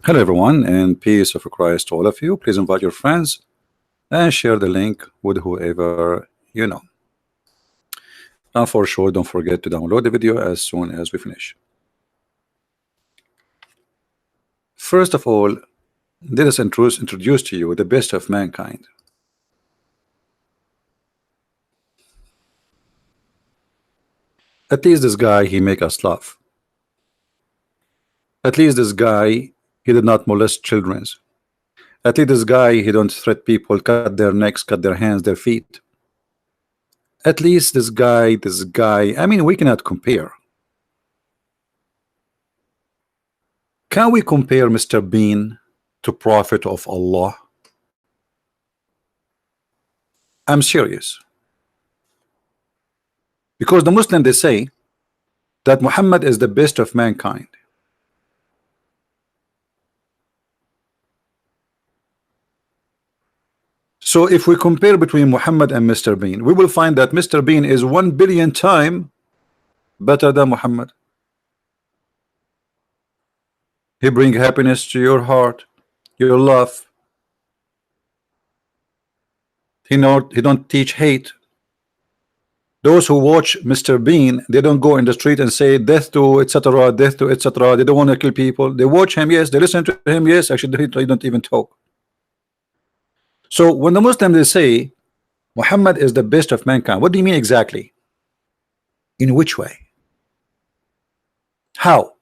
Hello, everyone, and peace of Christ to all of you. Please invite your friends and share the link with whoever you know. And for sure, don't forget to download the video as soon as we finish. First of all, let us introduce to you the best of mankind. At least this guy, he make us laugh. At least this guy, he did not molest children. At least this guy, he don't threat people, cut their necks, cut their hands, their feet. At least this guy, I mean, we cannot compare. Can we compare Mr. Bean to Prophet of Allah? I'm serious. Because the Muslim, they say that Muhammad is the best of mankind. So if we compare between Muhammad and Mr. Bean, we will find that Mr. Bean is 1 billion times better than Muhammad. He bring happiness to your heart, your love. He don't teach hate. Those who watch Mr. Bean, they don't go in the street and say death to etc., death to etc. They don't want to kill people. They watch him, yes. They listen to him, yes. Actually, they don't even talk. So when the Muslims, they say Muhammad is the best of mankind, what do you mean exactly? In which way? How?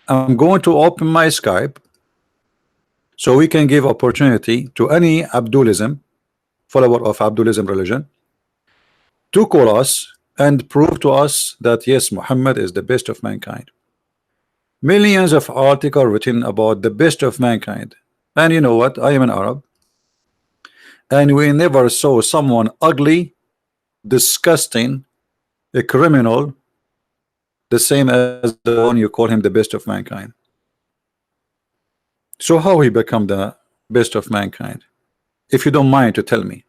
I'm going to open my Skype so we can give opportunity to any Abdulism, follower of Abdulism religion, to call us and prove to us that yes, Muhammad is the best of mankind. Millions of articles written about the best of mankind. And you know what? I am an Arab, and we never saw someone ugly, disgusting, a criminal, the same as the one you call him the best of mankind. So how he become the best of mankind? If you don't mind to tell me.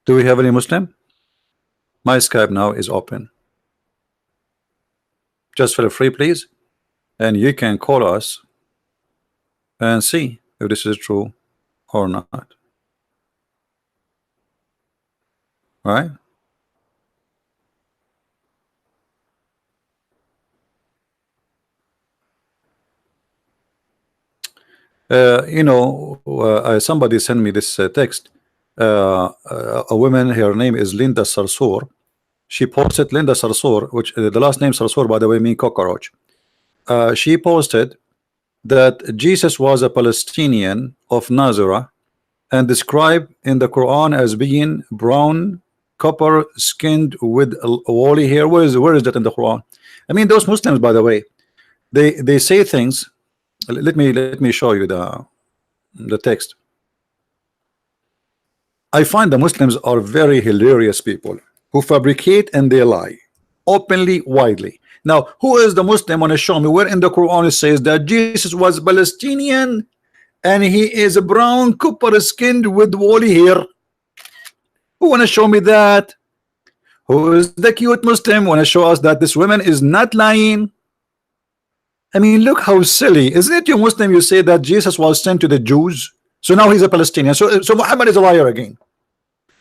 Do we have any Muslim? My Skype now is open. Just feel free, please, and you can call us and see if this is true or not. All right? Somebody sent me this text. A woman, her name is Linda Sarsour. She posted, Linda Sarsour, which the last name Sarsour, by the way, means cockroach. She posted that Jesus was a Palestinian of Nazareth and described in the Quran as being brown, copper skinned with woolly hair. Where is that in the Quran? I mean, those Muslims, by the way, they say things. Let me show you the text. I find the Muslims are very hilarious people who fabricate and they lie openly, widely. Now, who is the Muslim? Want to show me where in the Quran it says that Jesus was Palestinian and he is brown, copper skinned with woolly hair? Who want to show me that? Who is the cute Muslim? Want to show us that this woman is not lying? I mean, look how silly. Isn't it, you Muslim? You say that Jesus was sent to the Jews, so now he's a Palestinian. So Muhammad is a liar again.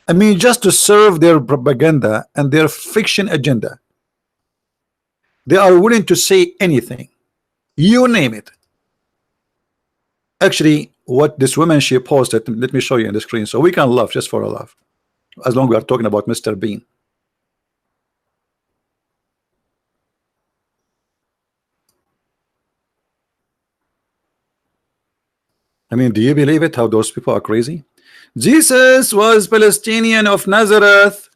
I mean, just to serve their propaganda and their fiction agenda, they are willing to say anything, you name it. Actually, what this woman she posted, let me show you on the screen so we can laugh just for a laugh, as long as we are talking about Mr. Bean. I mean, do you believe it, how those people are crazy? Jesus was Palestinian of Nazareth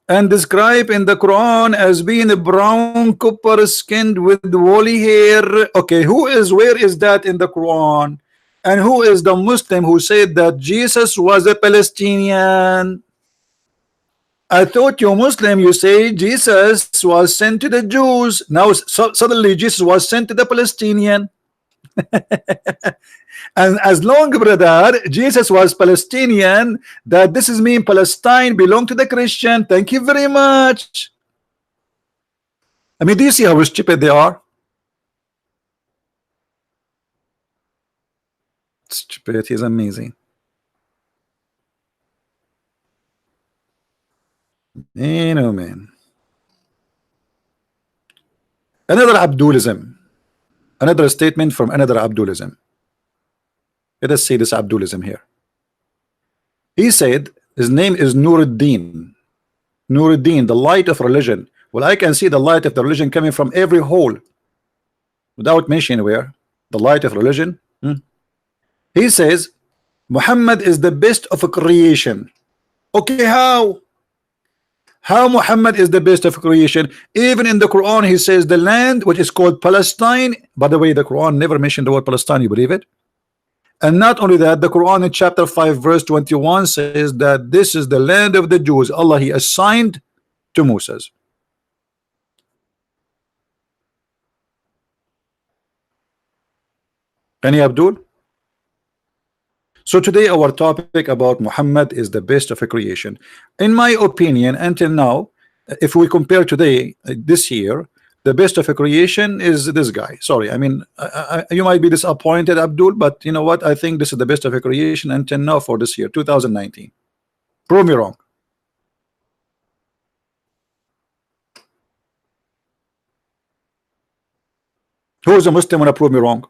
and described in the Quran as being brown, copper skinned with woolly hair. Okay, where is that in the Quran? And who is the Muslim who said that Jesus was a Palestinian? I thought you Muslim, you say Jesus was sent to the Jews. Now suddenly Jesus was sent to the Palestinian. And as long, brother, Jesus was Palestinian, that this is mean Palestine belong to the Christian. Thank you very much. I mean, do you see how stupid they are? Stupidity is amazing. You know, man. Another Abdulism. Another statement from another Abdulism. Let us see this Abdulism here. He said his name is Nuruddin. Nuruddin, the light of religion. Well, I can see the light of the religion coming from every hole without mentioning where. The light of religion. He says Muhammad is the best of a creation. Okay, how? How Muhammad is the best of creation? Even in the Quran, he says the land which is called Palestine. By the way, the Quran never mentioned the word Palestine. You believe it? And not only that, the Quran in chapter 5 verse 21 says that this is the land of the Jews. Allah he assigned to Moses. Any Abdul? So today our topic about Muhammad is the best of a creation. In my opinion, until now, if we compare today, this year, the best of a creation is this guy. Sorry, I mean, you might be disappointed, Abdul, but you know what? I think this is the best of a creation until now for this year, 2019. Prove me wrong. Who is a Muslim when I prove me wrong?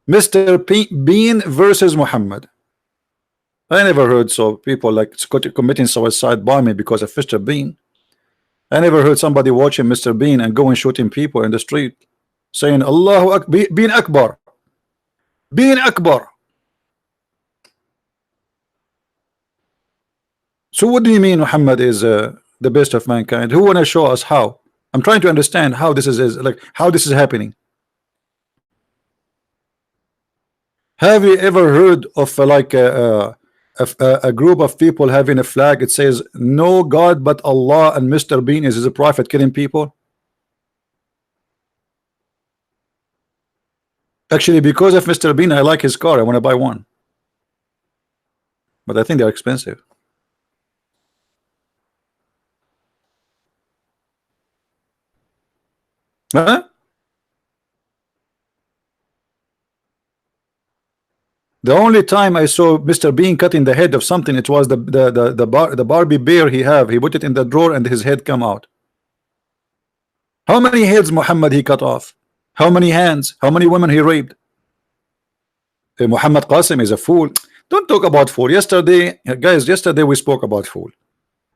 Mr. Bean versus Muhammad. I never heard so people like committing suicide bombing because of Mr. Bean. I never heard somebody watching Mr. Bean and going shooting people in the street saying Allahu Akbar, Bean Akbar, Bean Akbar. So what do you mean Muhammad is the best of mankind? Who wanna show us how? I'm trying to understand how this is like how this is happening. Have you ever heard of like a group of people having a flag? It says no God but Allah and Mr. Bean is a prophet killing people. Actually, because of Mr. Bean, I like his car. I want to buy one, but I think they're expensive. Huh? The only time I saw Mr. Bean cutting the head of something, it was the Barbie bear he have. He put it in the drawer and his head come out. How many heads Muhammad he cut off? How many hands? How many women he raped? Muhammad Qasim is a fool. Don't talk about fool. Yesterday, guys, yesterday we spoke about fool.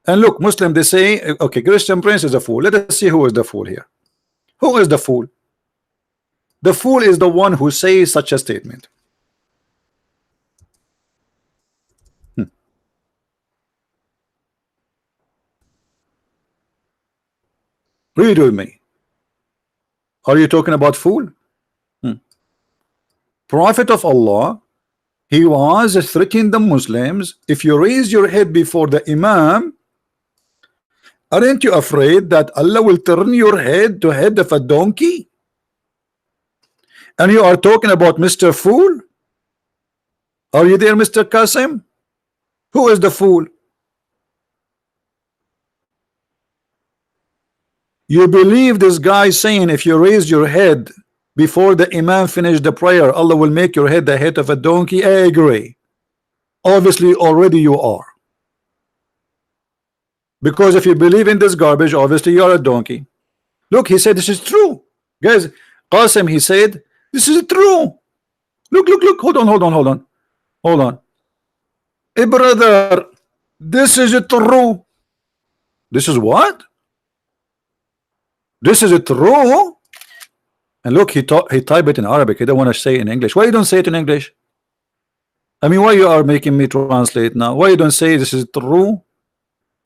And look, Muslim, they say, okay, Christian Prince is a fool. Let us see who is the fool here. Who is the fool? The fool is the one who says such a statement. Read with me. Are you talking about fool? Prophet of Allah, he was threatening the Muslims. If you raise your head before the Imam, aren't you afraid that Allah will turn your head to head of a donkey? And you are talking about Mr. Fool? Are you there, Mr. Qasim? Who is the fool? You believe this guy saying if you raise your head before the Imam finish the prayer, Allah will make your head the head of a donkey? I agree. Obviously, already you are. Because if you believe in this garbage, obviously you are a donkey. Look, he said this is true. Guys, Qasim, he said this is true. Look, look, look. Hold on. Hey, brother, this is true. This is what? This is true. And look, he typed it in Arabic. He don't want to say it in English. Why you don't say it in English? I mean, why you are making me translate now? Why you don't say this is true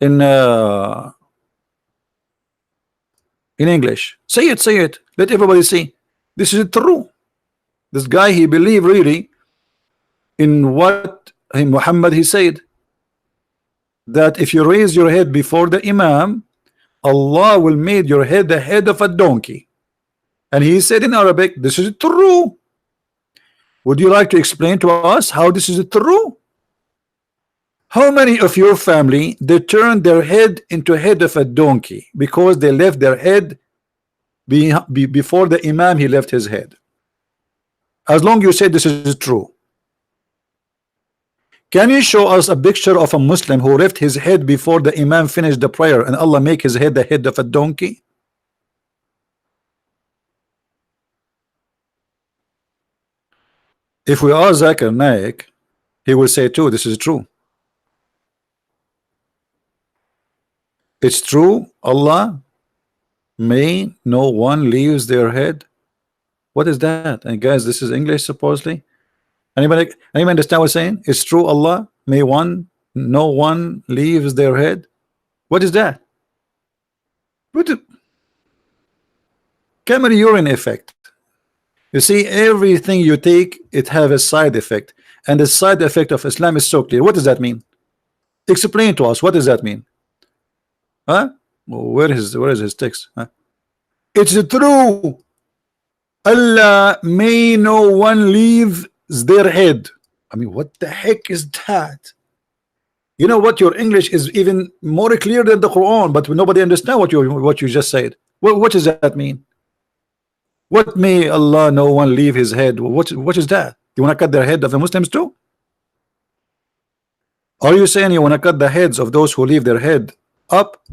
in English? Say it. Let everybody see. This is true. This guy, he believed really in what Muhammad he said. that if you raise your head before the Imam, Allah will make your head the head of a donkey. And he said in Arabic, this is true. Would you like to explain to us how this is true? How many of your family they turned their head into head of a donkey because they left their head before the Imam he left his head? As long you say this is true. Can you show us a picture of a Muslim who left his head before the Imam finished the prayer and Allah make his head the head of a donkey? If we ask Zakir Naik, he will say too, this is true. It's true, Allah may no one leaves their head. What is that? And guys, this is English supposedly. Anybody understand what I'm saying? It's true, Allah may no one leaves their head. What is that? What is camera urine effect? You see, everything you take, it have a side effect, and the side effect of Islam is so clear. What does that mean? Explain to us. What does that mean? Huh? Where is his text? Huh? It's true. Allah may no one leave their head. I mean, what the heck is that? You know what? Your English is even more clear than the Quran, but nobody understand what you just said. What does that mean? What may Allah no one leave his head? What is that? You want to cut the head of the Muslims too? Are you saying you want to cut the heads of those who leave their head up?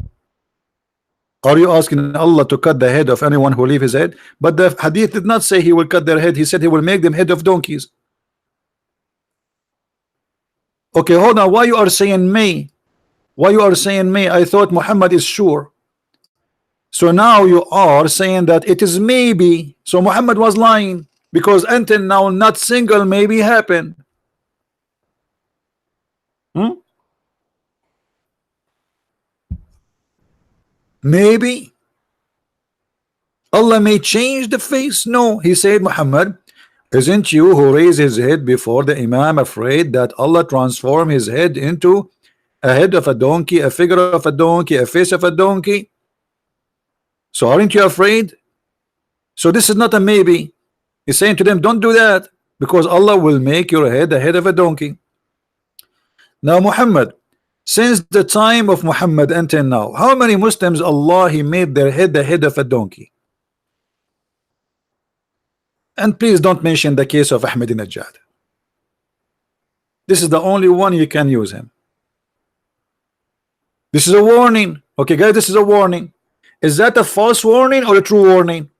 Are you asking Allah to cut the head of anyone who leave his head? But the hadith did not say he will cut their head. He said he will make them head of donkeys. Okay, hold on. Why you are saying may? Why you are saying may? I thought Muhammad is sure. So now you are saying that it is maybe. So Muhammad was lying because until now not single maybe happened. Maybe Allah may change the face. No, he said, Muhammad, isn't you who raised his head before the Imam afraid that Allah transform his head into a head of a donkey, a figure of a donkey, a face of a donkey? So aren't you afraid? So this is not a maybe. He's saying to them, don't do that, because Allah will make your head the head of a donkey. Now Muhammad, since the time of Muhammad until now, how many Muslims Allah he made their head the head of a donkey? And please don't mention the case of Ahmadinejad. This is the only one you can use him. This is a warning. Okay guys, this is a warning. Is that a false warning or a true warning?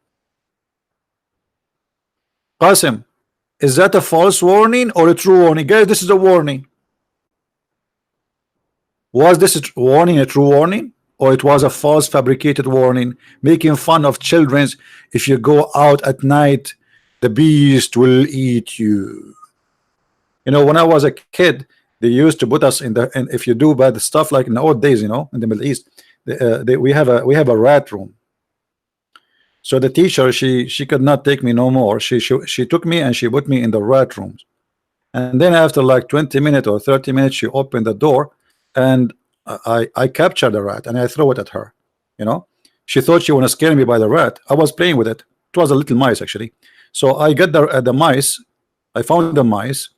Qasim, is that a false warning or a true warning? Guys, this is a warning. Was this a warning a true warning, or it was a false fabricated warning making fun of children? If you go out at night, the beast will eat you. You know, when I was a kid, they used to put us in the, and if you do bad stuff, like in the old days, you know, in the Middle East, we have a rat room. So the teacher, she could not take me no more. She took me and she put me in the rat rooms. And then after like 20 minutes or 30 minutes, she opened the door, and I captured the rat and I throw it at her. You know, she thought she wanna scare me by the rat. I was playing with it. It was a little mice actually. So I got the mice. I found the mice.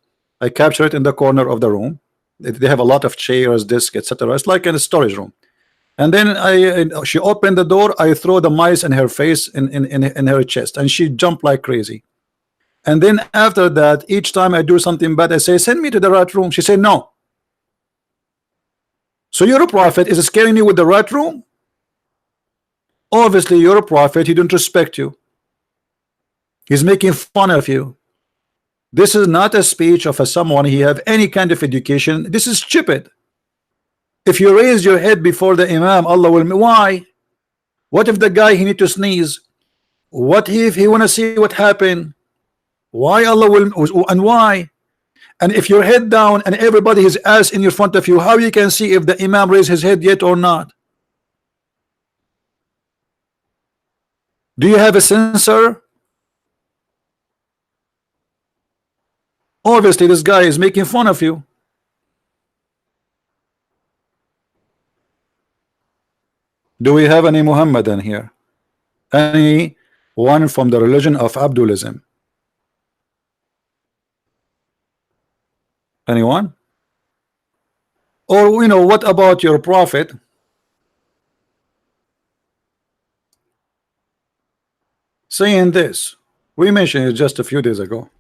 I captured it in the corner of the room. They have a lot of chairs, desks, etc. It's like in a storage room. And then she opened the door. I throw the mice in her face, in her chest, and she jumped like crazy. And then after that, each time I do something bad, I say, send me to the rat room. She said no. So you're a prophet, is scaring you with the rat room? Obviously you're a prophet, he don't respect you. He's making fun of you. This is not a speech of someone he have any kind of education. This is stupid. If you raise your head before the Imam, Allah will. Why? What if the guy he need to sneeze? What if he want to see what happened? Why Allah will, and why? And if your head down and everybody is ass in your front of you, how you can see if the Imam raised his head yet or not? Do you have a sensor? Obviously this guy is making fun of you. Do we have any Muhammadan here? Any one from the religion of Abdulism? Anyone? Or what about your prophet saying this? We mentioned it just a few days ago.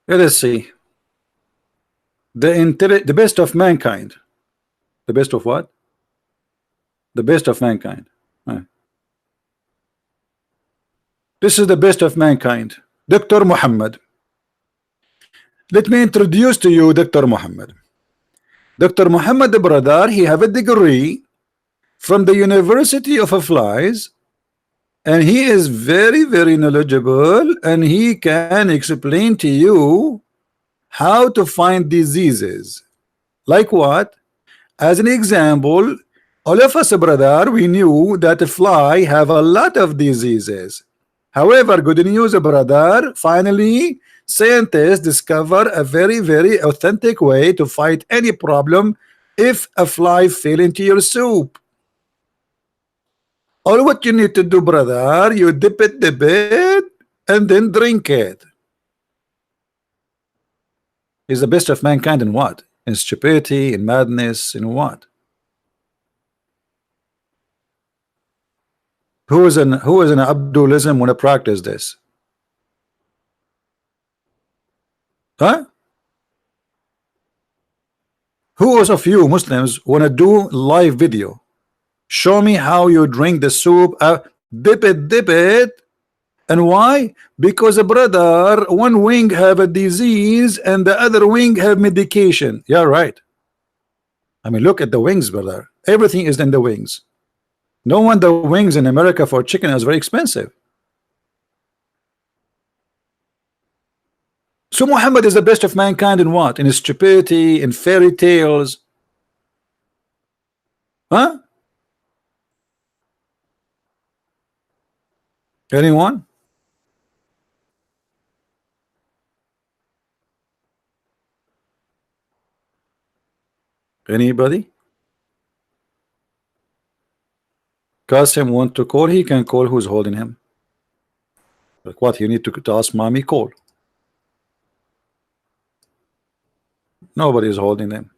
Let us see. The best of mankind. The best of what? The best of mankind. This is the best of mankind. Dr. Muhammad. Let me introduce to you Dr. Muhammad. Dr. Muhammad brother, he have a degree from the University of Flies, and he is very knowledgeable, and he can explain to you how to find diseases. Like what? As an example, all of us brother, we knew that a fly have a lot of diseases. However, good news brother, finally scientists discover a very authentic way to fight any problem if a fly fell into your soup. All what you need to do brother, you dip it and then drink it. Is the best of mankind in what? In stupidity, in madness, in what? Who is an Abdulism when I practice this? Huh? Who of you Muslims want to do live video? Show me how you drink the soup, dip it, and why? Because brother, one wing have a disease and the other wing have medication. Yeah, right. I mean, look at the wings, brother. Everything is in the wings. No wonder wings in America for chicken is very expensive. So Muhammad is the best of mankind in what? In his stupidity, in fairy tales. Huh? Anyone? Anybody? Qasim want to call, he can call. Who's holding him? Like what? You need to ask mommy, call. Nobody is holding them.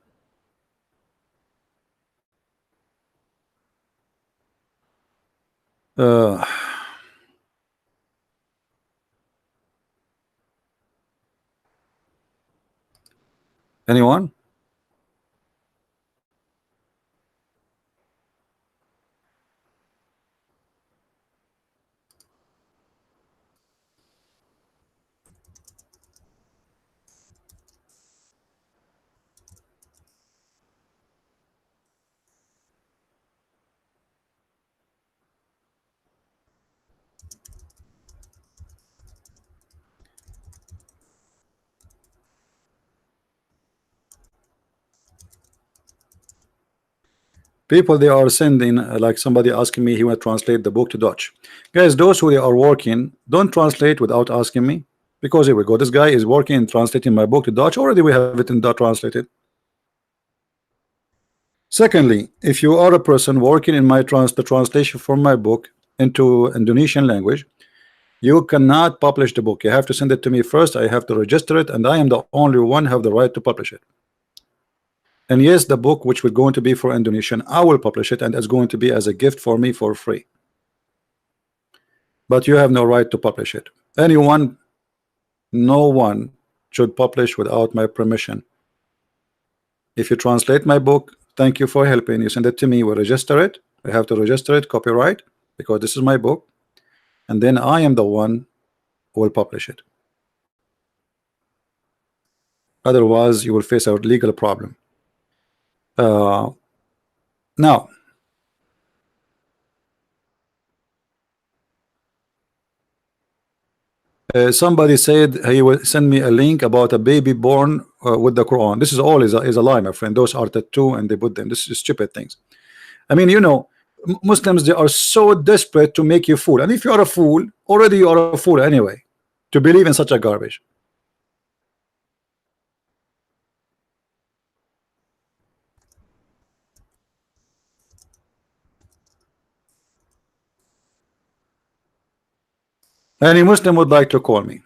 Uh, Anyone? People they are sending like somebody asking me he want to translate the book to Dutch. Guys, those who are working, don't translate without asking me, because here we go. This guy is working and translating my book to Dutch. Already we have it in Dutch translated. Secondly, if you are a person working in my the translation for my book into Indonesian language, you cannot publish the book. You have to send it to me first. I have to register it, and I am the only one who have the right to publish it. And yes, the book which will going to be for Indonesian, I will publish it, and it's going to be as a gift for me for free. But you have no right to publish it. Anyone, no one should publish without my permission. If you translate my book, thank you for helping. You send it to me, we register it. I have to register it, copyright, because this is my book, and then I am the one who will publish it. Otherwise, you will face a legal problem. Now, Somebody said he will send me a link about a baby born with the Quran. This is all is a lie, my friend. Those are tattoo and they put them. This is stupid things. I mean, you know, Muslims, they are so desperate to make you fool, and if you are a fool, already you are a fool anyway, to believe in such a garbage. Any Muslim would like to call me?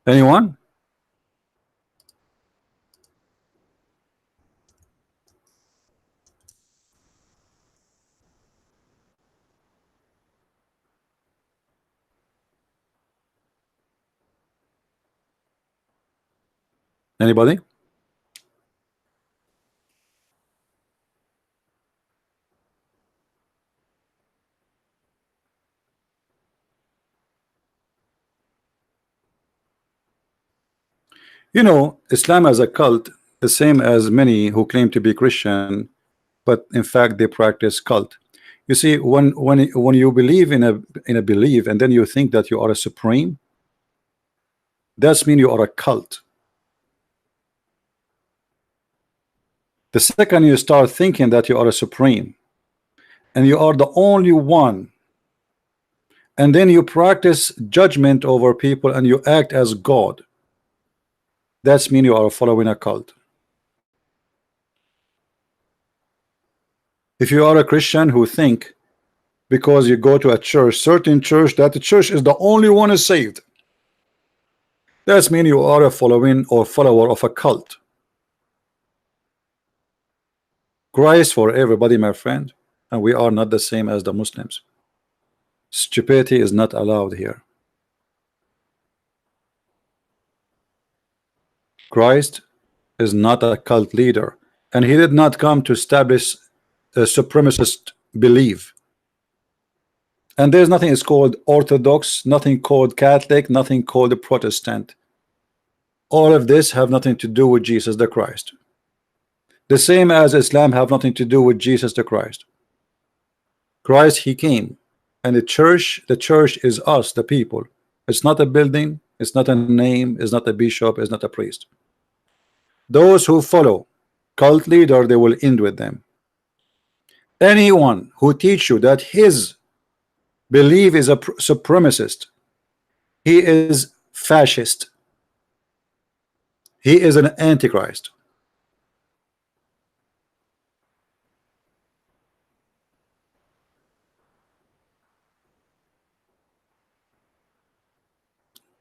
Anyone? Anybody? You know, Islam as a cult, the same as many who claim to be Christian, but in fact they practice cult. You see, when you believe in a belief and then you think that you are a supreme, that's mean you are a cult. The second you start thinking that you are a supreme and you are the only one, and then you practice judgment over people and you act as God, that's mean you are following a cult. If you are a Christian who think because you go to a church, certain church, that the church is the only one is saved, that's mean you are a following or follower of a cult. Christ for everybody, my friend, and we are not the same as the Muslims. Stupidity is not allowed here. Christ is not a cult leader, and he did not come to establish a supremacist belief. And there's nothing is called Orthodox, nothing called Catholic, nothing called Protestant. All of this have nothing to do with Jesus the Christ. The same as Islam have nothing to do with Jesus the Christ. Christ, he came, and the church is us, the people. It's not a building, it's not a name, it's not a bishop, it's not a priest. Those who follow cult leader, they will end with them. Anyone who teach you that his belief is a supremacist, he is fascist, he is an antichrist.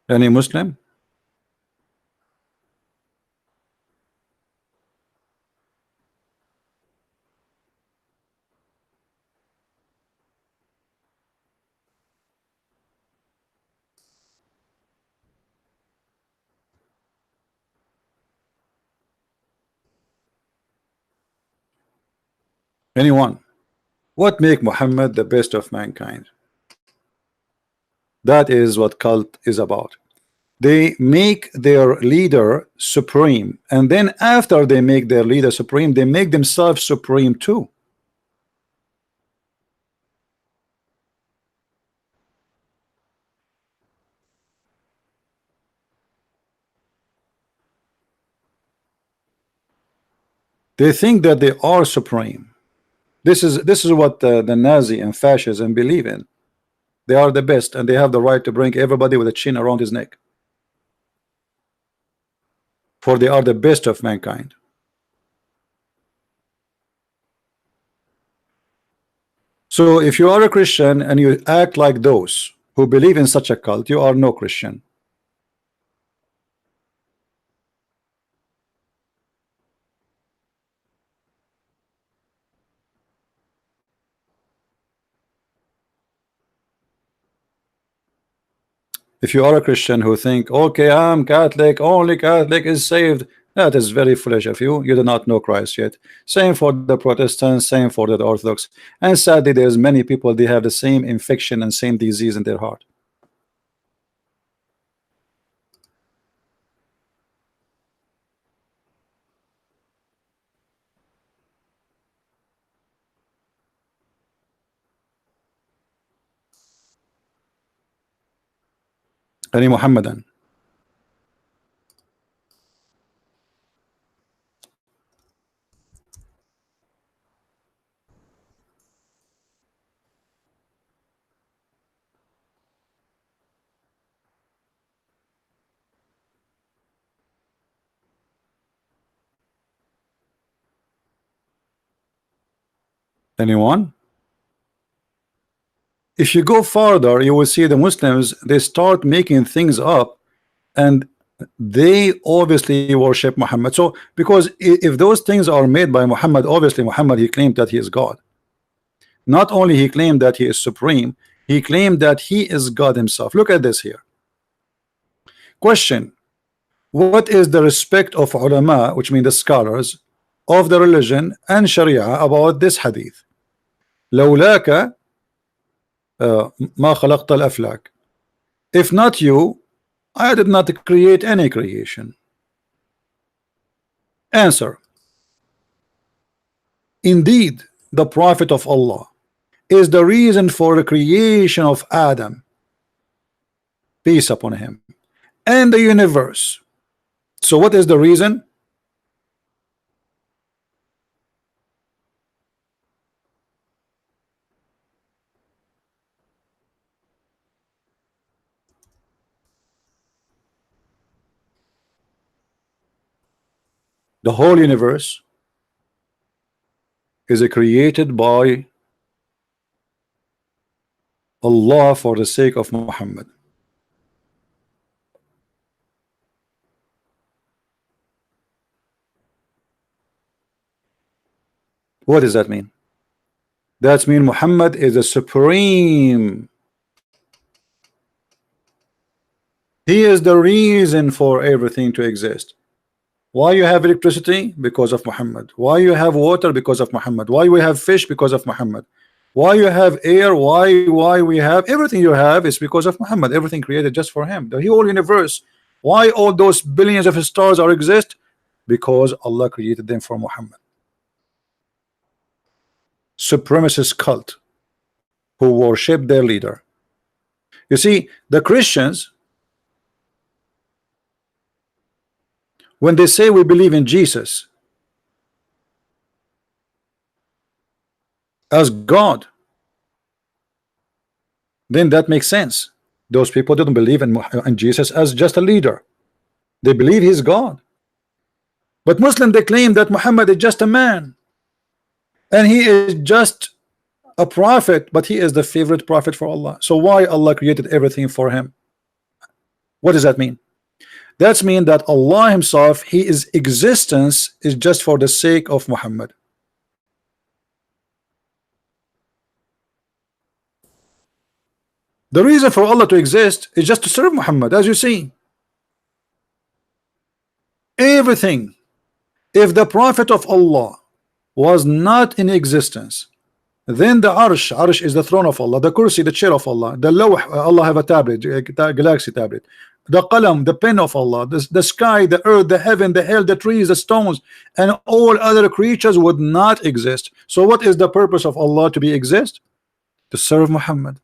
Any Muslim? Anyone? What make Muhammad the best of mankind? That is what cult is about. They make their leader supreme, and then after they make their leader supreme, they make themselves supreme too. They think that they are supreme. This is what the Nazi and fascism believe in. They are the best, and they have the right to bring everybody with a chin around his neck, for they are the best of mankind. So if you are a Christian and you act like those, who believe in such a cult, you are no Christian. If you are a Christian who think, okay, I'm Catholic, only Catholic is saved, that is very foolish of you. You do not know Christ yet. Same for the Protestants, same for the Orthodox. And sadly, there's many people, they have the same infection and same disease in their heart. Any Muhammadan. Anyone? If you go farther, you will see the Muslims, they start making things up, and they obviously worship Muhammad. So because if those things are made by Muhammad, obviously Muhammad, he claimed that he is God. Not only he claimed that he is supreme, he claimed that he is God himself. Look at this here. Question: what is the respect of ulama, which mean the scholars of the religion and Sharia, about this hadith? لولاك ما خلقت الأفلاك. If not you, I did not create any creation. Answer: indeed, the Prophet of Allah is the reason for the creation of Adam, peace upon him, and the universe. So what is the reason? The whole universe is created by Allah for the sake of Muhammad. What does that mean? That means Muhammad is the supreme. He is the reason for everything to exist. Why you have electricity? Because of Muhammad. Why you have water? Because of Muhammad. Why we have fish? Because of Muhammad. Why you have air? Why we have everything you have is because of Muhammad. Everything created just for him. The whole universe. Why all those billions of stars are exist? Because Allah created them for Muhammad. Supremacist cult who worship their leader. You see, the Christians, when they say we believe in Jesus as God, then that makes sense. Those people didn't believe in Jesus as just a leader. They believe he's God. But Muslim, they claim that Muhammad is just a man and he is just a prophet, but he is the favorite prophet for Allah. So why Allah created everything for him? What does that mean? That's mean that Allah himself, his existence is just for the sake of Muhammad. The reason for Allah to exist is just to serve Muhammad. As you see, everything, if the Prophet of Allah was not in existence, then the Arsh is the throne of Allah, the Kursi, the chair of Allah, the Lawh, Allah have a tablet, a galaxy tablet, the Qalam, the pen of Allah, the sky, the earth, the heaven, the hell, the trees, the stones, and all other creatures would not exist. So what is the purpose of Allah to be exist? To serve Muhammad.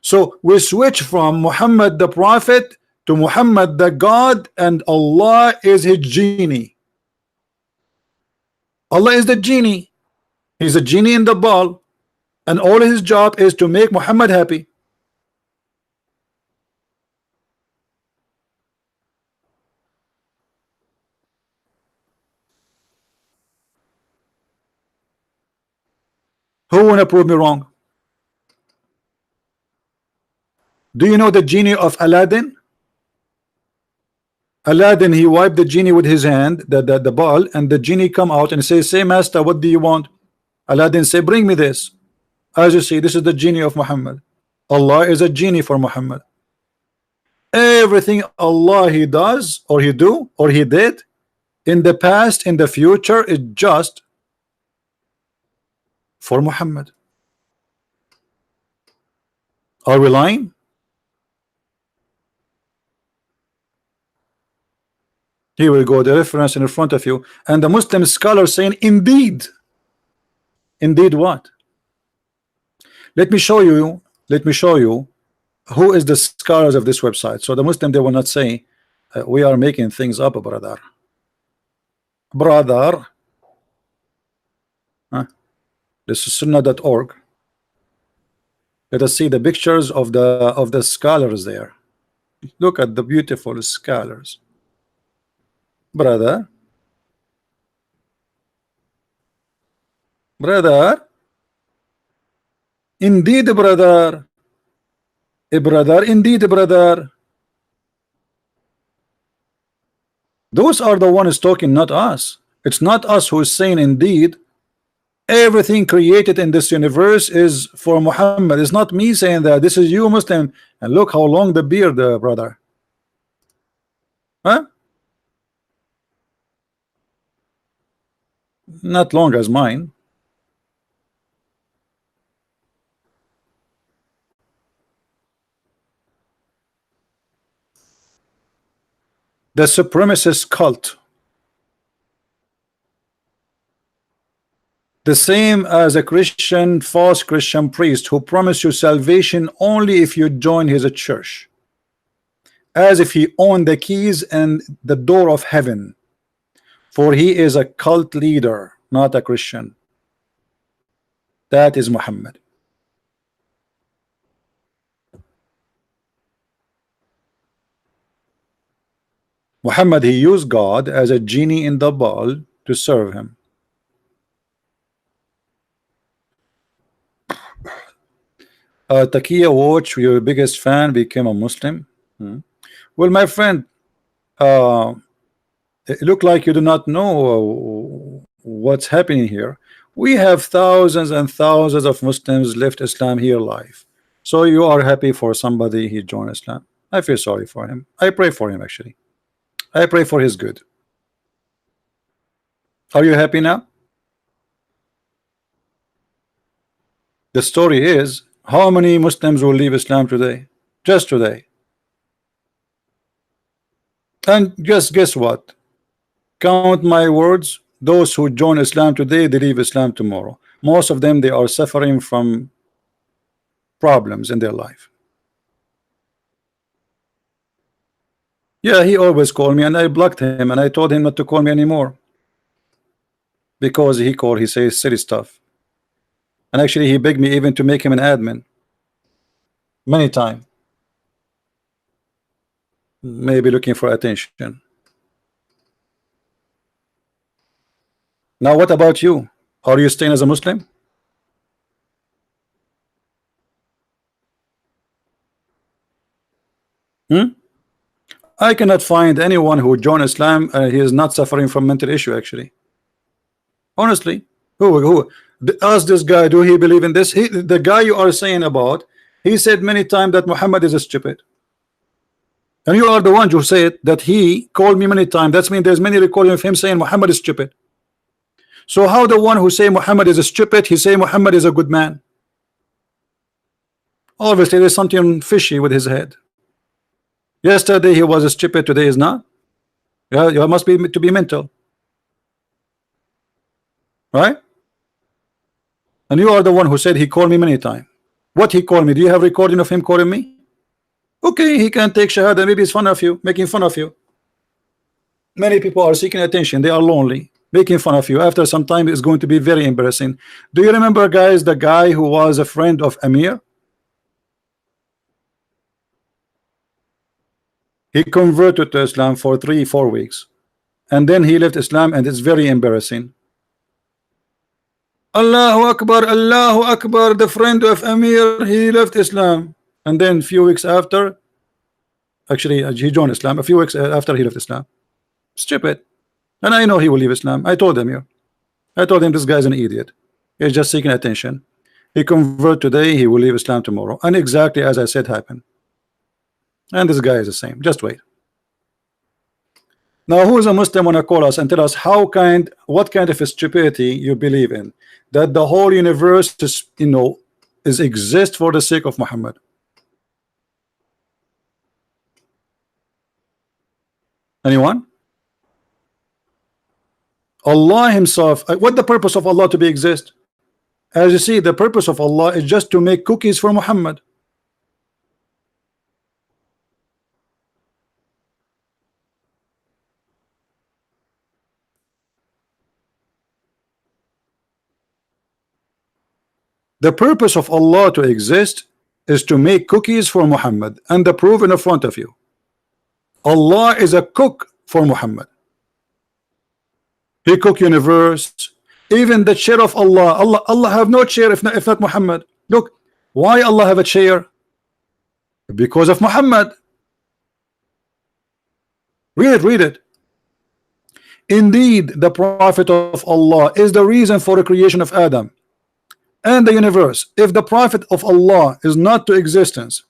So we switch from Muhammad the Prophet to Muhammad the God, and Allah is his genie. Allah is the genie. He's a genie in the ball, and all his job is to make Muhammad happy. Who wanna prove me wrong? Do you know the genie of Aladdin? Aladdin, he wiped the genie with his hand, the ball, and the genie come out and say, say master, what do you want? Aladdin say, bring me this. As you see, this is the genie of Muhammad. Allah is a genie for Muhammad. Everything Allah he does or he do or he did in the past, in the future, is just for Muhammad. Are we lying? Here we go, the reference in front of you, and the Muslim scholar saying, indeed. Indeed what? Let me show you who is the scholars of this website. So the Muslim, they will not say we are making things up, brother. This is sunnah.org. Let us see the pictures of the scholars there. Look at the beautiful scholars, brother. Indeed, brother. Brother, indeed, brother. Those are the ones talking, not us. It's not us who is saying indeed. Everything created in this universe is for Muhammad. It's not me saying that. This is you, Muslim. And look how long the beard, brother. Huh? Not long as mine. The supremacist cult, the same as a Christian, false Christian priest who promised you salvation only if you join his church, as if he owned the keys and the door of heaven, for he is a cult leader, not a Christian. That is Muhammad. Muhammad, he used God as a genie in the ball to serve him. Takia Watch, your biggest fan, became a Muslim. Well, my friend, it look like you do not know what's happening here. We have thousands and thousands of Muslims left Islam here alive. So you are happy for somebody he joined Islam. I feel sorry for him. I pray for him, actually. I pray for his good. Are you happy now? The story is, how many Muslims will leave Islam today? Just today. And just guess what? Count my words, those who join Islam today, they leave Islam tomorrow. Most of them, they are suffering from problems in their life. Yeah, he always called me and I blocked him and I told him not to call me anymore. Because he says silly stuff. And actually he begged me even to make him an admin. Many times. Maybe looking for attention. Now what about you? Are you staying as a Muslim? I cannot find anyone who joined Islam he is not suffering from mental issue, actually. Honestly, who ask this guy, do he believe in this? The guy you are saying about, he said many times that Muhammad is a stupid. And you are the one who said that he called me many times. That means there's many recordings of him saying Muhammad is stupid. So how the one who say Muhammad is a stupid, he say Muhammad is a good man? Obviously there's something fishy with his head. Yesterday he was a stupid, today is not. Yeah, you must be to be mental, right? And you are the one who said he called me many times. What he called me? Do you have recording of him calling me? Okay, he can take shahada. Maybe it's fun of you, making fun of you. Many people are seeking attention. They are lonely, making fun of you. After some time, it's going to be very embarrassing. Do you remember, guys, the guy who was a friend of Amir? He converted to Islam for 3-4 weeks, and then he left Islam, and it's very embarrassing. Allahu Akbar, Allahu Akbar, the friend of Amir, he left Islam. and then a few weeks after, actually he joined Islam. A few weeks after he left Islam. Stupid. And I know he will leave Islam. I told him you. I told him this guy's an idiot. He's just seeking attention. He convert today, he will leave Islam tomorrow. And exactly as I said happened. And this guy is the same. Just wait. Now, who is a Muslim wanna call us and tell us what kind of a stupidity you believe in? That the whole universe is, is exist for the sake of Muhammad. Anyone? Allah himself, what the purpose of Allah to be exist? As you see, the purpose of Allah is just to make cookies for Muhammad. The purpose of Allah to exist is to make cookies for Muhammad, and the proof in front of you. Allah is a cook for Muhammad. He cook universe. Even the chair of Allah have no chair if not Muhammad. Look, why Allah have a chair? Because of Muhammad. Read it. Indeed, the Prophet of Allah is the reason for the creation of Adam and the universe. If the Prophet of Allah is not to existence,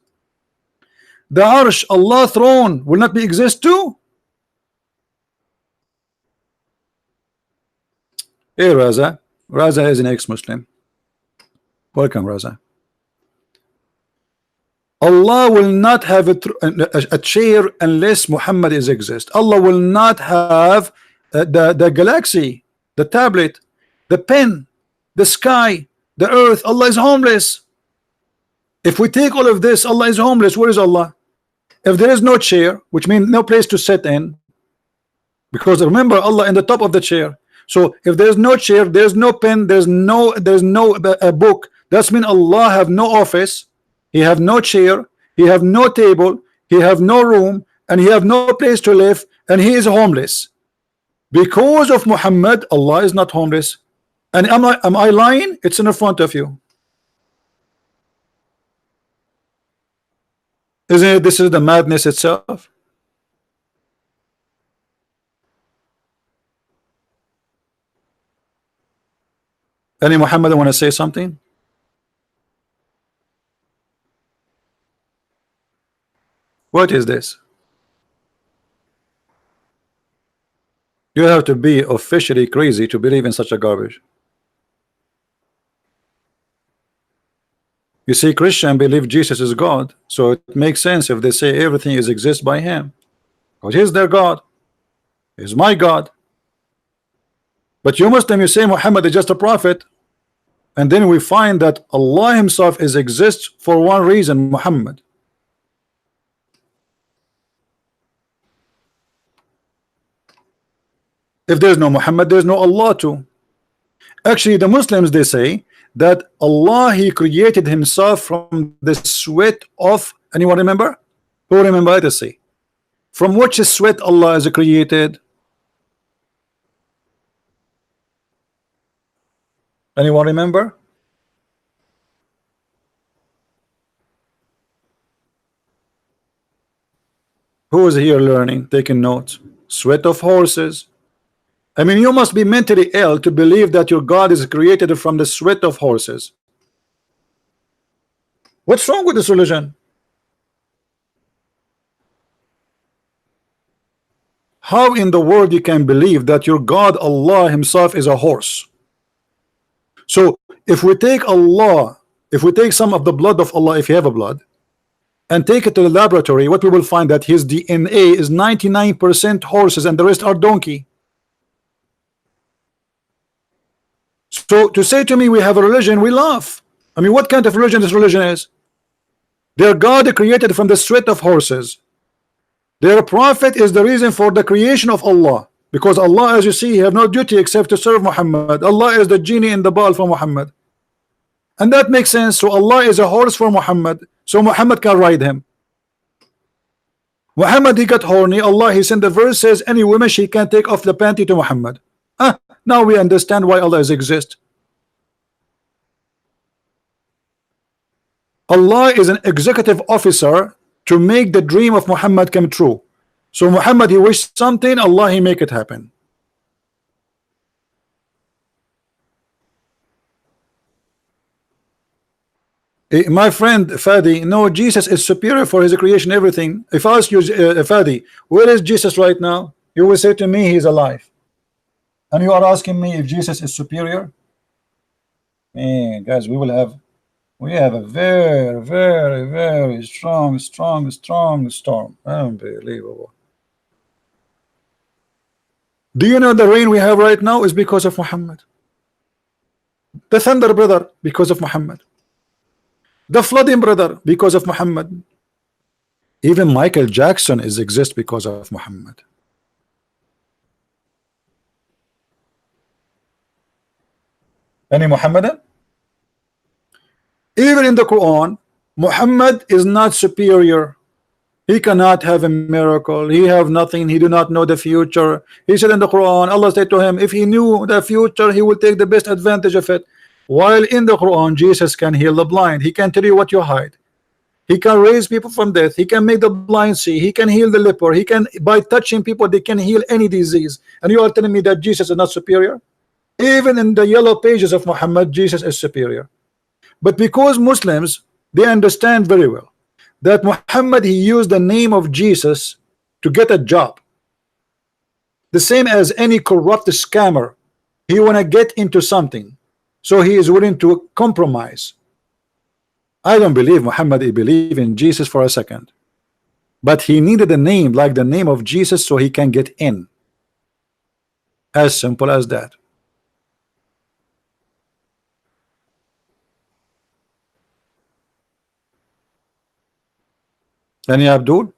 the Arsh, Allah throne, will not be exist too. Hey Raza. Raza is an ex-Muslim. Welcome, Raza. Allah will not have a chair unless Muhammad is exist. Allah will not have the galaxy, the tablet, the pen, the sky, the earth. Allah is homeless. If we take all of this, Allah is homeless. Where is Allah? If there is no chair, which means no place to sit in, because remember Allah in the top of the chair. So if there's no chair, there's no pen, there's no book, that's mean Allah have no office, he have no chair, he have no table, he have no room, and he have no place to live, and he is homeless. Because of Muhammad, Allah is not homeless. And am I lying? It's in front of you. Isn't it? This is the madness itself. Any Muhammad want to say something? What is this? You have to be officially crazy to believe in such a garbage. You see, Christian believe Jesus is God, so it makes sense if they say everything is exists by him. Because he's their God. He's my God. But you Muslim, you say Muhammad is just a prophet, and then we find that Allah himself is exists for one reason, Muhammad. If there's no Muhammad, there's no Allah too. Actually, the Muslims, they say that Allah, he created himself from the sweat of, anyone remember? Who remember? Let us see. From which sweat Allah is created? Anyone remember? Who is here learning, taking notes? Sweat of horses. I mean, you must be mentally ill to believe that your God is created from the sweat of horses. What's wrong with this religion? How in the world you can believe that your God Allah himself is a horse? So if we take Allah, if we take some of the blood of Allah, if you have a blood, and take it to the laboratory, what we will find that his DNA is 99% horses and the rest are donkey. So to say to me we have a religion, we laugh. I mean, what kind of religion this religion is? Their God created from the sweat of horses. Their prophet is the reason for the creation of Allah, because Allah, as you see, have no duty except to serve Muhammad. Allah is the genie in the bottle for Muhammad, and that makes sense. So Allah is a horse for Muhammad, so Muhammad can ride him. Muhammad, he got horny. Allah, he sent the verse, says any woman she can take off the panty to Muhammad. Now we understand why Allah is exist. Allah is an executive officer to make the dream of Muhammad come true. So Muhammad, he wished something, Allah, he make it happen. My friend Fadi, no, Jesus is superior for his creation, everything. If I ask you, Fadi, where is Jesus right now? You will say to me, he's alive. And you are asking me if Jesus is superior? Man, guys, we have a very, very, very strong storm. Unbelievable. Do you know the rain we have right now is because of Muhammad? The thunder, brother, because of Muhammad. The flooding, brother, because of Muhammad. Even Michael Jackson exists because of Muhammad. Any Muhammadan? Even in the Quran, Muhammad is not superior. He cannot have a miracle. He have nothing. He do not know the future. He said in the Quran, Allah said to him, if he knew the future, he would take the best advantage of it. While in the Quran, Jesus can heal the blind. He can tell you what you hide. He can raise people from death. He can make the blind see. He can heal the leper. He can, by touching people, they can heal any disease. And you are telling me that Jesus is not superior? Even in the yellow pages of Muhammad, Jesus is superior. But because Muslims, they understand very well that Muhammad, he used the name of Jesus to get a job. The same as any corrupt scammer. He want to get into something. So he is willing to compromise. I don't believe Muhammad he believed in Jesus for a second. But he needed a name like the name of Jesus so he can get in. As simple as that. Any Abdul?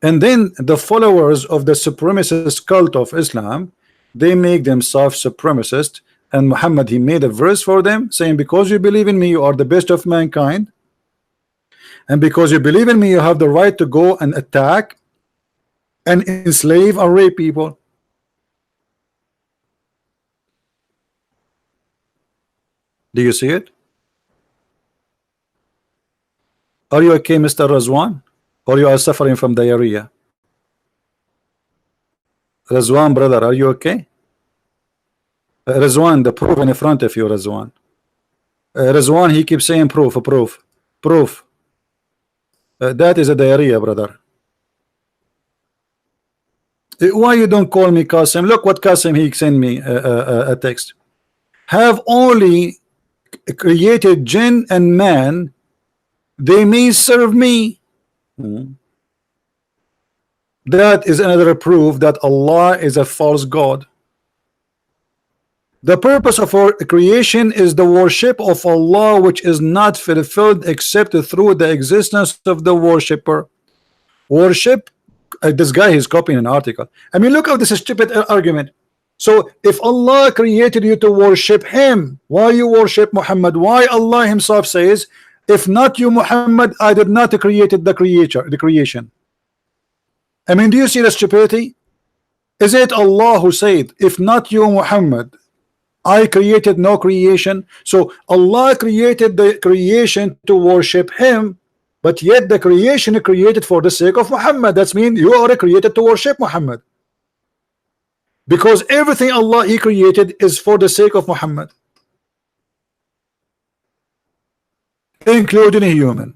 And then the followers of the supremacist cult of Islam, they make themselves supremacist, and Muhammad, he made a verse for them saying, because you believe in me, you are the best of mankind, and because you believe in me, you have the right to go and attack and enslave and rape people. Do you see it? Are you okay, Mr. Razwan? Or you are suffering from diarrhea? Razwan, brother, are you okay? Razwan, the proof in front of you, Razwan. Razwan, he keeps saying proof. That is a diarrhea, brother. Why you don't call me Qasim? Look what Qasim, he sent me a text. Have only created jinn and man, they may serve me. That is another proof that Allah is a false God. The purpose of our creation is the worship of Allah, which is not fulfilled except through the existence of the worshipper. Worship, this guy is copying an article. I mean, look at this stupid argument. So if Allah created you to worship him, why you worship Muhammad? Why Allah himself says, if not you Muhammad, I did not created the creation. I mean, do you see the stupidity? Is it Allah who said, if not you Muhammad, I created no creation? So Allah created the creation to worship him, but yet the creation is created for the sake of Muhammad. That means you are created to worship Muhammad, because everything Allah he created is for the sake of Muhammad, including a human.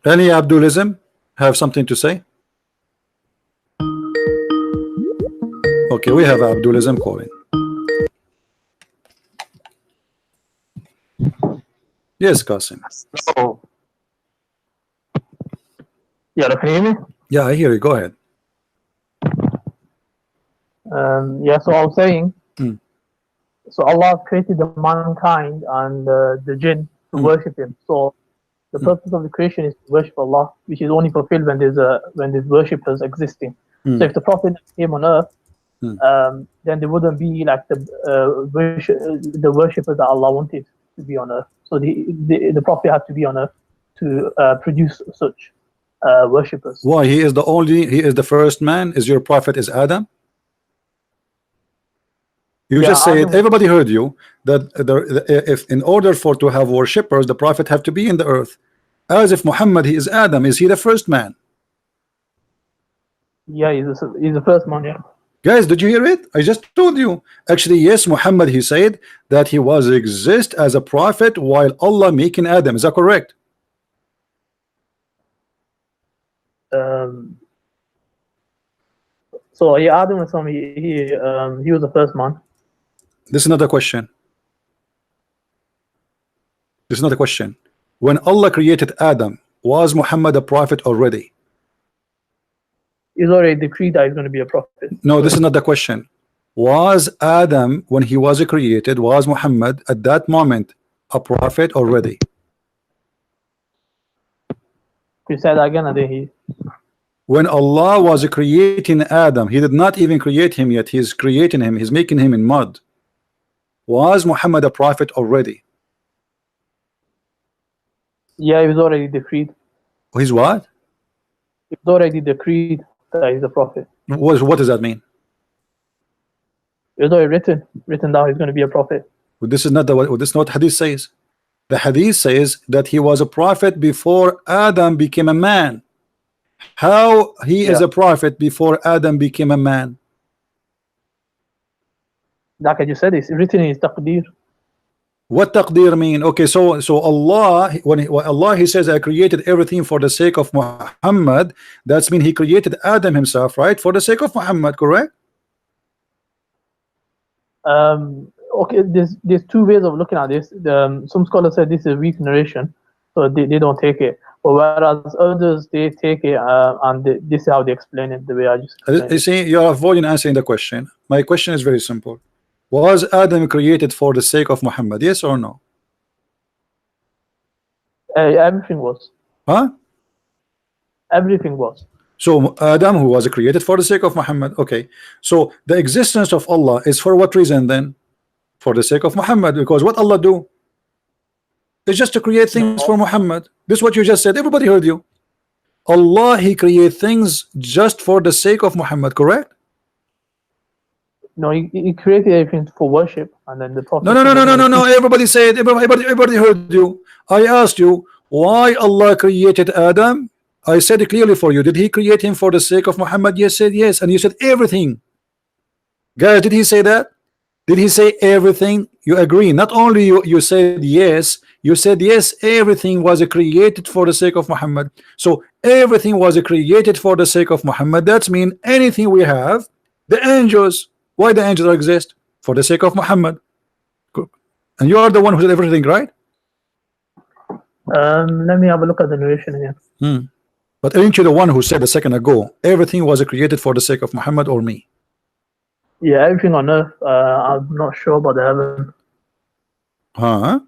Any Abdulism have something to say? Okay, we have Abdulism calling. Yes, Qasim. So, yeah, can you hear me? Yeah, I hear you. Go ahead. Yeah, so I was saying, Hmm. so Allah created the mankind and the jinn to worship him. So the purpose of the creation is to worship Allah, which is only fulfilled when there's worshippers existing. So if the Prophet came on earth, then there wouldn't be like the worshippers that Allah wanted to be on earth. So the Prophet had to be on earth to produce such worshippers. Why? He is the first man. Is your prophet is Adam? You just said, Adam, everybody heard you, that if in order for to have worshippers, the prophet have to be in the earth. As if Muhammad, he is Adam. Is he the first man? yeah, he's the first man. Yeah. Guys, did you hear it? I just told you. Actually, yes, Muhammad, he said that he was exist as a prophet while Allah making Adam. Is that correct? So yeah, Adam was he was the first man. This is not a question. This is not a question. When Allah created Adam, was Muhammad a prophet already? He's already decreed that he's going to be a prophet. No, this is not the question. Was Adam, when he was created, was Muhammad at that moment a prophet already? You said that again, and then he. When Allah was creating Adam, he did not even create him yet. He's creating him. He's making him in mud. Was Muhammad a prophet already? Yeah, he was already decreed. He's what? It was already decreed that he's a prophet. What does that mean? It was already written down he's going to be a prophet. This is not what Hadith says. The Hadith says that he was a prophet before Adam became a man. How he is a prophet before Adam became a man? Like I just said, it's written in his taqdeer. What taqdeer mean? Okay, so Allah, when Allah he says, I created everything for the sake of Muhammad, that's mean he created Adam himself, right? For the sake of Muhammad, correct? Okay, there's two ways of looking at this. Some scholars said this is a weak narration, so they don't take it. But whereas others, they take it and this is how they explain it, the way I just explained You see, you're avoiding answering the question. My question is very simple. Was Adam created for the sake of Muhammad? Yes or no? Everything was. Huh? Everything was. So Adam, who was created for the sake of Muhammad. Okay. So the existence of Allah is for what reason then? For the sake of Muhammad. Because what Allah do? It's just to create things for Muhammad. This is what you just said. Everybody heard you. Allah, he create things just for the sake of Muhammad, correct? No, he created everything for worship, and then the prophet. No. Everybody said. Everybody heard you. I asked you why Allah created Adam. I said it clearly for you. Did he create him for the sake of Muhammad? Yes, said yes, and you said everything. Guys, did he say that? Did he say everything? You agree? Not only you said yes. You said yes. Everything was created for the sake of Muhammad. So everything was created for the sake of Muhammad. That's mean anything we have. The angels. Why the angels exist? For the sake of Muhammad. And you are the one who did everything, right? Let me have a look at the narration again. But aren't you the one who said a second ago everything was created for the sake of Muhammad or me? Yeah, everything on earth. I'm not sure about the heaven. Huh?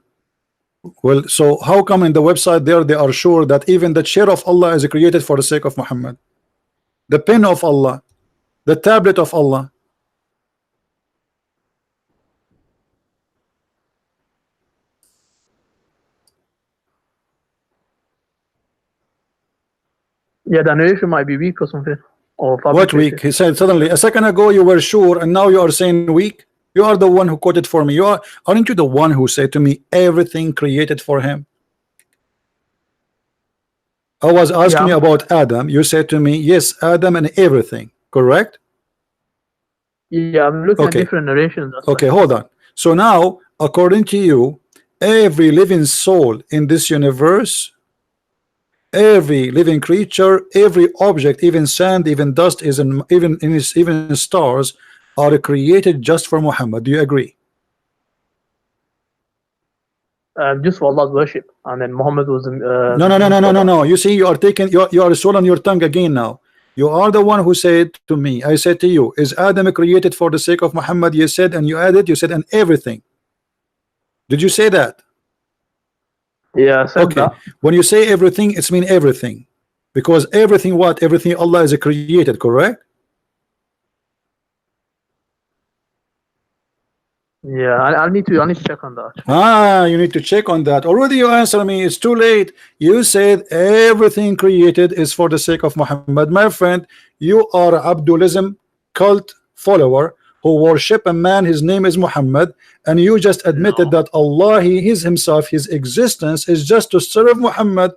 Well, so how come in the website there they are sure that even the chair of Allah is created for the sake of Muhammad? The pen of Allah, the tablet of Allah. Yeah, the narration might be weak or something. Or what weak? He said suddenly a second ago you were sure and now you are saying weak. You are the one who quoted for me. Aren't you the one who said to me everything created for him? I was asking you about Adam. You said to me yes, Adam and everything, correct? Yeah, I'm looking at different narrations. Okay, hold on. So now according to you, every living soul in this universe, every living creature, every object, even sand, even dust, even stars are created just for Muhammad. Do you agree? Just for Allah's worship, and then Muhammad was. No. You see, you are taking you are soul on your tongue again now. You are the one who said to me. I said to you, is Adam created for the sake of Muhammad? You said, and you added. You said, and everything. Did you say that? Yeah, I said that. When you say everything, it's mean everything, because everything what? Everything Allah is created, correct? Yeah, I need to check on that. Ah, you need to check on that. Already you answer me, it's too late. You said everything created is for the sake of Muhammad. My friend, you are Abdulism cult follower who worship a man, his name is Muhammad, and you just admitted No. that Allah, he is himself, his existence is just to serve Muhammad.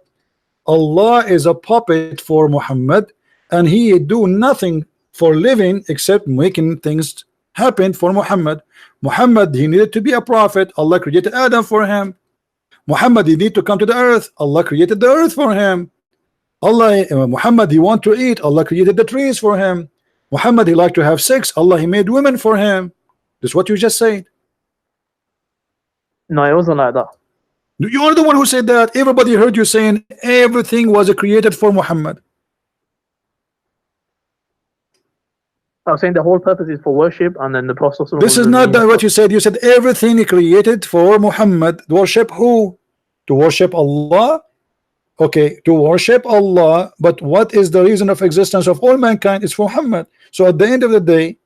Allah is a puppet for Muhammad, and he do nothing for living except making things happen for Muhammad. Muhammad, he needed to be a prophet. Allah created Adam for him. Muhammad, he need to come to the earth. Allah created the earth for him. Muhammad, he want to eat. Allah created the trees for him. Muhammad, he like to have sex. Allah, he made women for him. This is what you just said. No, it wasn't like that. You are the one who said that. Everybody heard you saying everything was created for Muhammad. I was saying the whole purpose is for worship, and then the Prophet. This is not what you said. You said everything created for Muhammad. Worship who? To worship Allah? Okay, to worship Allah. But what is the reason of existence of all mankind? It's for Muhammad. So at the end of the day,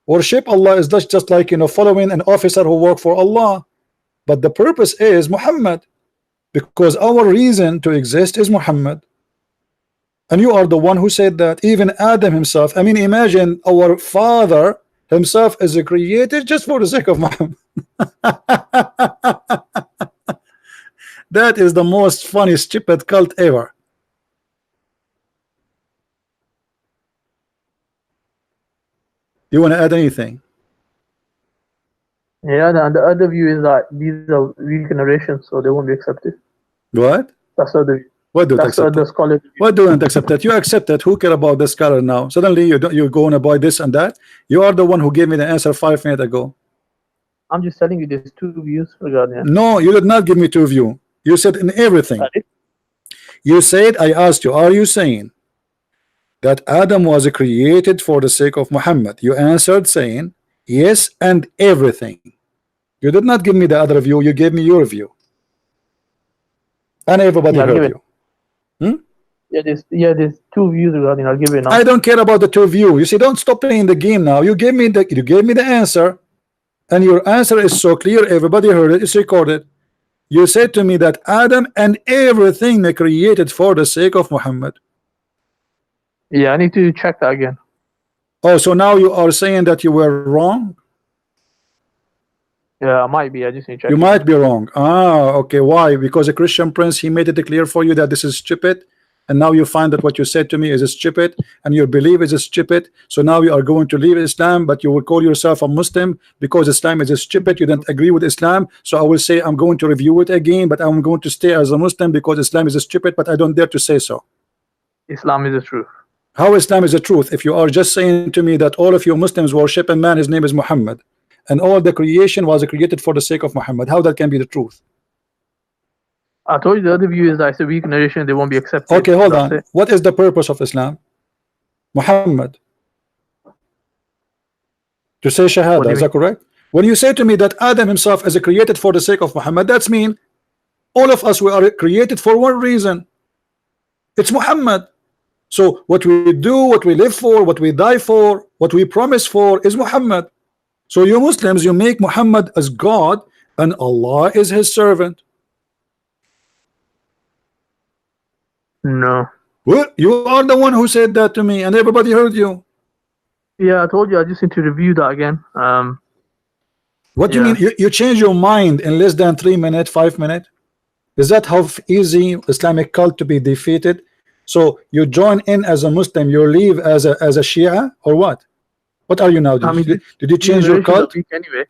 worship Allah is just like, you know, following an officer who work for Allah. But the purpose is Muhammad, because our reason to exist is Muhammad. And you are the one who said that. Even Adam himself, I mean, imagine our father himself is created just for the sake of Muhammad. That is the most funny stupid cult ever. You want to add anything? Yeah, and the other view is that these are weak narrations, so they won't be accepted. What? That's the other view. What do you That's accept? the scholar. What do you accept that? You accept that. Who care about the scholar now? Suddenly you're going to buy this and that. You are the one who gave me the answer 5 minutes ago. I'm just telling you there's two views regarding it. No, you did not give me two views. You said in everything. You said, I asked you, are you saying that Adam was created for the sake of Muhammad? You answered saying yes, and everything. You did not give me the other view. You gave me your view, and everybody heard you. Yeah, there's two views regarding. I'll give you now. I don't care about the two views. You see, don't stop playing the game now. You gave me the answer, and your answer is so clear. Everybody heard it. It's recorded. You said to me that Adam and everything they created for the sake of Muhammad. Yeah, I need to check that again. Oh, so now you are saying that you were wrong? Yeah, I might be. I just need to check. You might be wrong. Ah, okay. Why? Because a Christian prince, he made it clear for you that this is stupid, and now you find that what you said to me is stupid, and your belief is stupid. So now you are going to leave Islam, but you will call yourself a Muslim because Islam is stupid. You don't agree with Islam, so I will say I'm going to review it again, but I'm going to stay as a Muslim because Islam is stupid, but I don't dare to say so. Islam is the truth. How Islam is the truth? If you are just saying to me that all of you Muslims worship a man, his name is Muhammad, and all the creation was created for the sake of Muhammad, how that can be the truth? I told you the other view is that it's a weak narration, they won't be accepted. Okay, hold on. What is the purpose of Islam? Muhammad. To say Shahada, is that correct? When you say to me that Adam himself is created for the sake of Muhammad, that's mean all of us, we are created for one reason. It's Muhammad. So what we do, what we live for, what we die for, what we promise for is Muhammad. So you Muslims, you make Muhammad as God and Allah is his servant. No. Well, you are the one who said that to me and everybody heard you. Yeah, I told you I just need to review that again. What do you mean? You change your mind in less than 3 minutes, 5 minutes? Is that how easy Islamic cult to be defeated? So you join in as a Muslim, you leave as a Shia, or what? What are you now? Did you change your cult? Anyway.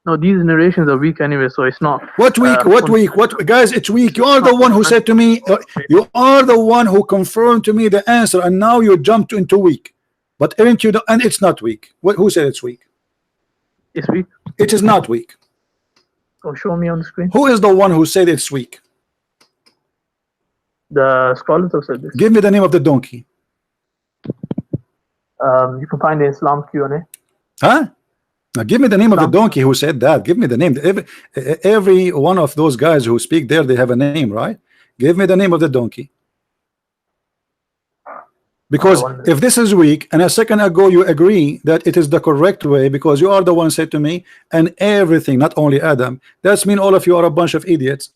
No, these narrations are weak anyway, so it's not. What weak? What weak? What, guys? It's weak. You are the one who said to me. You are the one who confirmed to me the answer, and now you jumped into weak. But aren't you? And it's not weak. Who said it's weak? It's weak. It is not weak. Oh, show me on the screen. Who is the one who said it's weak? The scholars have said this. Give me the name of the donkey. You can find the Islam Q&A. Huh? Now give me the name of the donkey who said that. Give me the name. Every one of those guys who speak there, they have a name, right? Give me the name of the donkey. Because oneness. if this is weak, and a second ago you agree that it is the correct way because you are the one said to me, and everything, not only Adam, that's mean all of you are a bunch of idiots.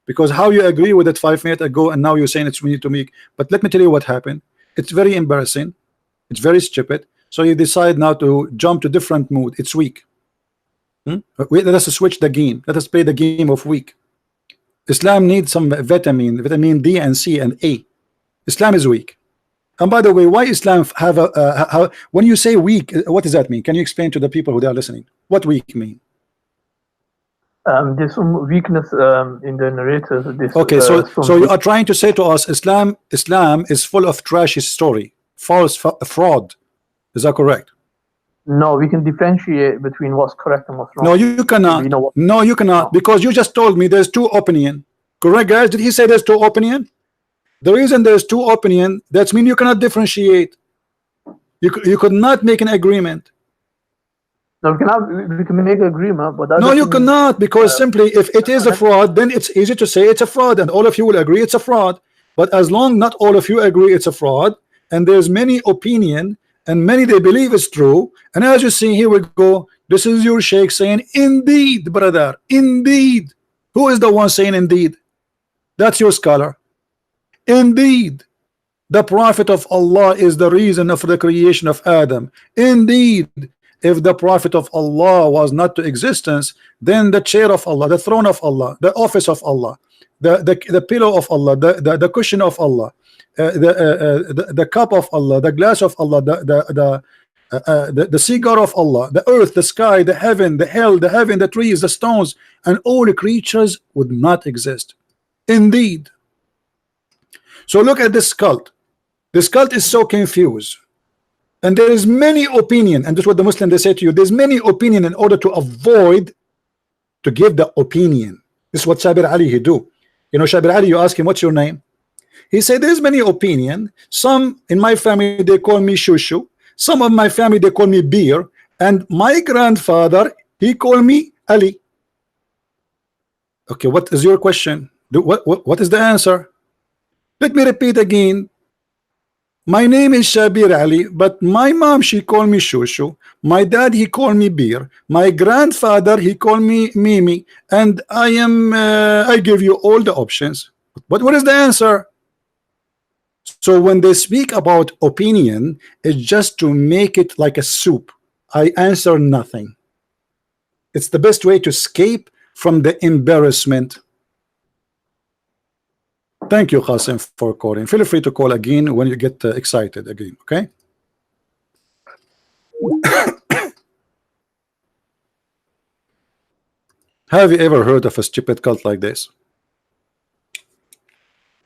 Because how you agree with it 5 minutes ago and now you're saying it's we need to make. But let me tell you what happened. It's very embarrassing. It's very stupid. So you decide now to jump to different mood. It's weak. Let us switch the game. Let us play the game of weak. Islam needs some vitamin D and C and A. Islam is weak. And by the way, why Islam have a when you say weak, what does that mean? Can you explain to the people who are listening what weak mean? There's some weakness in the narrators. Okay, so you are trying to say to us Islam is full of trashy story, false fraud. Is that correct? No, we can differentiate between what's correct and what's wrong. No, you cannot. You know what? No, you cannot, because you just told me there's two opinion. Correct, guys? Did he say there's two opinion? The reason there's two opinion, that means you cannot differentiate. You could not make an agreement. No, we can make an agreement, but that no, you doesn't mean- cannot, because simply if it is a fraud, then it's easy to say it's a fraud, and all of you will agree it's a fraud. But as long not all of you agree it's a fraud, and there's many opinion, and many they believe it's true, and as you see here we go, this is your sheikh saying indeed, brother, indeed. Who is the one saying indeed? That's your scholar. Indeed, the Prophet of Allah is the reason for the creation of Adam. Indeed, if the Prophet of Allah was not to existence, then the chair of Allah, the throne of Allah, the office of Allah, the pillow of Allah, the cushion of Allah, the cup of Allah, the glass of Allah, the cigar of Allah, the earth, the sky, the heaven, the hell, the heaven, the trees, the stones, and all the creatures would not exist. Indeed. So look at this cult. This cult is so confused. And there is many opinion, and this is what the Muslim they say to you, there's many opinion in order to avoid to give the opinion. This is what Shabir Ali he do. You know, Shabir Ali, you ask him, what's your name? He said, there's many opinion. Some in my family, they call me Shushu. Some of my family, they call me Beer. And my grandfather, he called me Ali. Okay, what is your question? What is the answer? Let me repeat again. My name is Shabir Ali, but my mom, she called me Shushu. My dad, he called me Beer. My grandfather, he called me Mimi. And I give you all the options. But what is the answer? So when they speak about opinion, it's just to make it like a soup. I answer nothing. It's the best way to escape from the embarrassment. Thank you, Qasim, for calling. Feel free to call again when you get excited again, okay? Have you ever heard of a stupid cult like this?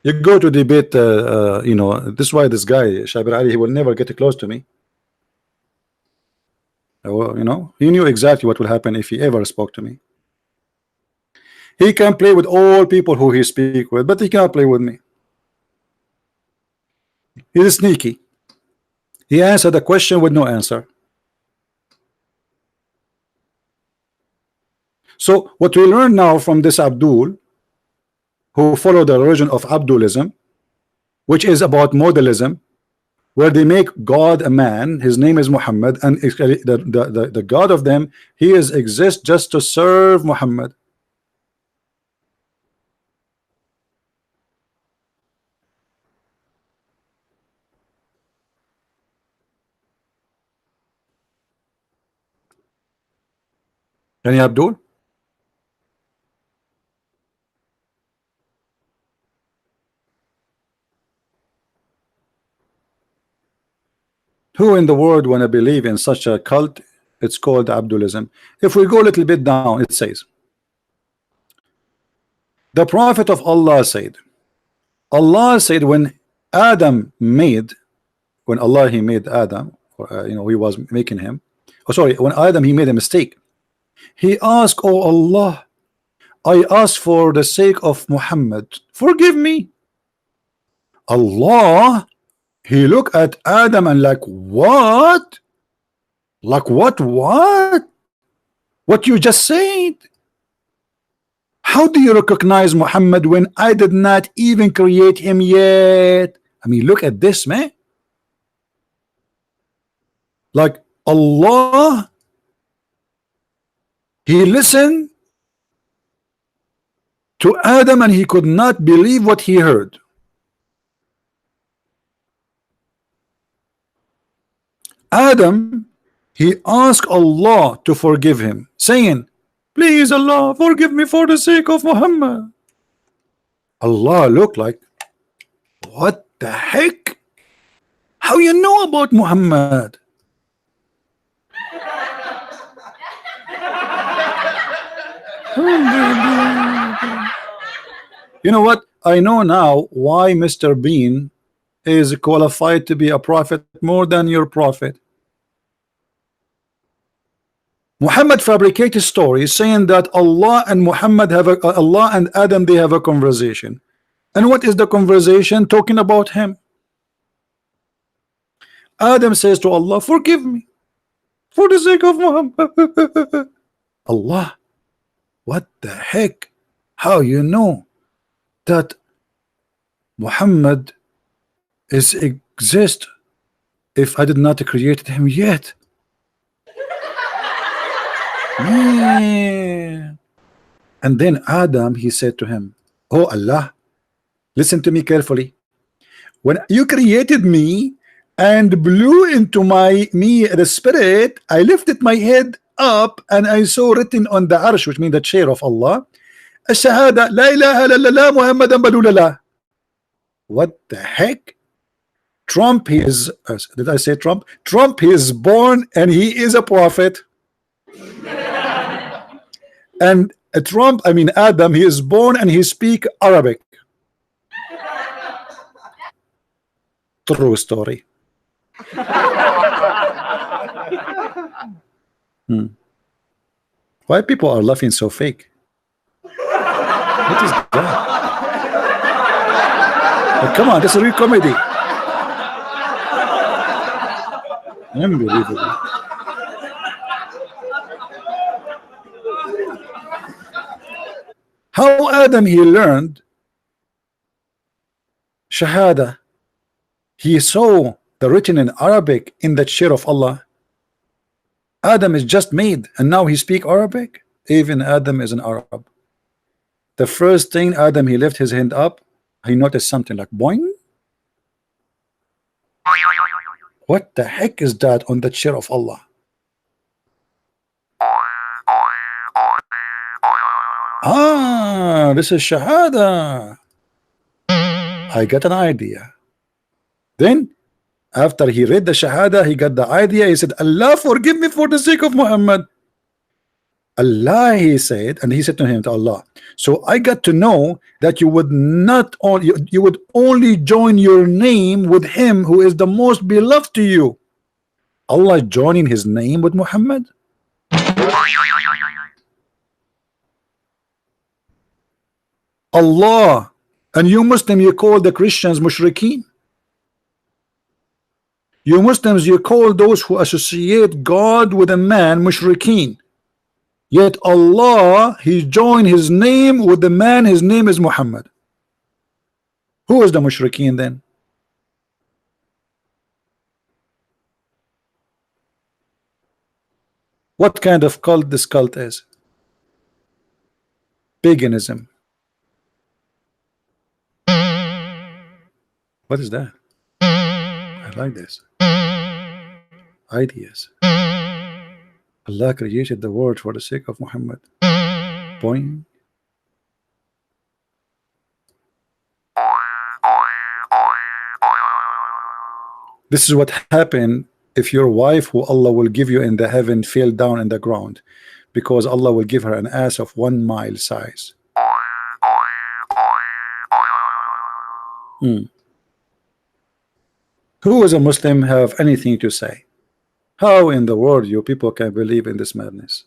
You go to debate, you know, this is why this guy, Shabir Ali, he will never get close to me. Well, you know, he knew exactly what will happen if he ever spoke to me. He can play with all people who he speak with, but he cannot play with me. He's sneaky. He answered the question with no answer. So what we learn now from this Abdul, who follow the religion of Abdulism, which is about modalism, where they make God a man, his name is Muhammad, and the God of them, he exists just to serve Muhammad. Any Abdul? Who in the world want to believe in such a cult? It's called Abdulism. If we go a little bit down, it says, the Prophet of Allah said when Adam made, when Allah he made Adam, or, you know, he was making him, oh sorry, when Adam he made a mistake, he asked, oh Allah, I ask for the sake of Muhammad, forgive me. Allah, he looked at Adam and like, what? Like what? What you just said? How do you recognize Muhammad when I did not even create him yet? I mean, look at this, man. Like Allah, he listened to Adam and he could not believe what he heard. Adam, he asked Allah to forgive him, saying, please Allah, forgive me for the sake of Muhammad. Allah looked like, what the heck? How you know about Muhammad? You know what? I know now why Mr. Bean is qualified to be a prophet more than your prophet. Muhammad fabricated stories saying that Allah and Muhammad have Allah and Adam, they have a conversation. And what is the conversation? Talking about him. Adam says to Allah, forgive me for the sake of Muhammad. Allah, what the heck? How you know that Muhammad exist if I did not create him yet? Yeah. And then Adam, he said to him, oh Allah, listen to me carefully. When you created me and blew into me the spirit, I lifted my head up and I saw written on the arsh, which means the chair of Allah, Ash-shahada la ilaha illallah Muhammadan Rasulullah. What the heck? Trump, he is, did I say Trump? Trump, he is born and he is a prophet. And Trump, I mean Adam, he is born and he speak Arabic. True story. Why people are laughing so fake? What is that? Like, come on, this is a real comedy. Unbelievable. How Adam he learned Shahada? He saw the written in Arabic in the chair of Allah. Adam is just made and now he speak Arabic. Even Adam is an Arab. The first thing Adam, he left his hand up, he noticed something like boing. What the heck is that on the chair of Allah? Ah, this is Shahada. I got an idea. Then after he read the Shahada, he got the idea. He said, Allah, forgive me for the sake of Muhammad. Allah, he said, and he said to him, to Allah, so I got to know that you would not only, you would only join your name with him who is the most beloved to you. Allah joining his name with Muhammad? Allah, and you Muslim, you call the Christians mushrikeen. You Muslims, you call those who associate God with a man mushrikeen. Yet Allah, he joined his name with the man, his name is Muhammad. Who is the mushrikeen then? What kind of cult this cult is? Paganism. What is that? I like this. Ideas. Allah created the world for the sake of Muhammad. Point. This is what happened if your wife, who Allah will give you in the heaven, fell down in the ground, because Allah will give her an ass of 1 mile size. Who as a Muslim have anything to say? How in the world you people can believe in this madness?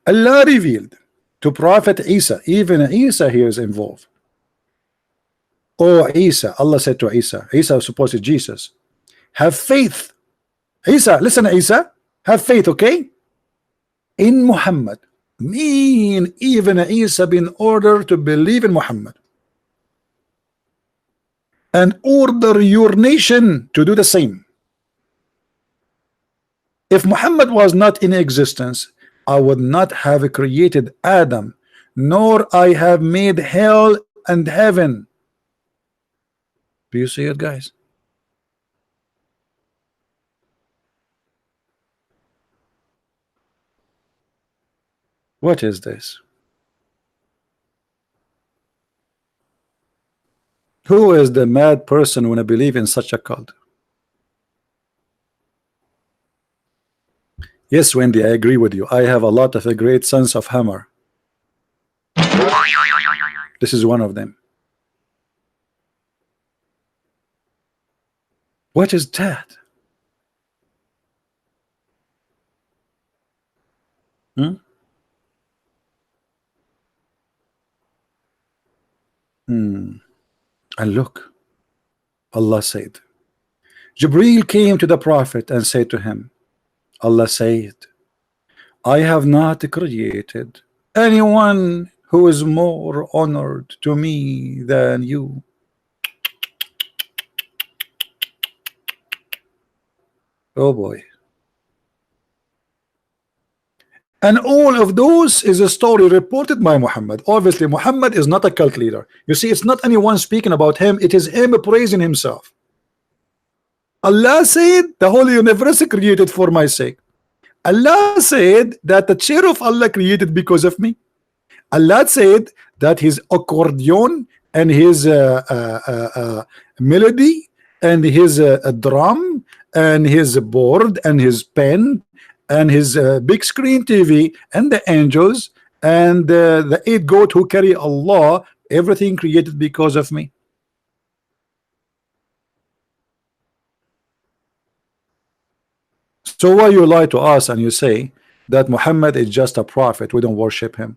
Allah revealed to Prophet Isa, even Isa here is involved. Oh Isa, Allah said to Isa, Isa was supposed to Jesus, have faith. Isa, listen Isa, have faith, okay? In Muhammad. Mean even Isa been ordered to believe in Muhammad. And order your nation to do the same. If Muhammad was not in existence, I would not have created Adam, nor I have made hell and heaven. Do you see it, guys? What is this? Who is the mad person when I believe in such a cult? Yes, Wendy, I agree with you. I have a lot of a great sense of humor. This is one of them. What is that? Hmm? And look, Allah said, Jibreel came to the Prophet and said to him, Allah said, I have not created anyone who is more honored to me than you. Oh boy. And all of those is a story reported by Muhammad. Obviously, Muhammad is not a cult leader. You see, it's not anyone speaking about him, it is him praising himself. Allah said, the whole universe created for my sake. Allah said that the chair of Allah created because of me. Allah said that his accordion and his melody and his drum and his board and his pen and his big screen TV and the angels and the 8 goat who carry Allah, everything created because of me. So why you lie to us and you say that Muhammad is just a prophet, we don't worship him?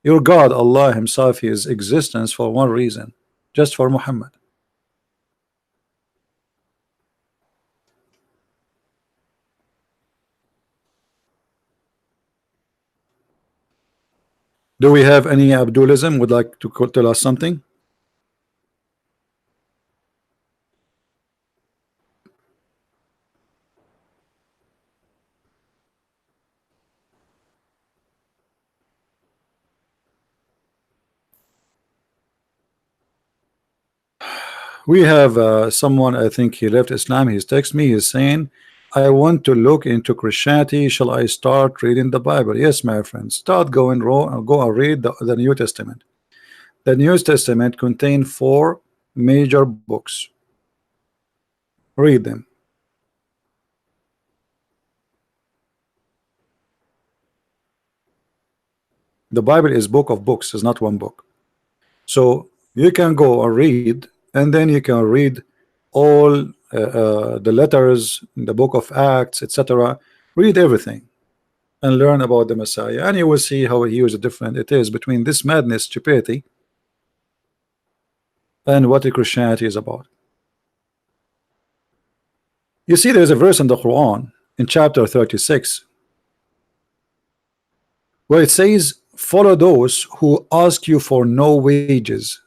Your God, Allah himself, his existence for one reason, just for Muhammad. Do we have any Abdulism would like to tell us something? We have someone, I think he left Islam, he's texted me, he's saying, I want to look into Christianity, shall I start reading the Bible? Yes, my friend, start going go and read the New Testament. The New Testament contains 4 major books. Read them. The Bible is book of books, is not one book. So you can go and read, and then you can read all the letters in the book of Acts, etc. Read everything and learn about the Messiah, and you will see how huge a difference it is between this madness, stupidity, and what the Christianity is about. You see, there's a verse in the Quran in chapter 36 where it says, follow those who ask you for no wages.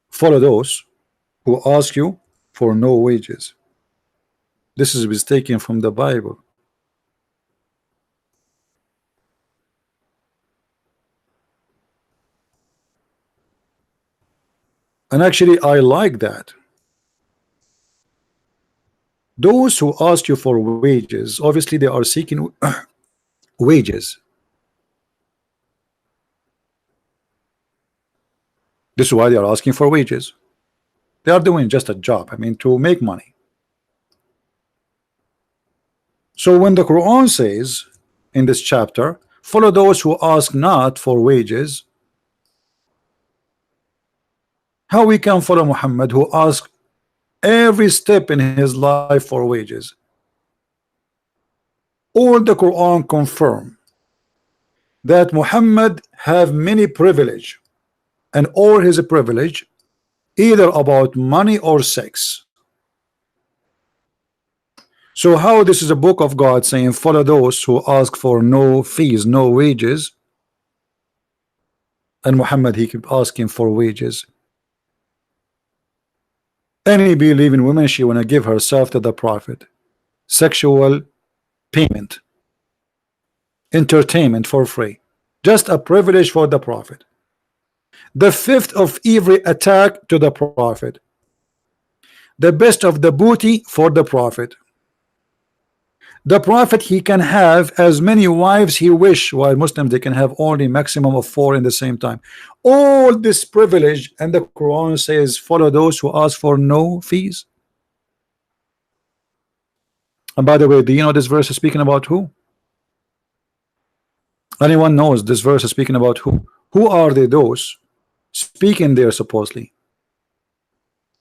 Follow those who ask you for no wages. This is taken from the Bible. And actually, I like that. Those who ask you for wages, obviously they are seeking wages. This is why they are asking for wages. They are doing just a job, I mean, to make money. So when the Quran says in this chapter, follow those who ask not for wages, how we can follow Muhammad who asks every step in his life for wages? All the Quran confirm that Muhammad have many privilege, and all his privilege either about money or sex. So how this is a book of God saying follow those who ask for no fees, no wages, and Muhammad he keep asking for wages? Any believing woman, she wanna give herself to the prophet. Sexual payment, entertainment for free, just a privilege for the prophet. The fifth of every attack to the prophet. The best of the booty for the prophet. The prophet, he can have as many wives he wish, while Muslims they can have only maximum of 4 in the same time. All this privilege, and the Quran says follow those who ask for no fees. And by the way, do you know this verse is speaking about who? Anyone knows this verse is speaking about who? Who are they, those speaking there supposedly?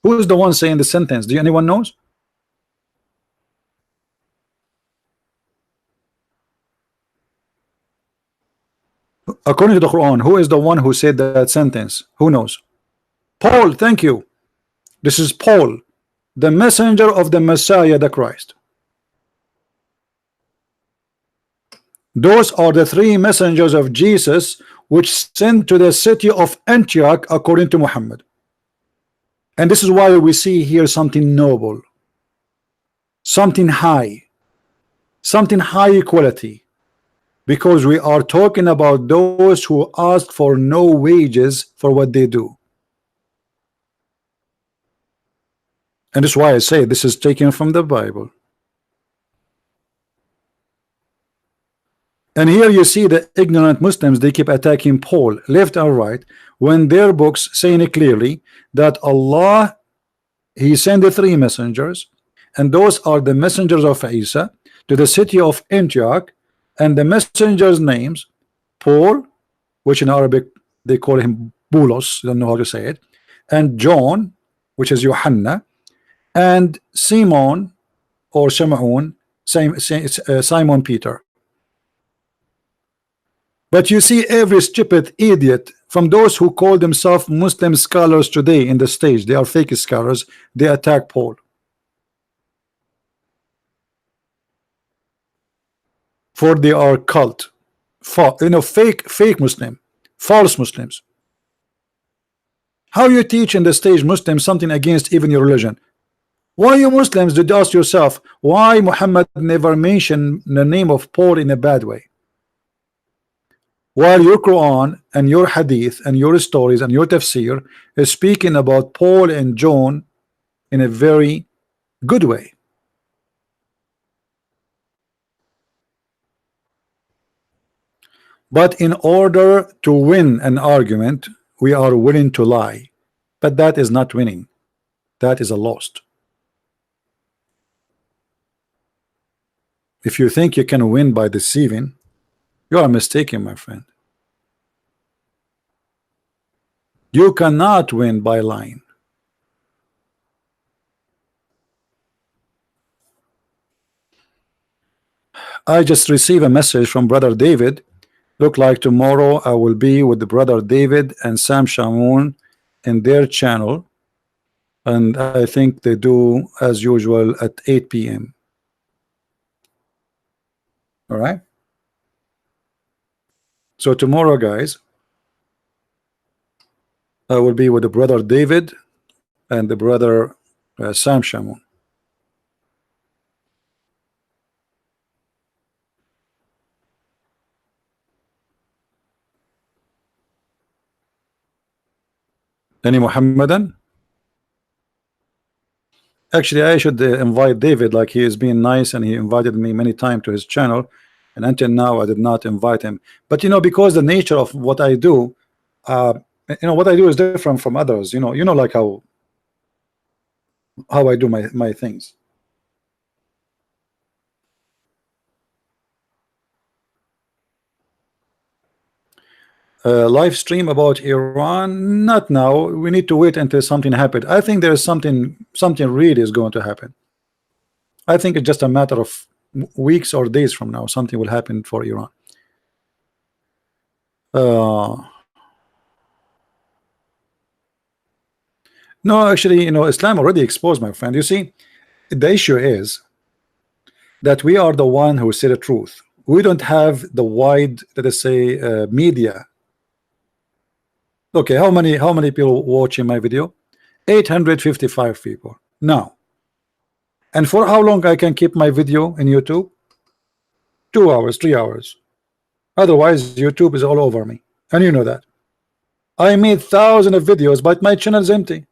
Who is the one saying the sentence? Do anyone knows? According to the Quran, who is the one who said that sentence? Who knows? Paul, thank you. This is Paul, the messenger of the Messiah, the Christ. Those are the 3 messengers of Jesus which sent to the city of Antioch according to Muhammad. And this is why we see here something noble, something high quality, because we are talking about those who ask for no wages for what they do. And that's why I say this is taken from the Bible. And here you see the ignorant Muslims, they keep attacking Paul left and right, when their books saying it clearly that Allah, he sent the 3 messengers, and those are the messengers of Isa to the city of Antioch, and the messengers names Paul, which in Arabic they call him Bulos, don't know how to say it, and John, which is Yohanna, and Simon or Shamaun, Simon Peter. But you see every stupid idiot from those who call themselves Muslim scholars today in the stage, they are fake scholars, they attack Paul. For they are cult, fake Muslim, false Muslims. How you teach in the stage Muslims something against even your religion? Why you Muslims did ask yourself why Muhammad never mentioned the name of Paul in a bad way? While your Quran and your Hadith and your stories and your tafsir is speaking about Paul and John in a very good way. But in order to win an argument, we are willing to lie. But that is not winning. That is a lost. If you think you can win by deceiving, you are mistaken, my friend. You cannot win by lying. I just received a message from Brother David. Look like tomorrow I will be with the Brother David and Sam Shamoun in their channel, and I think they do as usual at 8 p.m. All right. So tomorrow, guys, I will be with the Brother David and the Brother Sam Shamoun. Any Muhammadan? Actually, I should invite David, like he is being nice and he invited me many times to his channel, and until now I did not invite him. But you know, because the nature of what I do, you know, what I do is different from others. You know, like how I do my things. Live stream about Iran? Not now. We need to wait until something happens. I think there is something really is going to happen. I think it's just a matter of weeks or days from now. Something will happen for Iran. No, actually, you know, Islam already exposed, my friend. You see, the issue is that we are the one who say the truth. We don't have the wide, let us say, media. Okay, how many people watching my video? 855 people now. And for how long I can keep my video in YouTube? 2 hours, 3 hours. Otherwise YouTube is all over me, and you know that. I made thousands of videos, but my channel is empty.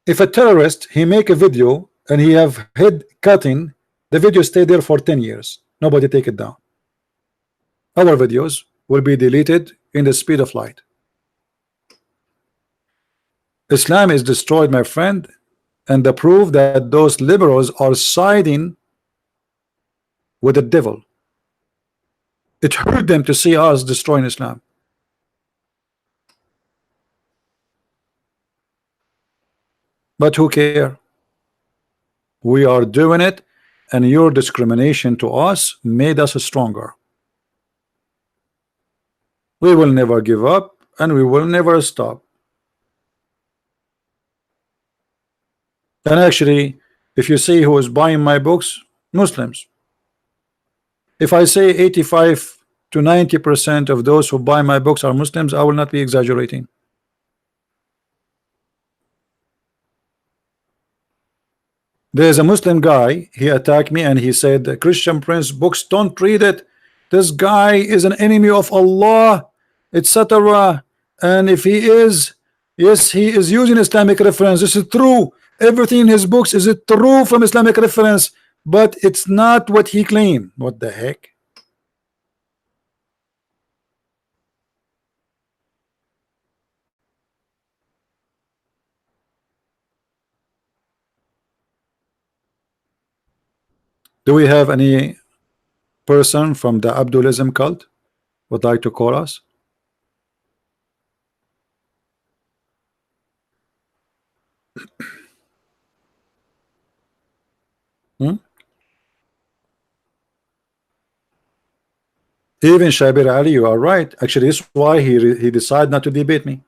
If a terrorist, he make a video and he have head cutting, the video stay there for 10 years. Nobody take it down. Our videos will be deleted in the speed of light. Islam is destroyed, my friend, and the proof that those liberals are siding with the devil. It hurt them to see us destroying Islam. But who care? We are doing it, and your discrimination to us made us stronger. We will never give up, and we will never stop. And actually, if you see who is buying my books, Muslims. If I say 85 to 90% of those who buy my books are Muslims, I will not be exaggerating. There's a Muslim guy, he attacked me and he said, Christian Prince books, don't read it. This guy is an enemy of Allah, etc. And if he is, yes, he is using Islamic reference. This is true. Everything in his books is it true from Islamic reference, but it's not what he claimed. What the heck? Do we have any person from the Abdulism cult would like to call us? Even Shabir Ali, you are right. Actually, this is why he decided not to debate me.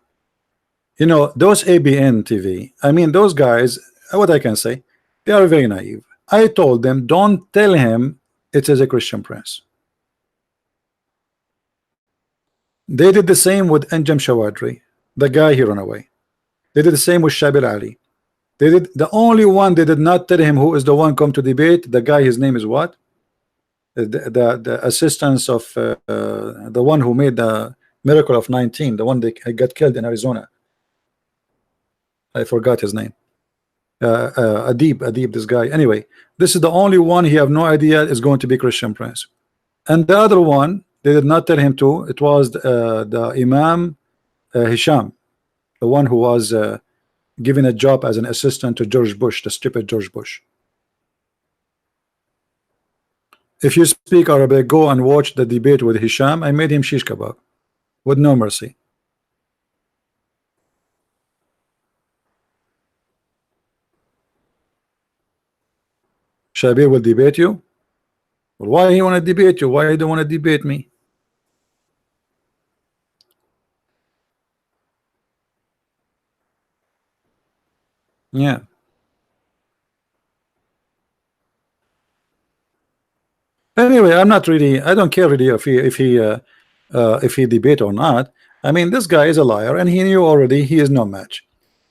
You know, those ABN TV, I mean, those guys, what I can say, they are very naive. I told them, don't tell him it is a Christian Prince. They did the same with Anjem Shawadri, the guy he ran away. They did the same with Shabir Ali. They did. The only one they did not tell him who is the one come to debate, the guy, his name is what? The assistants of the one who made the miracle of 19, the one that got killed in Arizona. I forgot his name. Adib, this guy. Anyway, this is the only one he have no idea is going to be Christian Prince. And the other one, they did not tell him to. It was the Imam Hisham, the one who was given a job as an assistant to George Bush, the stupid George Bush. If you speak Arabic, go and watch the debate with Hisham. I made him shish kebab with no mercy. Shabir will debate you. Well, why he want to debate you? Why he don't want to debate me? Yeah. Anyway, I'm not really. I don't care really if he debate or not. I mean, this guy is a liar, and he knew already he is no match.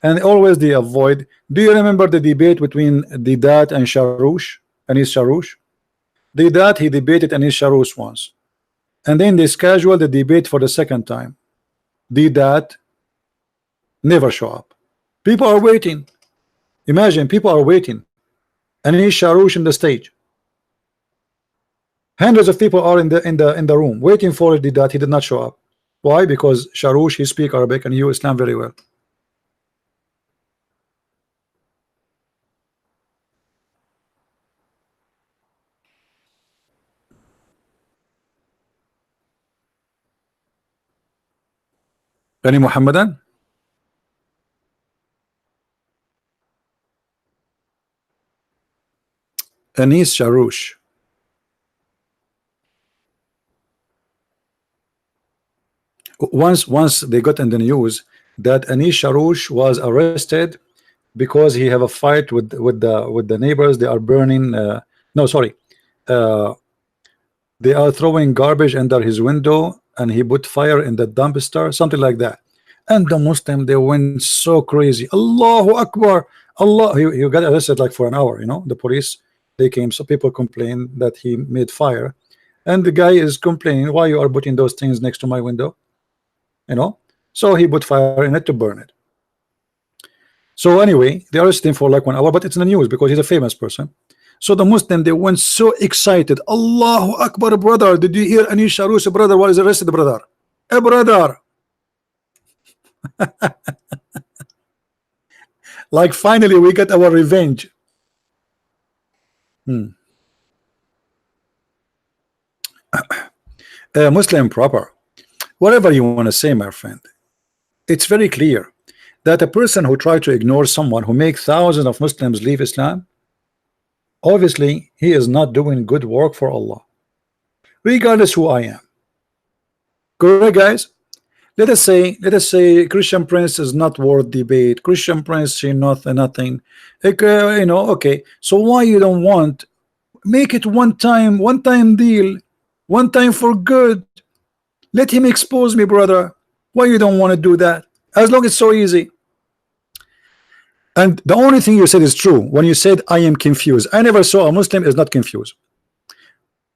And always they avoid. Do you remember the debate between Didat and Sharoush? Anis Sharoush? Didat, he debated Anis Sharoush once, and then they scheduled the debate for the second time. Didat never show up. People are waiting. Imagine, people are waiting. Anis Sharoush in the stage. Hundreds of people are in the room waiting for Didat. He did not show up. Why? Because Sharoush, he speak Arabic and he knew Islam very well. Any Muhammadan? Anis Sharoush. Once they got in the news that Anis Sharoush was arrested because he have a fight with the neighbors. They are burning. No, sorry. They are throwing garbage under his window, and he put fire in the dumpster, something like that. And the Muslim, they went so crazy. Allahu Akbar, Allah. He got arrested like for an hour. You know, the police, they came, so people complained that he made fire, and the guy is complaining, why you are putting those things next to my window, you know. So he put fire in it to burn it. So anyway, they arrested him for like 1 hour, but it's in the news because he's a famous person. So the Muslim, they went so excited. Allahu Akbar, brother. Did you hear Anish Arus, brother, was arrested, brother? Hey, brother. Like finally we got our revenge. Muslim proper. Whatever you want to say, my friend, it's very clear that a person who try to ignore someone who makes thousands of Muslims leave Islam, obviously he is not doing good work for Allah, regardless who I am. Correct, guys? Let us say Christian Prince is not worth debate. Christian Prince, she nothing. You know, okay. So why you don't want make it one time deal, one time for good? Let him expose me, brother. Why you don't want to do that? As long as it's so easy. And the only thing you said is true when you said I am confused. I never saw a Muslim is not confused.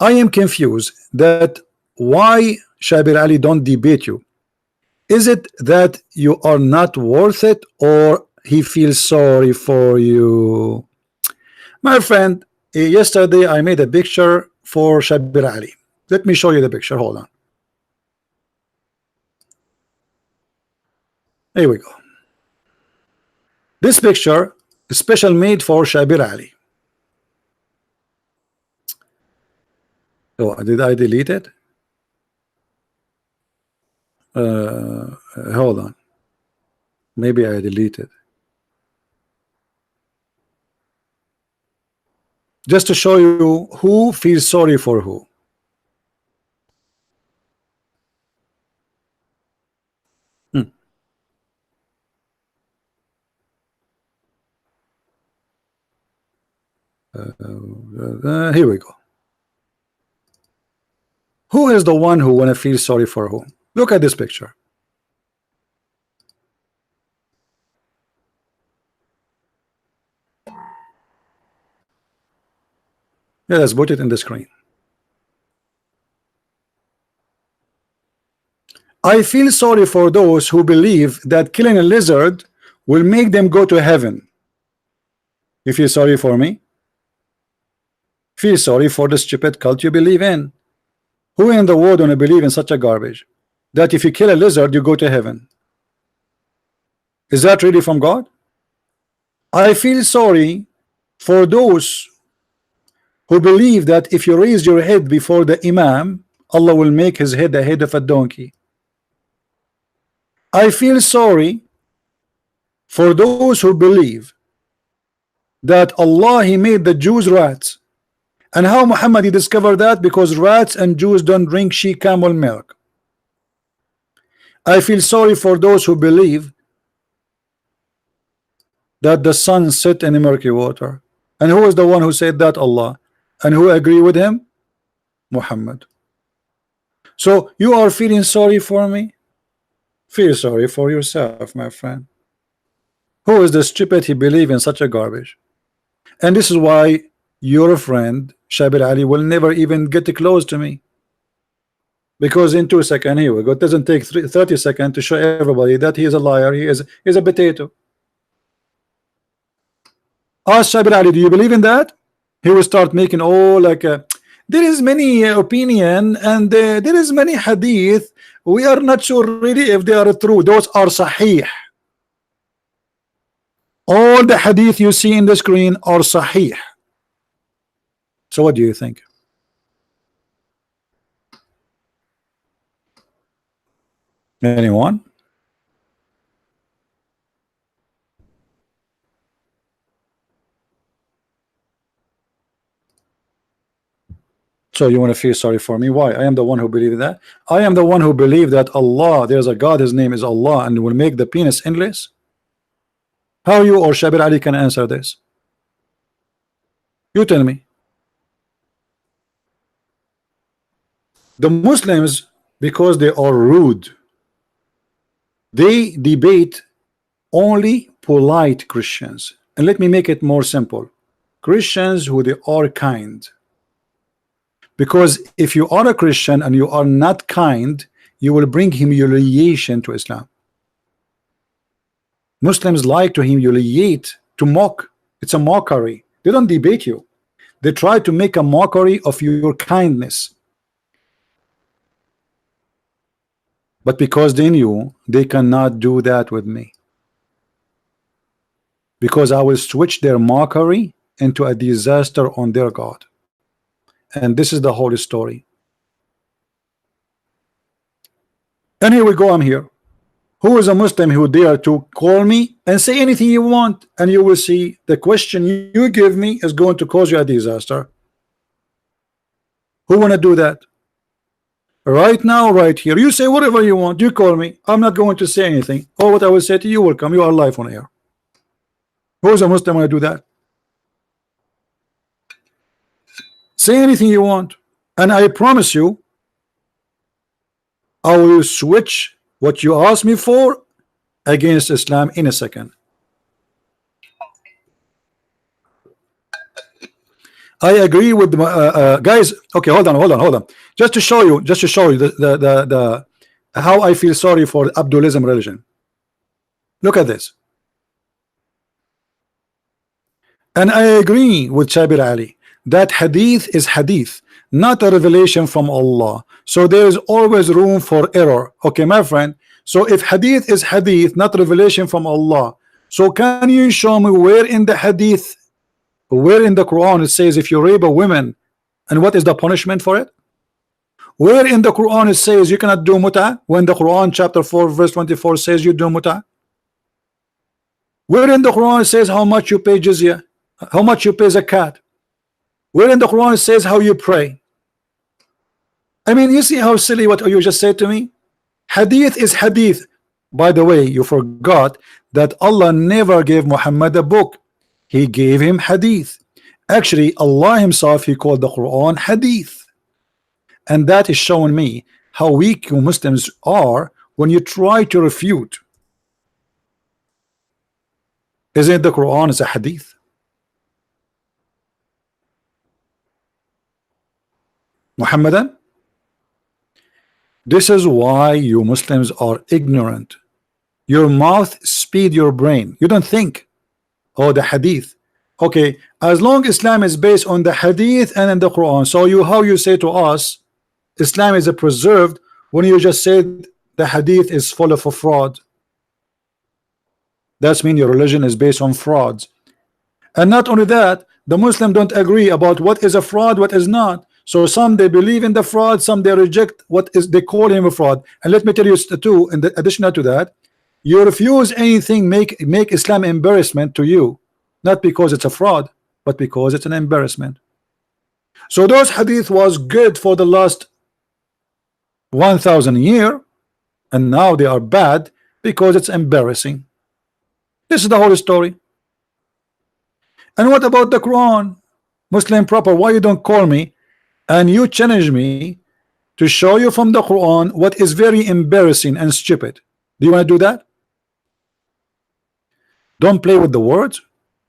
I am confused that why Shabir Ali don't debate you. Is it that you are not worth it, or he feels sorry for you? My friend, yesterday I made a picture for Shabir Ali. Let me show you the picture. Hold on. Here we go. This picture is special made for Shabir Ali. Oh, did I delete it? Hold on. Maybe I deleted. Just to show you who feels sorry for who. Here we go. Who is the one who wanna feel sorry for who? Look at this picture. Yeah, let's put it in the screen. I feel sorry for those who believe that killing a lizard will make them go to heaven. You feel sorry for me? Feel sorry for the stupid cult you believe in. Who in the world wanna believe in such a garbage? That if you kill a lizard, you go to heaven. Is that really from God? I feel sorry for those who believe that if you raise your head before the Imam, Allah will make his head the head of a donkey. I feel sorry for those who believe that Allah, he made the Jews rats. And how Muhammad he discovered that? Because rats and Jews don't drink she camel milk. I feel sorry for those who believe that the sun set in the murky water. And who is the one who said that? Allah. And who agree with him? Muhammad. So you are feeling sorry for me? Feel sorry for yourself, my friend. Who is the stupid he believe in such a garbage? And this is why your friend Shabir Ali will never even get close to me, because in 2 seconds, here we go, it doesn't take 30 seconds to show everybody that he is a liar, he is a potato. Ask Shabir Ali, do you believe in that? He will start making there is many opinion and there is many hadith, we are not sure really if they are true. Those are sahih. All the hadith you see in the screen are sahih. So what do you think? Anyone? So you want to feel sorry for me? Why? I am the one who believe that. I am the one who believe that Allah, there's a God, his name is Allah, and will make the penis endless. How you or Shabir Ali can answer this? You tell me. The Muslims Because they are rude. They debate only polite Christians. And let me make it more simple. Christians who they are kind. Because if you are a Christian and you are not kind, you will bring humiliation to Islam. Muslims like to humiliate, to mock. It's a mockery. They don't debate you. They try to make a mockery of your kindness. But because they knew they cannot do that with me, because I will switch their mockery into a disaster on their God. And this is the whole story. And here we go, I'm here. Who is a Muslim who dare to call me and say anything you want, and you will see the question you give me is going to cause you a disaster? Who want to do that? Right now, right here, you say whatever you want, you call me, I'm not going to say anything. Or what I will say to you will come, you are live on air. Who is a Muslim want to do that? Say anything you want, and I promise you I will switch what you asked me for against Islam in a second. I agree with guys. Okay, hold on. Just to show you the how I feel sorry for Abdulism religion. Look at this. And I agree with Shabir Ali that hadith is hadith, not a revelation from Allah. So there is always room for error. Okay, my friend. So if hadith is hadith, not revelation from Allah, so can you show me where in the hadith, where in the Quran it says if you rape a woman, and what is the punishment for it? Where in the Quran it says you cannot do muta, when the Quran chapter 4 verse 24 says you do muta? Where in the Quran it says how much you pay jizya, how much you pay zakat? Where in the Quran it says how you pray? I mean, you see how silly what you just said to me? Hadith is hadith. By the way, you forgot that Allah never gave Muhammad a book. He gave him hadith. Actually, Allah himself, he called the Quran hadith. And that is showing me how weak you Muslims are when you try to refute. Isn't the Quran is a hadith? Muhammadan? This is why you Muslims are ignorant. Your mouth speed your brain. You don't think. Oh, the hadith. Okay, as long Islam is based on the hadith and in the Quran, so you how you say to us Islam is a preserved when you just said the hadith is full of a fraud? That's mean your religion is based on frauds. And not only that, the Muslim don't agree about what is a fraud, what is not. So some they believe in the fraud, some they reject what is they call him a fraud. And let me tell you too, in the additional to that, you refuse anything make Islam embarrassment to you, not because it's a fraud, but because it's an embarrassment. So those hadith was good for the last 1,000 years, and now they are bad because it's embarrassing. This is the whole story. And what about the Quran? Muslim proper, why you don't call me and you challenge me to show you from the Quran what is very embarrassing and stupid? Do you want to do that? Don't play with the words.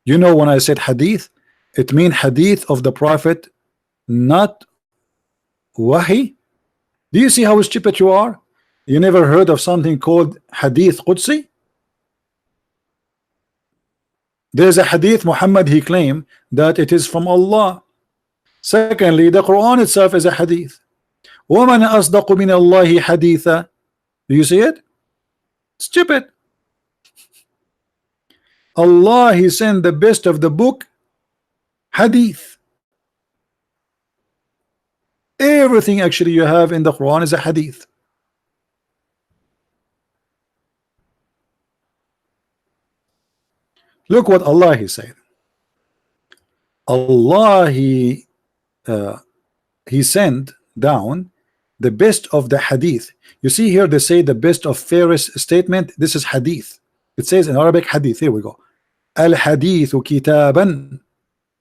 You know, when I said hadith, it means hadith of the Prophet, not wahi. Do you see how stupid you are? You never heard of something called hadith Qudsi? There's a hadith Muhammad, he claimed that it is from Allah. Secondly, the Quran itself is a hadith. وَمَنْ أَصْدَقُ مِنَ اللَّهِ حَدِيثًا. Do you see it? Stupid. Allah, he sent the best of the book, hadith. Everything actually you have in the Quran is a hadith. Look what Allah he said. Allah he sent down the best of the hadith. You see here they say the best of fairest statement. This is hadith. It says in Arabic hadith. Here we go. Al hadithu kitaban.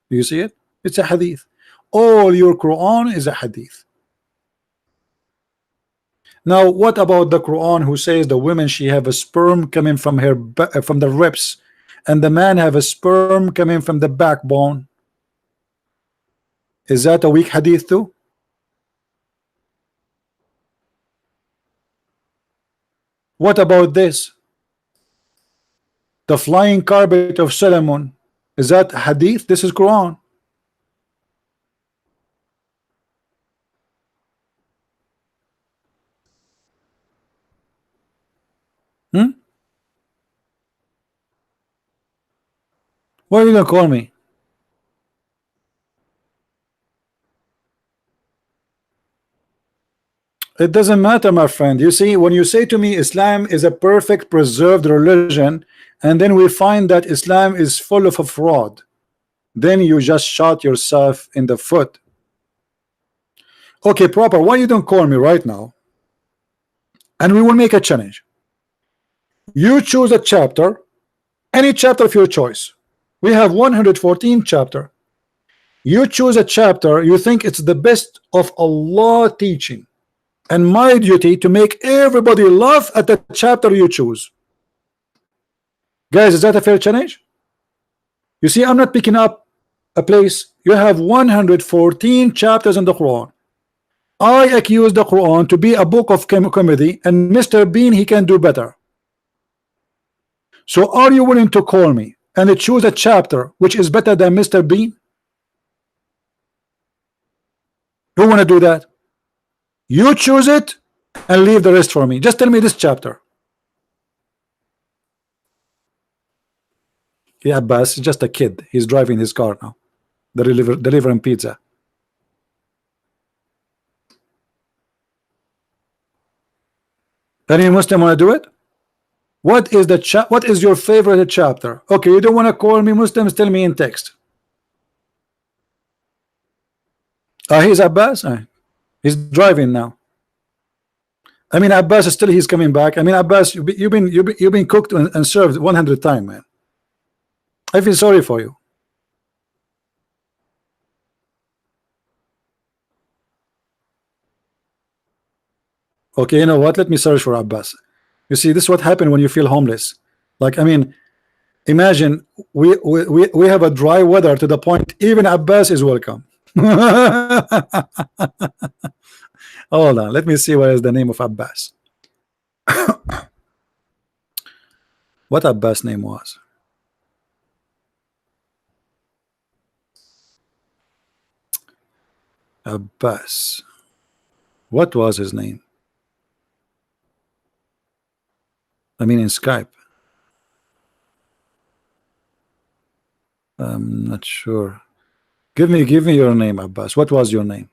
Do you see it? It's a hadith. All your Quran is a hadith. Now, what about the Quran, who says the woman, she have a sperm coming from her from the ribs, and the man have a sperm coming from the backbone? Is that a weak hadith too? What about this? The flying carpet of Solomon, is that hadith? This is Quran. What are you gonna call me? It doesn't matter, my friend. You see, when you say to me Islam is a perfect preserved religion, and then we find that Islam is full of a fraud, then you just shot yourself in the foot. Okay, proper. Why you don't call me right now? And we will make a challenge. You choose a chapter, any chapter of your choice. We have 114 chapter. You choose a chapter you think it's the best of Allah teaching, and my duty to make everybody laugh at the chapter you choose. Guys, is that a fair challenge? You see, I'm not picking up a place. You have 114 chapters in the Quran. I accuse the Quran to be a book of comedy, and Mr. Bean, he can do better. So are you willing to call me and choose a chapter which is better than Mr. Bean? Who want to do that? You choose it and leave the rest for me. Just tell me this chapter. Yeah, Abbas is just a kid. He's driving his car now. Delivering pizza. Any Muslim want to do it? What is the what is your favorite chapter? Okay, you don't want to call me Muslims, tell me in text. He's Abbas. He's driving now. I mean, Abbas still, he's coming back. I mean, Abbas, you've been cooked and served 100 times, man. I feel sorry for you. Okay, you know what? Let me search for Abbas. You see, this is what happened when you feel homeless. Like, I mean, imagine we have a dry weather to the point even Abbas is welcome. Hold on, let me see what is the name of Abbas. What Abbas' name was? Abbas. What was his name? I mean, in Skype. I'm not sure. Give me your name, Abbas. What was your name?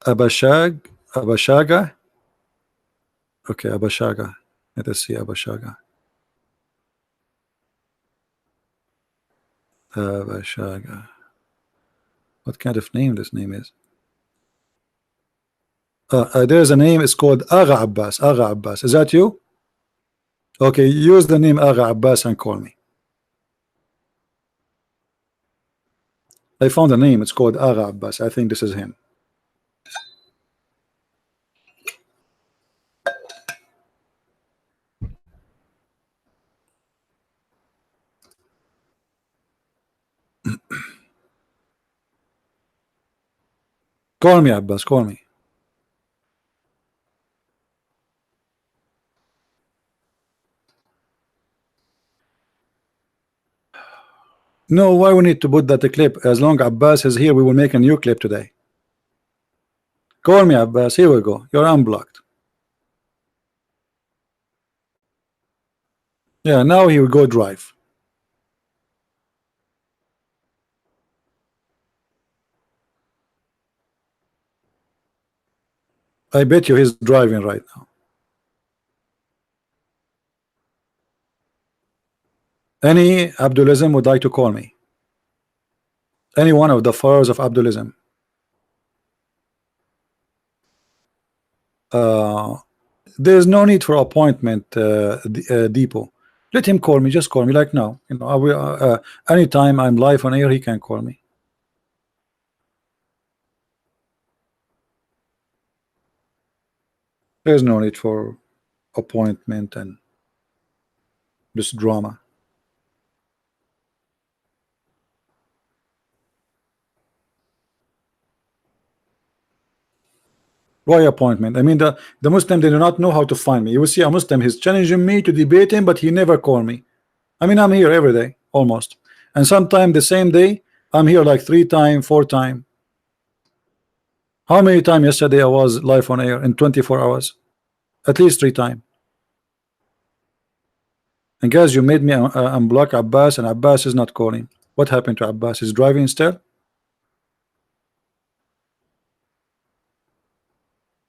Abashag? Abashaga? Okay, Abashaga. Let us see Abashaga. Abashaga. What kind of name this name is? There's a name, it's called Agha Abbas. Agha Abbas. Is that you? Okay, use the name Agha Abbas and call me. I found a name, it's called Agha Abbas. I think this is him. Call me, Abbas, call me. No, why we need to put that clip? As long Abbas is here, we will make a new clip today. Call me, Abbas. Here we go. You're unblocked. Yeah, now he will go drive. I bet you he's driving right now. Any Abdulism would like to call me? Any one of the followers of Abdulism? There's no need for appointment, Depot. Let him call me. Just call me like now. You know, I will, anytime I'm live on air, he can call me. There's no need for appointment and this drama. Why appointment? I mean, the Muslim, they do not know how to find me. You will see a Muslim, he's challenging me to debate him, but he never call me. I mean, I'm here every day almost, and sometimes the same day I'm here like 3 times, 4 times. How many times yesterday I was live on air in 24 hours? At least 3 times. And guys, you made me unblock Abbas, and Abbas is not calling. What happened to Abbas? Is driving still?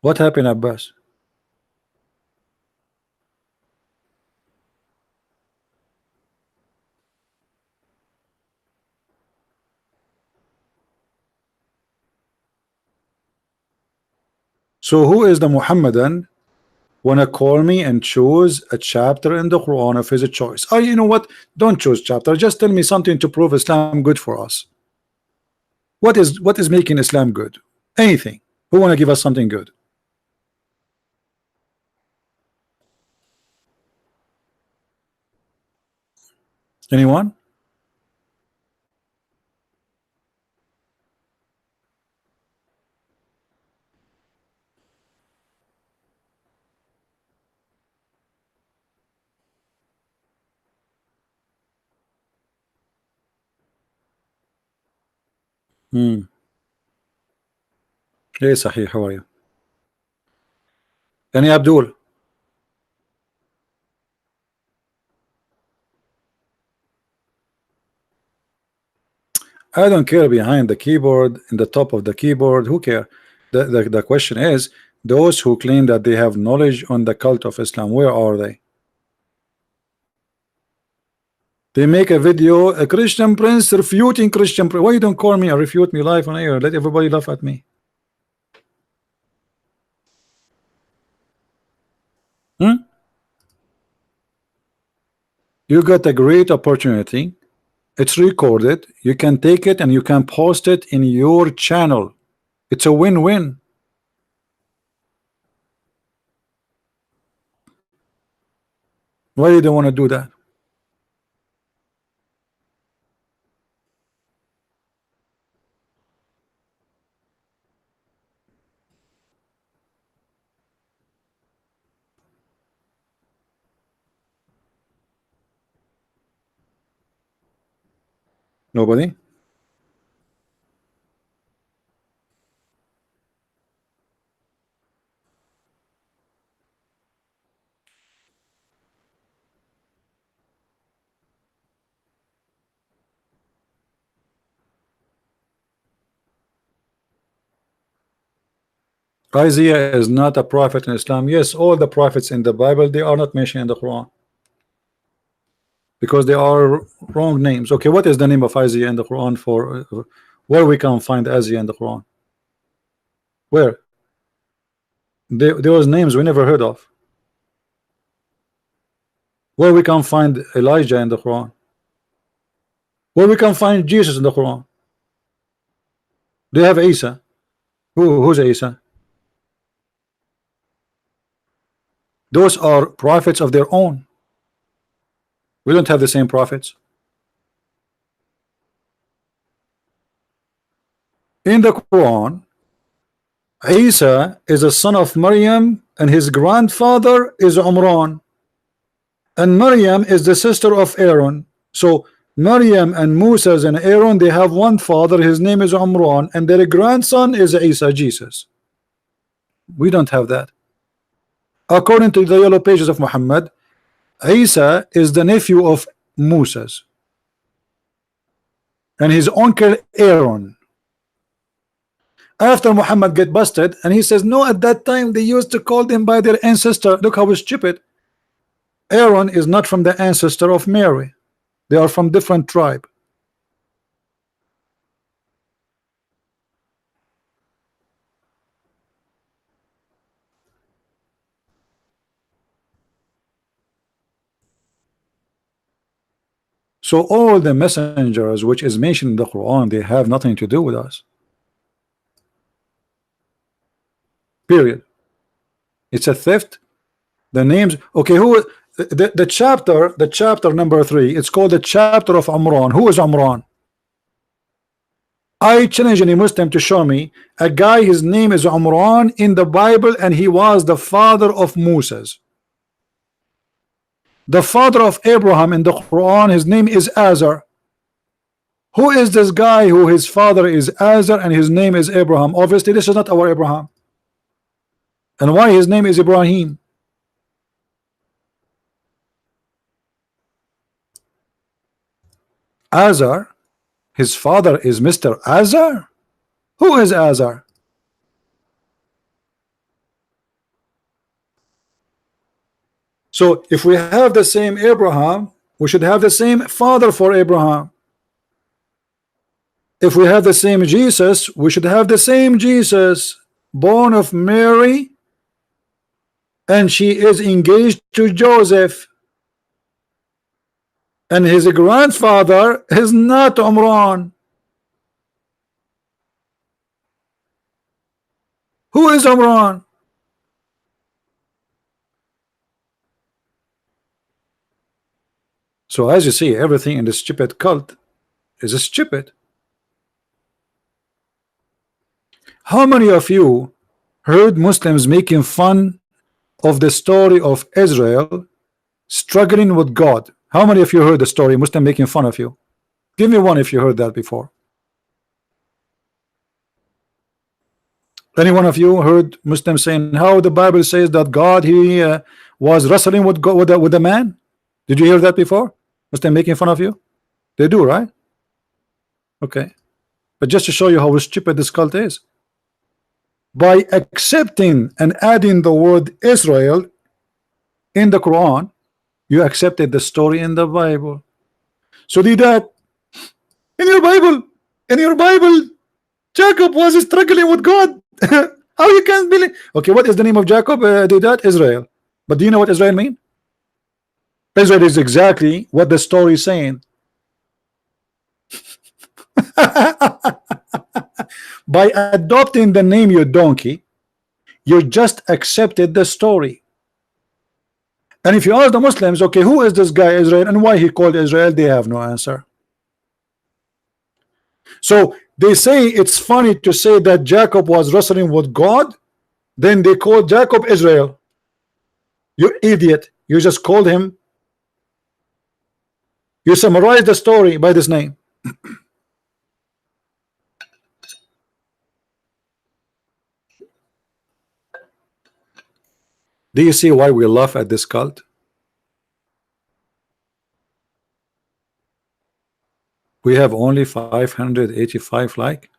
What happened, Abbas? So who is the Muhammadan wanna call me and choose a chapter in the Quran of his choice? Oh, you know what? Don't choose chapter. Just tell me something to prove Islam good for us. What is making Islam good? Anything. Who wanna give us something good? Anyone? Hey Sahih, how are you? Any Abdul? I don't care behind the keyboard, in the top of the keyboard, who care? The question is, those who claim that they have knowledge on the cult of Islam, where are they? They make a video, a Christian Prince refuting Christian Prince. Why you don't call me or refute me live on air? Let everybody laugh at me. You got a great opportunity. It's recorded. You can take it and you can post it in your channel. It's a win-win. Why you don't want to do that? Nobody? Isaiah is not a prophet in Islam. Yes, all the prophets in the Bible, they are not mentioned in the Quran because they are wrong names. Okay, what is the name of Isaiah in the Quran for where we can find Isaiah in the Quran? Where? There was names we never heard of. Where we can find Elijah in the Quran? Where we can find Jesus in the Quran? They have Isa. Who's Isa? Those are prophets of their own. We don't have the same prophets. In the Quran, Isa is a son of Maryam and his grandfather is Umran. And Maryam is the sister of Aaron. So Maryam and Moses and Aaron, they have one father, his name is Umran, and their grandson is Isa, Jesus. We don't have that. According to the yellow pages of Muhammad, Isa is the nephew of Moses and his uncle Aaron. After Muhammad get busted, and he says, no, at that time they used to call them by their ancestor. Look how stupid. Aaron is not from the ancestor of Mary. They are from different tribe. So all the messengers which is mentioned in the Quran, they have nothing to do with us. Period. It's a theft. The names. Okay, who the chapter number 3? It's called the chapter of Amran. Who is Amran? I challenge any Muslim to show me a guy, his name is Amran in the Bible, and he was the father of Moses. The father of Abraham in the Quran, his name is Azar. Who is this guy who his father is Azar and his name is Abraham? Obviously, this is not our Abraham. And why his name is Ibrahim? Azar, his father is Mr. Azar. Who is Azar? So if we have the same Abraham, we should have the same father for Abraham. If we have the same Jesus, we should have the same Jesus, born of Mary, and she is engaged to Joseph, and his grandfather is not Amran. Who is Amran? So as you see, everything in the stupid cult is stupid. How many of you heard Muslims making fun of the story of Israel struggling with God? How many of you heard the story, Muslim making fun of you? Give me one if you heard that before. Any one of you heard Muslims saying how the Bible says that God he was wrestling with God, with a man? Did you hear that before? Muslim making fun of you? They do, right? Okay, but just to show you how stupid this cult is, by accepting and adding the word Israel in the Quran, you accepted the story in the Bible. So did that in your Bible, Jacob was struggling with God. How you can believe? Okay, what is the name of Jacob? Did that Israel? But do you know what Israel mean? Israel is exactly what the story is saying. By adopting the name, you donkey, you just accepted the story. And if you ask the Muslims, okay, who is this guy Israel and why he called Israel, they have no answer. So they say it's funny to say that Jacob was wrestling with God, then they called Jacob Israel. You idiot, you just called him, you summarize the story by this name. Do you see why we laugh at this cult? We have only 585 like.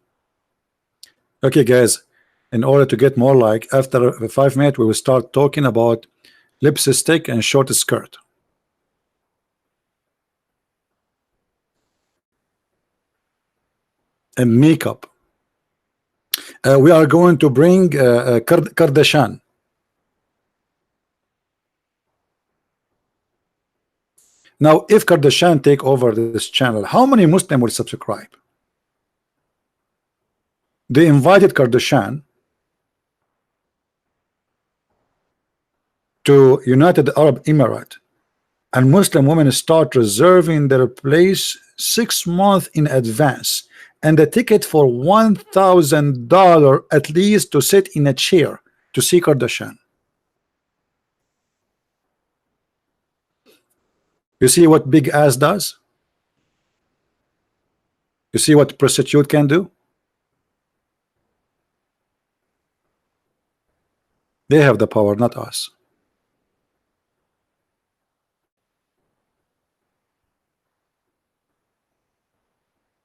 Okay guys, in order to get more like, after 5 minutes we will start talking about lipstick and short skirt. And makeup. We are going to bring Kardashian. Now, if Kardashian take over this channel, how many Muslims will subscribe? They invited Kardashian to United Arab Emirates, and Muslim women start reserving their place 6 months in advance, and the ticket for $1,000 at least to sit in a chair to see Kardashian. You see what big ass does? You see what prostitute can do? They have the power, not us.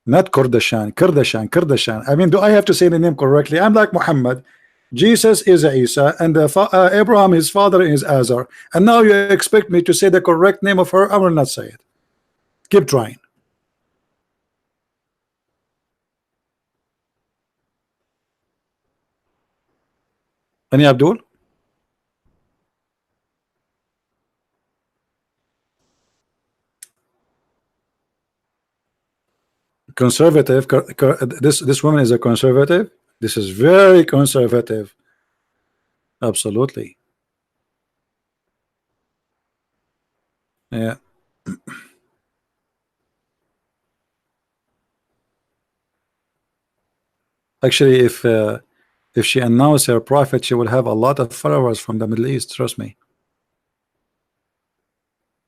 Not Kardashian, Kardashian. I mean, do I have to say the name correctly? I'm like Muhammad. Jesus is Isa, and Abraham, his father, is Azar. And now you expect me to say the correct name of her? I will not say it. Keep trying. Any Abdul? Conservative. This woman is a conservative. This is very conservative. Absolutely. Yeah. Actually, if she announced her prophet, she will have a lot of followers from the Middle East. Trust me.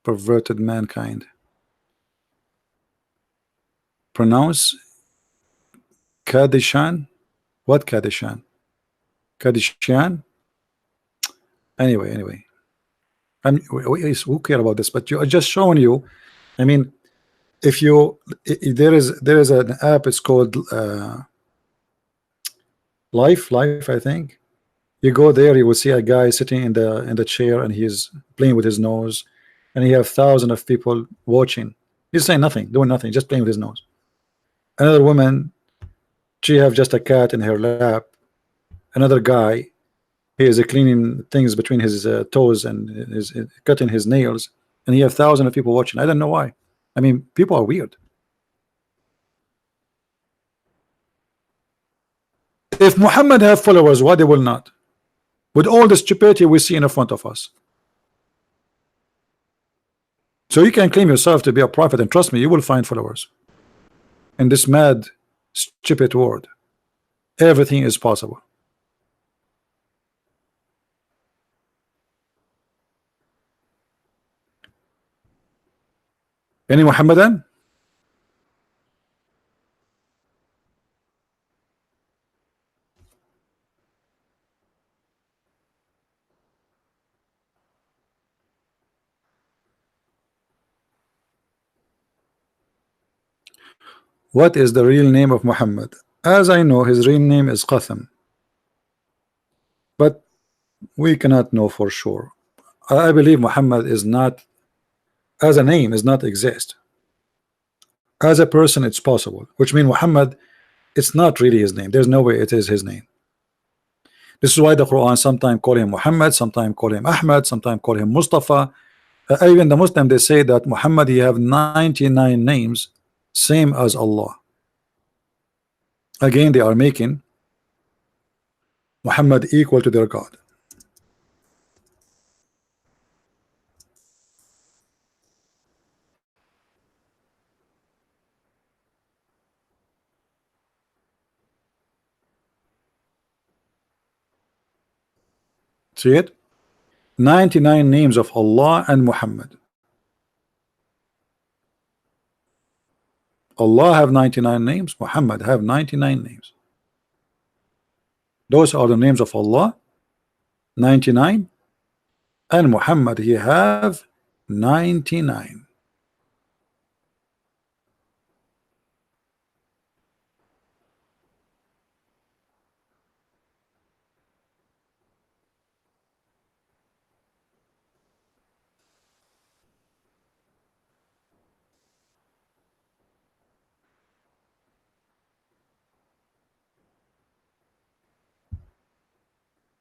Perverted mankind. Pronounce Kadishan. What Kadishan? Kadishan. Anyway. Who care about this? But you are just showing you. I mean, if you there is an app. It's called Life. I think. You go there, you will see a guy sitting in the chair, and he's playing with his nose, and he have thousands of people watching. He's saying nothing, doing nothing, just playing with his nose. Another woman, she have just a cat in her lap. Another guy, he is cleaning things between his toes and is cutting his nails, and he have thousands of people watching. I don't know why. I mean, people are weird. If Muhammad have followers, why they will not? With all the stupidity we see in front of us. So you can claim yourself to be a prophet, and trust me, you will find followers. In this mad, stupid world, everything is possible. Any Muhammadan? What is the real name of Muhammad? As I know, his real name is Qatham, but we cannot know for sure. I believe Muhammad is not, as a name, is not exist. As a person, it's possible, which means Muhammad, it's not really his name. There's no way it is his name. This is why the Quran sometimes call him Muhammad, sometimes call him Ahmad, sometimes call him Mustafa. Even the Muslim, they say that Muhammad, he have 99 names, same as Allah. Again, they are making Muhammad equal to their God. See it? 99 names of Allah and Muhammad. Allah have 99 names, Muhammad have 99 names. Those are the names of Allah, 99, and Muhammad, he have 99.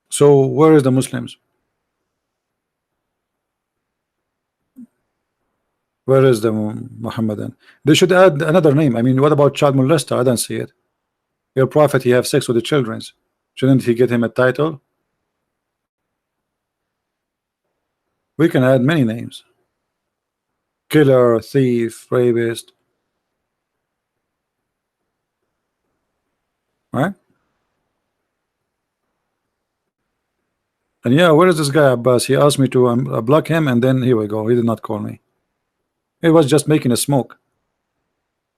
So where is the Muslims? Where is the Muhammadan? They should add another name. I mean, what about child molester? I don't see it. Your prophet, he have sex with the children. Shouldn't he get him a title? We can add many names. Killer, thief, rapist. Right? And yeah, where is this guy Abbas? He asked me to block him, and then here we go. He did not call me. He was just making a smoke.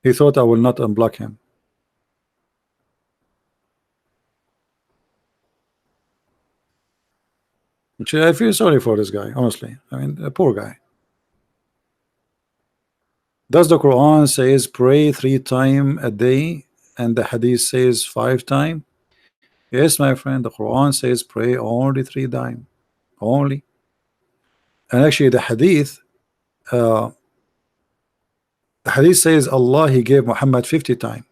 He thought I will not unblock him. Which I feel sorry for this guy, honestly. I mean, a poor guy. Does the Quran says pray 3 times a day, and the Hadith says 5 times? Yes, my friend. The Quran says pray only 3 times, only. And actually, the Hadith says Allah, he gave Muhammad 50 times.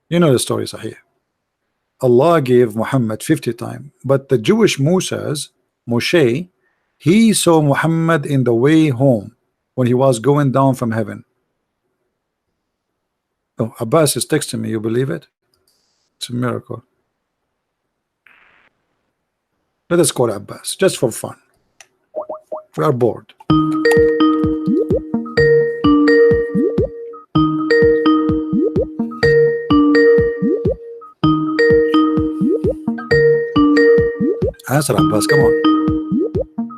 You know the story, Sahih. Allah gave Muhammad 50 times, but the Jewish Moshe, he saw Muhammad in the way home when he was going down from heaven. Oh, Abbas is texting me. You believe it? It's a miracle. Let us call Abbas just for fun. We are bored. Answer, Abbas. Come on.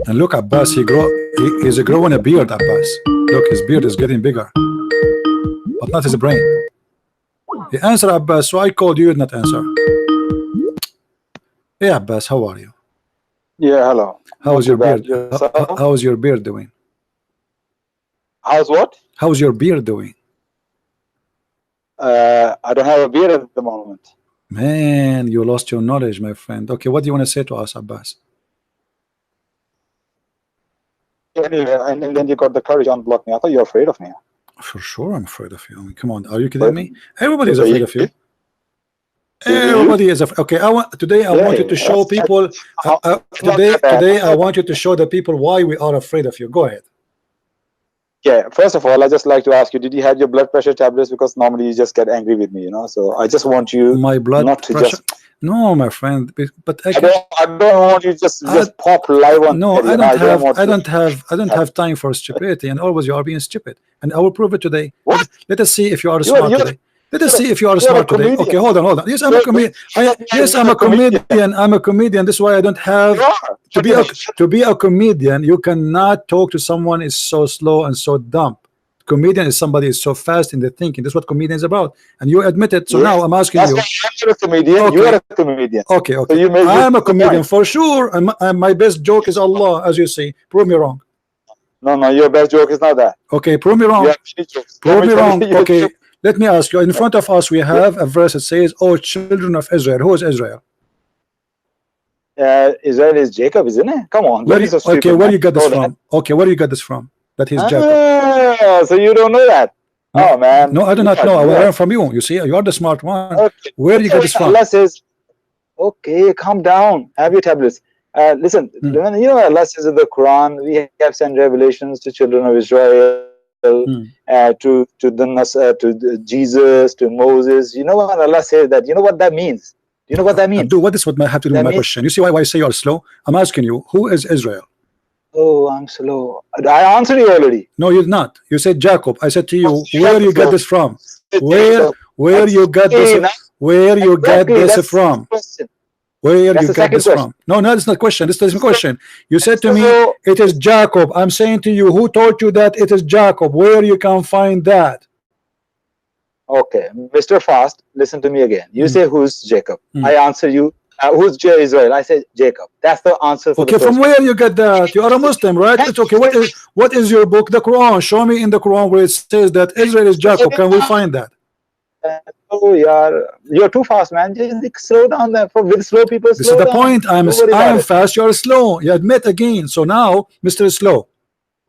And look, Abbas, he's growing a beard, Abbas. Look, his beard is getting bigger, but not his brain. He answered, Abbas, so I called you, not answer. Hey, Abbas, how are you? Yeah, hello. How's your beard? Yourself? How's your beard doing? How's what? How's your beard doing? I don't have a beard at the moment. Man, you lost your knowledge, my friend. Okay, what do you want to say to us, Abbas? Anyway, and then you got the courage to unblock me. I thought you were afraid of me. For sure, I'm afraid of you. I mean, come on, are you kidding me? Everybody is afraid of you. Yeah. Everybody is afraid. Okay, I want you to show people. Today, I want you to show the people why we are afraid of you. Go ahead. Yeah, first of all, I just like to ask you, did you have your blood pressure tablets? Because normally you just get angry with me, you know. So I just want you My blood not to pressure. just. No, my friend, but I don't want you just pop live on. no, you I know, don't have time for stupidity, and always you are being stupid, and I will prove it today. What? Let us see if you are You're- smart you're- today. Let us see if you are you're a smart today. comedian. Okay, hold on. Yes, I'm a You're- comedian. you're- Yes, I'm you're a comedian. I'm a comedian. This is why I don't have to be a comedian. You cannot talk to someone is so slow and so dumb. Comedian is somebody is so fast in the thinking. That's what comedian is about, and you admit it. So Yes. now I'm asking That's you. why you're a comedian. Okay. You're a comedian. Okay, So okay. you made I'm a the comedian point. for sure, and my best joke is Allah, as you see. Prove me wrong. No, your best joke is not that. Okay, prove me wrong. You have many jokes. Prove Let me tell wrong. you your Okay, joke. let me ask you. In front of us, we have a verse that says, "Oh, children of Israel." Who is Israel? Israel is Jacob, isn't it? Come on. Where don't be so stupid, okay, where man. you got this Know that. from? Okay, where you got this from? That he's Jacob. Ah, so you don't know that? No, Oh man. No, I do not Yeah, know. I will yeah. learn from you. You see, you are the smart one. Okay. Where you got this from? Allah says, okay, calm down. Have your tablets. Listen, when you know Allah says in the Quran, we have sent revelations to children of Israel, to Jesus, to Moses. You know what Allah says that? You know what that means? Do you know what that means? Abdul, what is what have to do with That my means- question? You see why I say you are slow? I'm asking you, who is Israel? Oh, I'm slow. I answered you already. No, you're not. You said Jacob. I said to you, Oh, where you Jacob. got this from? Jacob. Where you got Okay, this? now- Where you got Exactly, this that's from? the question. Where That's you the got second this from? No, no, it's not question. This is a question. You said to me, So- it is Jacob. I'm saying to you, who told you that it is Jacob? Where you can find that? Okay, Mr. Fast, listen to me again. You say who's Jacob? I answer you. Who's Israel? I say Jacob. That's the answer for Okay, the from first where you get that? You are a Muslim, right? It's okay. What is your book? The Quran. Show me in the Quran where it says that Israel is Jacob. Can we find that? Oh, you're too fast, man. Just slow down. With slow people, This slow is the down. point. I Don't worry am about it. fast. You are slow. You admit again. So now, Mr. Slow,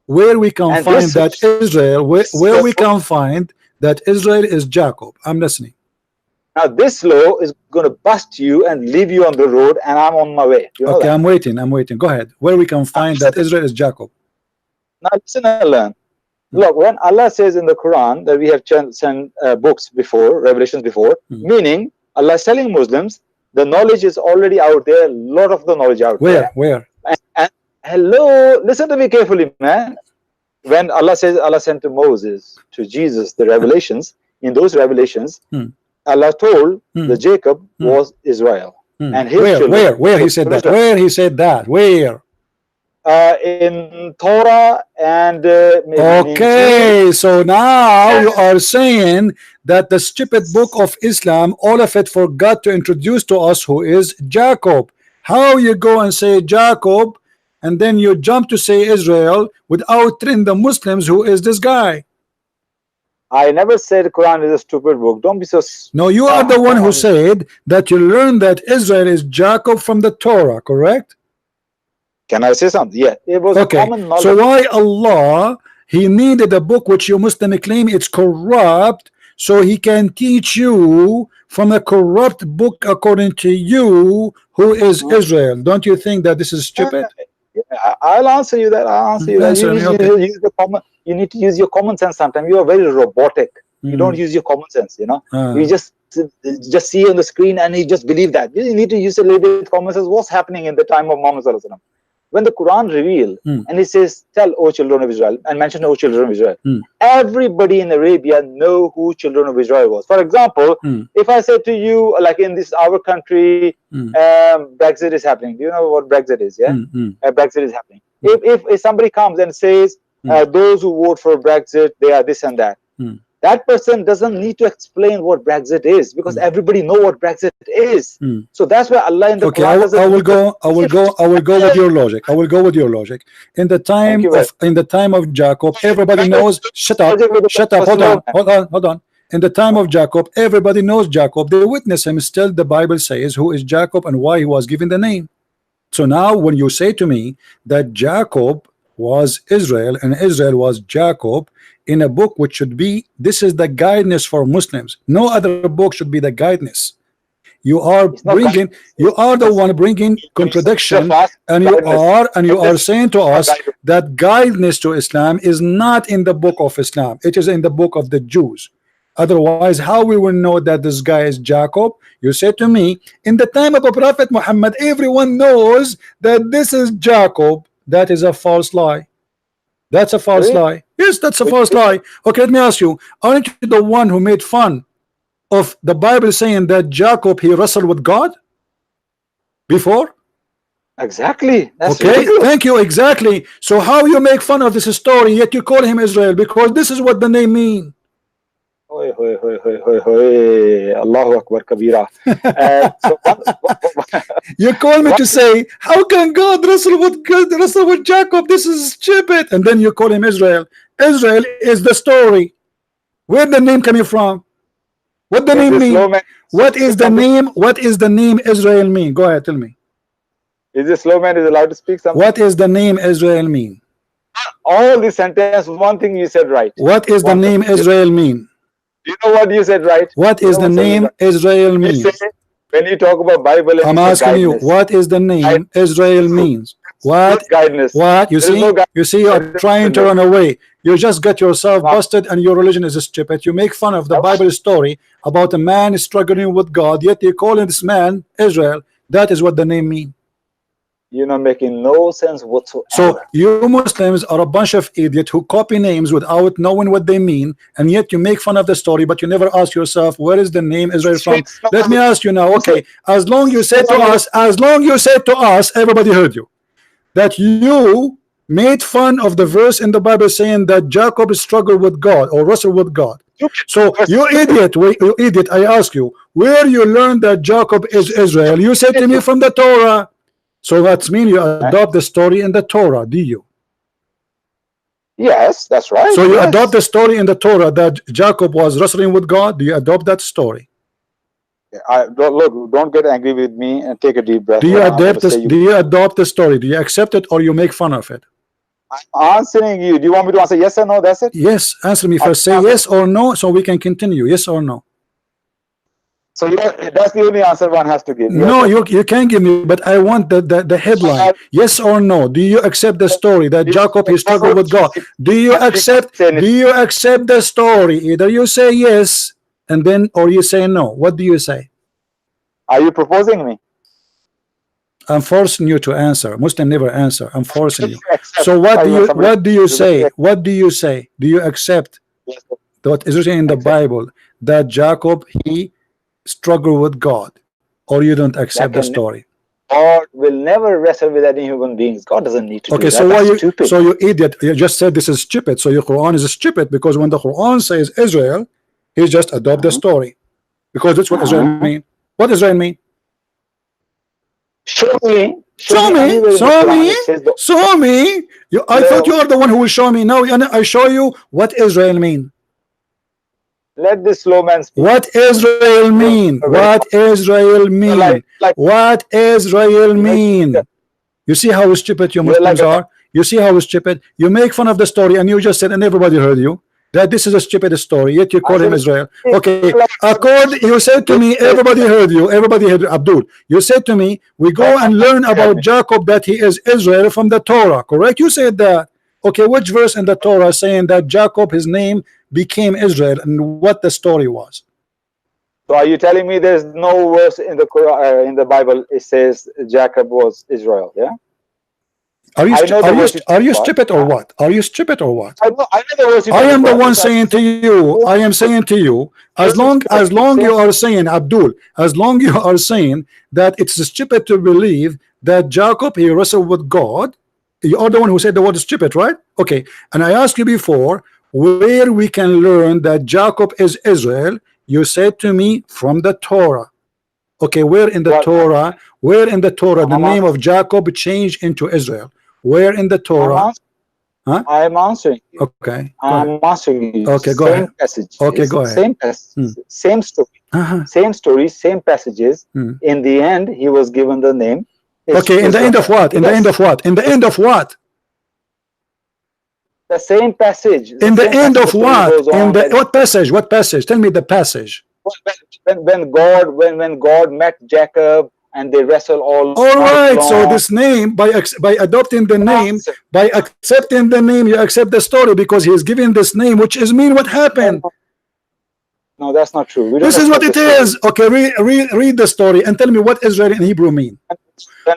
where we can And find this- that Israel? Where we can find that Israel is Jacob? I'm listening. Now this slow is going to bust you and leave you on the road, and I'm on my way. You know Okay, that? I'm waiting. I'm waiting. Go ahead. Where we can find that Israel is Jacob? Now listen and learn. Look, when Allah says in the Quran that we have sent books before, revelations before, meaning Allah is telling Muslims the knowledge is already out there, a lot of the knowledge out there. Where? And hello, listen to me carefully, man. When Allah says Allah sent to Moses, to Jesus, the revelations, in those revelations, Allah told the Jacob was Israel. And his children, where he said that? Where he said that? Where? In Torah and okay, so now you are saying that the stupid book of Islam, all of it forgot to introduce to us who is Jacob. How you go and say Jacob and then you jump to say Israel without telling the Muslims who is this guy? I never said Quran is a stupid book. Don't be so. No, you are the one who said that you learned that Israel is Jacob from the Torah, correct? Can I say something? Yeah, it was okay. common knowledge. So why Allah he needed a book which you Muslim claim it's corrupt, so he can teach you from a corrupt book according to you who is Israel? Don't you think that this is stupid? Yeah, I'll answer you that. I'll answer you that. You need to use your common sense sometimes. You are very robotic. You don't use your common sense, you know. You just see on the screen and you just believe that. You need to use a little bit of common sense. What's happening in the time of Muhammad Sallallahu Alaihi Wasallam? when the Quran revealed and it says, tell, O children of Israel, and mention, O children of Israel, everybody in Arabia know who children of Israel was. For example, if I say to you, like in this our country, Brexit is happening. Do you know what Brexit is? Yeah, Brexit is happening. If somebody comes and says, those who vote for Brexit, they are this and that. That person doesn't need to explain what Brexit is, because everybody know what Brexit is. So that's why Allah in the Okay, Quran I will go with your logic. I will go with your logic. In the time of Jacob, everybody knows. Shut up. Hold on. In the time of Jacob, everybody knows Jacob. They witness him. Still, the Bible says who is Jacob and why he was given the name. So now, when you say to me that Jacob was Israel and Israel was Jacob, in a book which should be, this is the guidance for Muslims. No other book should be the guidance. You are bringing, you are the one bringing contradiction, and you are saying to us that guidance to Islam is not in the book of Islam. It is in the book of the Jews. Otherwise, how we will know that this guy is Jacob? You say to me, in the time of the Prophet Muhammad, everyone knows that this is Jacob. That is a false lie. That's a false lie. Yes, that's a false lie. Okay, let me ask you, aren't you the one who made fun of the Bible saying that Jacob, he wrestled with God before? Exactly. That's okay, ridiculous. Thank you. Exactly. So how you make fun of this story, yet you call him Israel, because this is what the name means. Hoi, hoi, hoi, hoi, hoi, hoi. Allahu Akbar Kabira. You call me to say, how can God wrestle with Jacob? This is stupid. And then you call him Israel. Israel is the story. Where the name coming from? What the name mean? What is the name? What is the name Israel mean? Go ahead, tell me. Is this slow man is allowed to speak something? What is the name Israel mean? All the sentence, one thing you said right. What is the name Israel mean? You know what you said right? What is the name Israel mean? When you talk about Bible, I'm asking you, what is the name Israel means? What? What? You see? You see, you're trying to run away. You just got yourself busted, and your religion is stupid. You make fun of the Bible story about a man struggling with God, yet you call this man Israel. That is what the name means. You're not making no sense whatsoever. So you Muslims are a bunch of idiots who copy names without knowing what they mean, and yet you make fun of the story, but you never ask yourself, where is the name Israel from? Let me ask you now, okay, as long you said to us, everybody heard you, that you made fun of the verse in the Bible saying that Jacob struggled with God or wrestled with God. So you idiot, I ask you, where you learned that Jacob is Israel? You said to me from the Torah. So that means you adopt the story in the Torah, do you? Yes, that's right. So you adopt the story in the Torah that Jacob was wrestling with God. Do you adopt that story? Don't get angry with me and take a deep breath. Do you adopt this? Do you adopt the story? Do you accept it or you make fun of it? I'm answering you. Do you want me to answer yes or no? That's it. Yes, answer me first. Say yes or no, so we can continue. Yes or no? So that's the only answer one has to give. No, you can't give me, but I want the headline. Yes or no? Do you accept the story that Jacob he struggled with God? Do you accept the story? Either you say yes and then, or you say no. What do you say? Are you proposing me? I'm forcing you to answer. Muslim never answer. I'm forcing you. So what do you say? What do you say? Do you accept what is written in the Bible that Jacob he struggle with God, or you don't accept the story? God will never wrestle with any human beings. God doesn't need to do that. So why you idiot, you just said this is stupid. So your Quran is stupid, because when the Quran says Israel, he just adopt the story, because that's what Israel mean. What Israel mean? Show me. I thought you are the one who will show me. Now I show you what Israel mean. Let this slow man speak. What Israel mean? What Israel mean? What Israel mean? You see how stupid you Muslims are? You see how stupid? You make fun of the story, and you just said, and everybody heard you, that this is a stupid story, yet you call him Israel. Okay, you said to me, everybody heard you, everybody heard Abdul. You said to me, we go and learn about Jacob that he is Israel from the Torah, correct? You said that. Okay, which verse in the Torah saying that Jacob, his name became Israel, and what the story was? So are you telling me there's no verse in the Quran, in the Bible it says Jacob was Israel? Yeah. Are you I know the verse are you part. stupid or what? Are you stupid or what? I know the verse you I am the talk one about. saying to you, I am saying to you, as long you are saying, Abdul, as long you are saying that it's stupid to believe that Jacob he wrestled with God, you are the one who said the word stupid, right? Okay, and I asked you before where we can learn that Jacob is Israel. You said to me from the Torah. Okay, where in the Well, Torah? Where in the Torah the I'm name of Jacob changed into Israel? Where in the Torah? Huh? I'm answering you. Okay, go I'm ahead. answering you. Okay, go Same ahead. passages. Okay, go ahead. Same passage. Same story. Same story. Same passages. In the end, he was given the name. Okay, in the end of what? In the end of what? In the end of what? The same passage. In the end of what? In the When, what passage? What passage? Tell me the passage. when God met Jacob and they wrestle all right, so long. this name by adopting the name, by accepting the name, you accept the story because he is giving this name, which is mean what happened. No, that's not true. We don't This is what it accept the story. is. Okay, read the story and tell me what Israel in Hebrew mean.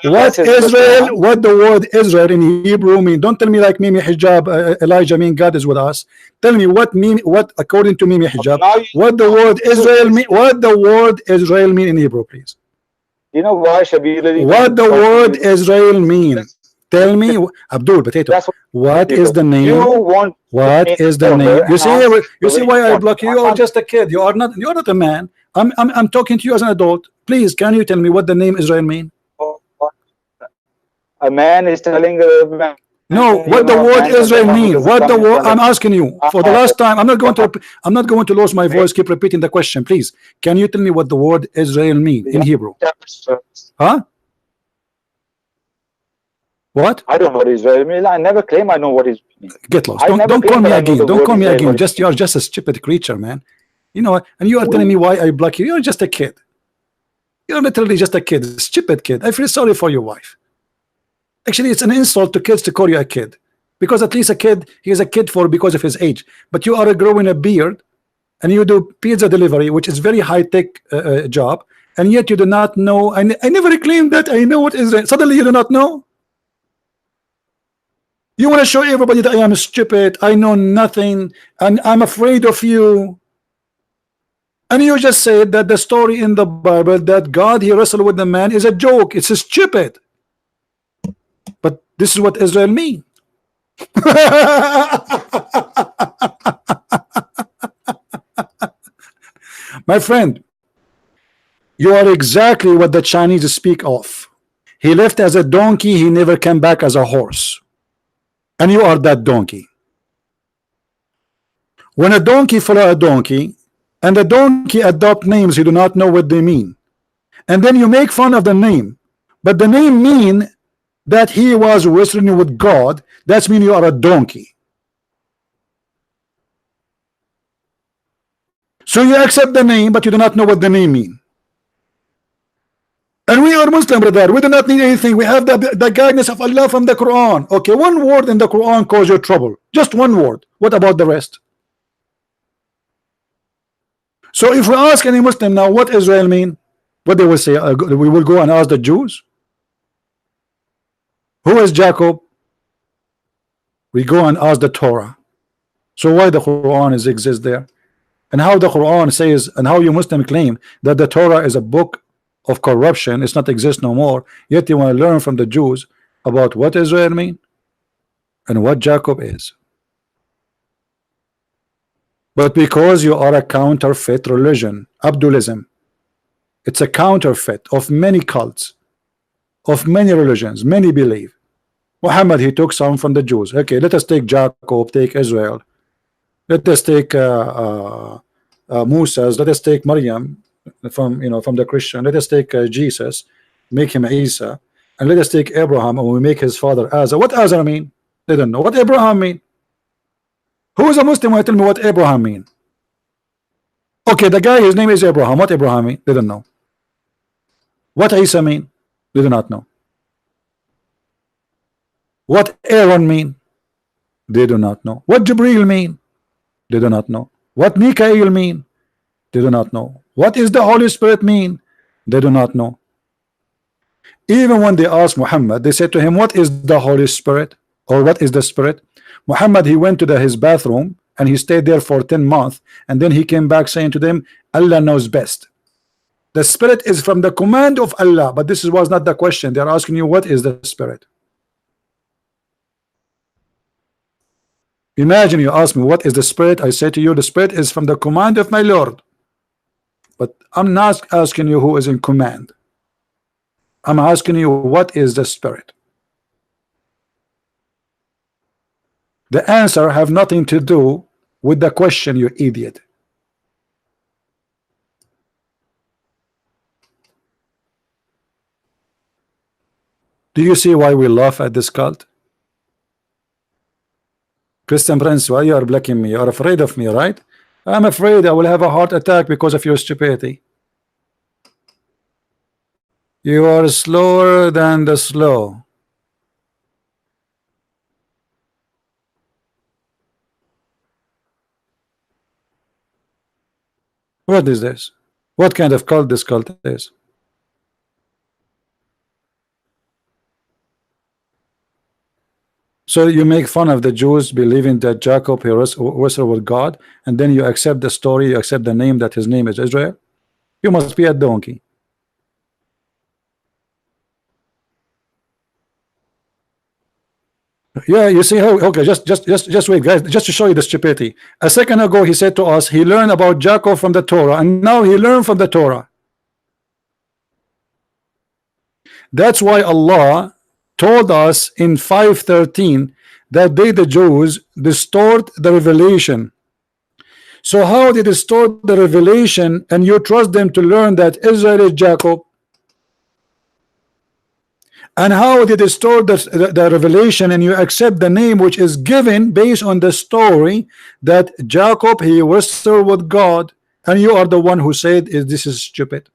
When What says verse Israel, 1, what the word Israel in Hebrew mean. Don't tell me like Mimi Hijab, Elijah mean God is with us. Tell me what according to Mimi Hijab, what the word Israel mean, what the word Israel mean in Hebrew, please. You know why Shabir Ali What the word Israel mean? Tell me, Abdul Potato. What is the name? What is the name? You see why I block you? You are just a kid. You are not. You are not a man. I'm talking to you as an adult. Please, can you tell me what the name Israel mean? A man is telling a man. No, what the word Israel mean? What the word? I'm asking you for the last time. I'm not going to lose my voice. Keep repeating the question, please. Can you tell me what the word Israel mean in Hebrew? Huh? What? I don't know what Israel means. I never claim I know what is. Get lost. Don't call me again. Don't call me again. You're just a stupid creature, man. You know, and you are telling me why I block you. You're just a kid. You're literally just a kid, a stupid kid. I feel sorry for your wife. Actually, it's an insult to kids to call you a kid, because at least a kid, he is a kid because of his age. But you are growing a beard, and you do pizza delivery, which is very high-tech job, and yet you do not know. I never claimed that I know what Israel. Suddenly, you do not know. You want to show everybody that I am stupid, I know nothing, and I'm afraid of you. And you just said that the story in the Bible that God he wrestled with the man is a joke. It's stupid. But this is what Israel mean. My friend, you are exactly what the Chinese speak of. He left as a donkey, he never came back as a horse. And you are that donkey. When a donkey follow a donkey, and the donkey adopt names you do not know what they mean, and then you make fun of the name, but the name mean that he was wrestling with God, that's mean you are a donkey. So you accept the name, but you do not know what the name mean. And we are Muslim, brother. We do not need anything. We have the guidance of Allah from the Quran. Okay, one word in the Quran cause you trouble. Just one word. What about the rest? So if we ask any Muslim now what Israel mean, what they will say, we will go and ask the Jews. Who is Jacob? We go and ask the Torah. So why the Quran exists there? And how the Quran says, and how you Muslim claim that the Torah is a book of corruption, it's not exist no more, yet you want to learn from the Jews about what Israel mean and what Jacob is. But because you are a counterfeit religion, Abdulism, it's a counterfeit of many cults, of many religions, many believe. Muhammad, he took some from the Jews. Okay, let us take Jacob, take Israel. Let us take Moses. Let us take Maryam from the Christian. Let us take Jesus, make him Isa, and let us take Abraham and we make his father Azar. What Azar mean? They don't know. What Abraham mean? Who is a Muslim? Tell me what Abraham mean. Okay, the guy, his name is Abraham. What Abraham mean? They don't know. What Isa mean? They do not know. What Aaron mean? They do not know. What Jibril mean? They do not know. What Mikael mean? They do not know. What is the Holy Spirit mean? They do not know. Even when they asked Muhammad, they said to him, what is the Holy Spirit, or what is the Spirit? Muhammad, he went to his bathroom and he stayed there for 10 months, and then he came back saying to them, Allah knows best. The Spirit is from the command of Allah. But this was not the question. They're asking you, what is the Spirit? Imagine you ask me, what is the Spirit? I say to you, the Spirit is from the command of my Lord. But I'm not asking you who is in command. I'm asking you, what is the Spirit? The answer have nothing to do with the question, you idiot. Do you see why we laugh at this cult? Christian Prince, why you are blocking me? You are afraid of me, right? I'm afraid I will have a heart attack because of your stupidity. You are slower than the slow. What is this? What kind of cult this cult is? So you make fun of the Jews believing that Jacob he wrestled with God, and then you accept the story, you accept the name that his name is Israel. You must be a donkey. Yeah, you see how? Okay, just wait, guys. Just to show you the stupidity. A second ago, he said to us, he learned about Jacob from the Torah, and now he learned from the Torah. That's why Allah told us in 5:13 that they, the Jews, distort the revelation. So how they distort the revelation, and you trust them to learn that Israel is Jacob? And how they distort the revelation, and you accept the name which is given based on the story that Jacob he wrestled with God, and you are the one who said this is stupid,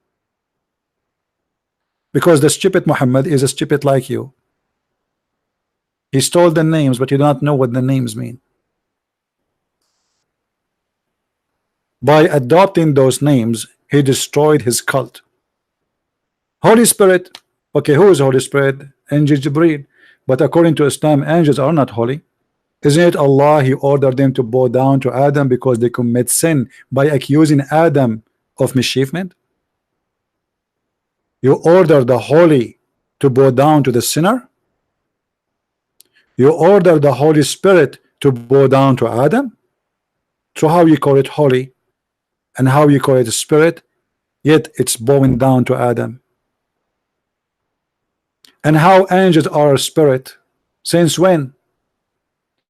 because the stupid Muhammad is a stupid like you. He stole the names, but you don't know what the names mean. By adopting those names, he destroyed his cult. Holy Spirit. Okay, who is Holy Spirit? Angel Jibreel. But according to Islam, angels are not holy. Isn't it Allah, he ordered them to bow down to Adam because they commit sin by accusing Adam of mischievement? You order the holy to bow down to the sinner? You order the Holy Spirit to bow down to Adam? So how you call it holy, and how you call it a spirit, yet it's bowing down to Adam? And how angels are a spirit? Since when?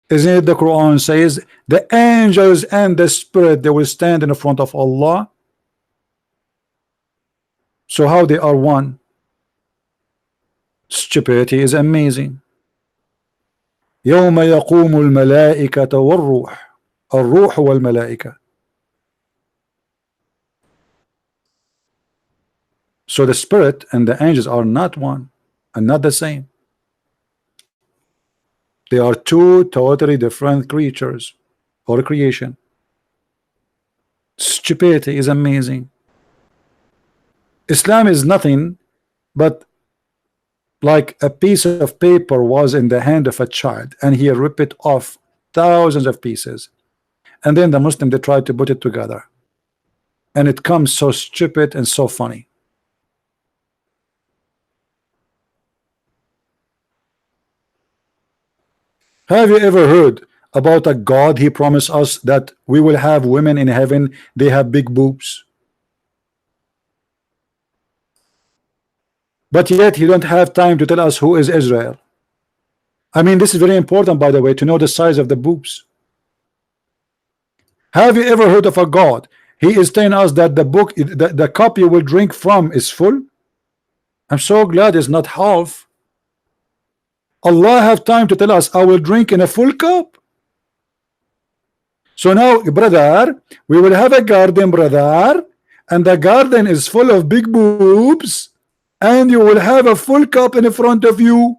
Isn't it the Quran says the angels and the spirit, they will stand in front of Allah? So how they are one? Stupidity is amazing. يوم يقوم الملائكة والروح الروح والملائكة. So the spirit and the angels are not one and not the same. They are two totally different creatures or creation. Stupidity is amazing. Islam is nothing but like a piece of paper was in the hand of a child, and he ripped it off thousands of pieces, and then the Muslim, they tried to put it together, and it comes so stupid and so funny. Have you ever heard about a God? He promised us that we will have women in heaven, they have big boobs, but yet he don't have time to tell us who is Israel. I mean, this is very important, by the way, to know the size of the boobs. Have you ever heard of a God? He is telling us that the book, the cup you will drink from is full. I'm so glad it's not half. Allah have time to tell us I will drink in a full cup. So now, brother, we will have a garden, brother, and the garden is full of big boobs, and you will have a full cup in front of you.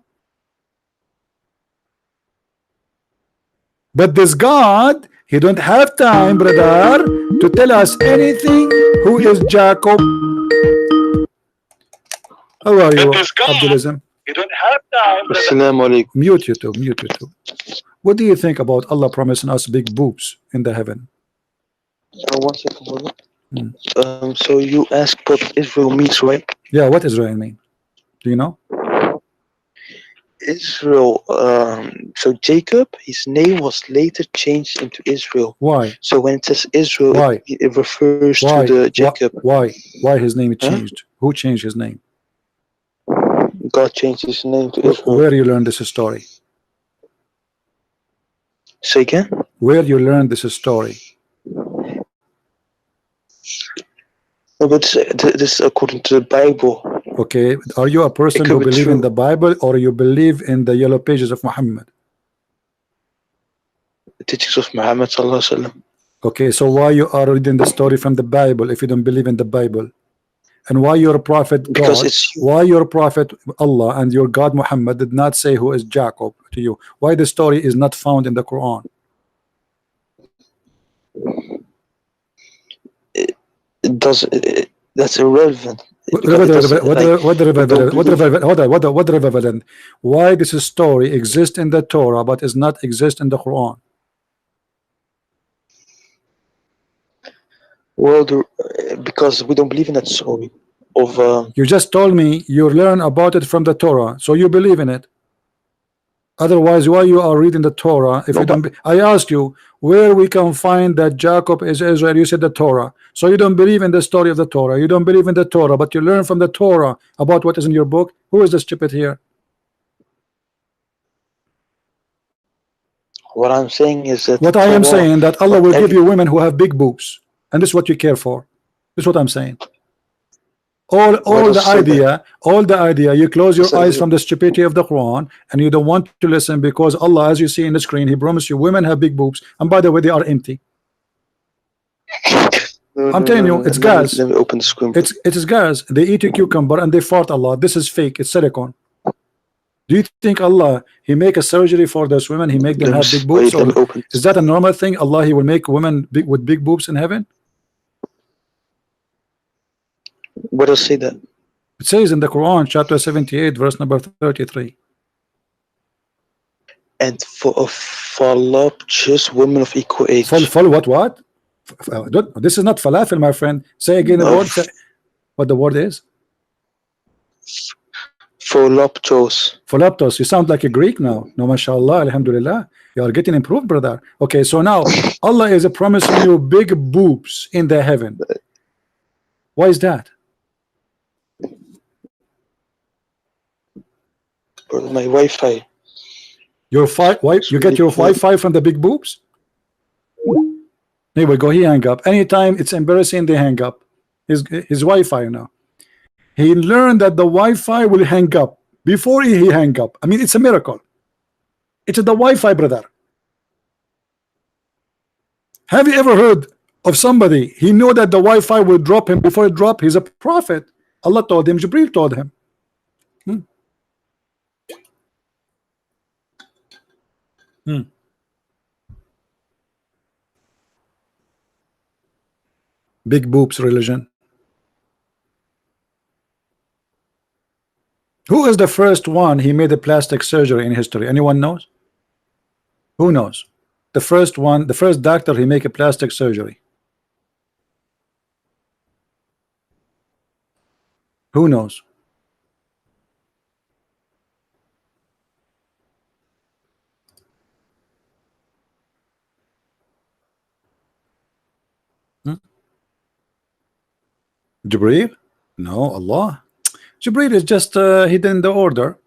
But this God, he don't have time, brother, to tell us anything who is Jacob. How are you, That is God. Abdulism? You don't have time. Assalamu alaikum. Mute YouTube, mute YouTube. What do you think about Allah promising us big boobs in the heaven? One second, brother. Hmm. So you asked what Israel means, right? Yeah, what Israel mean? Do you know? Israel. So Jacob, his name was later changed into Israel. Why? So when it says Israel, Why? it refers Why? to the Jacob. Why his name Huh? changed? Who changed his name? God changed his name to Israel. Where you learned this story? Say again? Where you learned this story? No, but this is according to the Bible. Okay, are you a person could who be believe in true. the Bible, or you believe in the yellow pages of Muhammad? The teachings of Muhammad sallallahu alaihi wasallam. Okay, so why you are reading the story from the Bible if you don't believe in the Bible? And why your prophet Because God, it's why your prophet Allah and your God Muhammad did not say who is Jacob to you? Why the story is not found in the Quran? it doesn't. That's irrelevant. What Because it doesn't, like, relevant? Why this story exists in the Torah but is not exist in the Quran? well, because we don't believe in that story of. You just told me you learn about it from the Torah, so you believe in it. Otherwise, why you are reading the Torah if No, you don't? I asked you where we can find that Jacob is Israel. You said the Torah, so you don't believe in the story of the Torah. You don't believe in the Torah, but you learn from the Torah about what is in your book. Who is the stupid here? What I'm saying is that. What I am Torah- saying that Allah will give every- you women who have big boobs, and this is what you care for. This is what I'm saying. All does the say idea, you close your Say eyes that. from the stupidity of the Quran, and you don't want to listen because Allah, as you see in the screen, He promised you women have big boobs, and by the way, they are empty. No, I'm telling you, it's gas. Let me open the screen. It is gas. They eat a cucumber and they fart a lot. This is fake. It's silicone. Do you think Allah He make a surgery for those women? He make them have big boobs, Let me or open. is that a normal thing? Allah He will make women with big boobs in heaven? What does say that? It says in the Quran, chapter 78, verse number 33. And for a voluptuous women of equal age. Full what? This is not falafel, my friend. Say again the No. word. Say what the word is. Voluptuous. Philoptos. You sound like a Greek now. No, mashallah, alhamdulillah. You are getting improved, brother. Okay, so now Allah is promising you big boobs in the heaven. Why is that? Brother, my Wi-Fi. Your you get your Wi-Fi from the big boobs? Anyway, go. He hang up. Anytime it's embarrassing, they hang up. His Wi-Fi now. He learned that the Wi-Fi will hang up before he hang up. I mean, it's a miracle. It's the Wi-Fi, brother. Have you ever heard of somebody he know that the Wi-Fi will drop him before it drop? He's a prophet. Allah told him. Jibril told him. Big boobs religion. Who is the first one he made a plastic surgery in history? Anyone knows? Who knows? The first one, the first doctor he make a plastic surgery. Who knows? Jibreel? No, Allah. Jibreel is just hidden the order.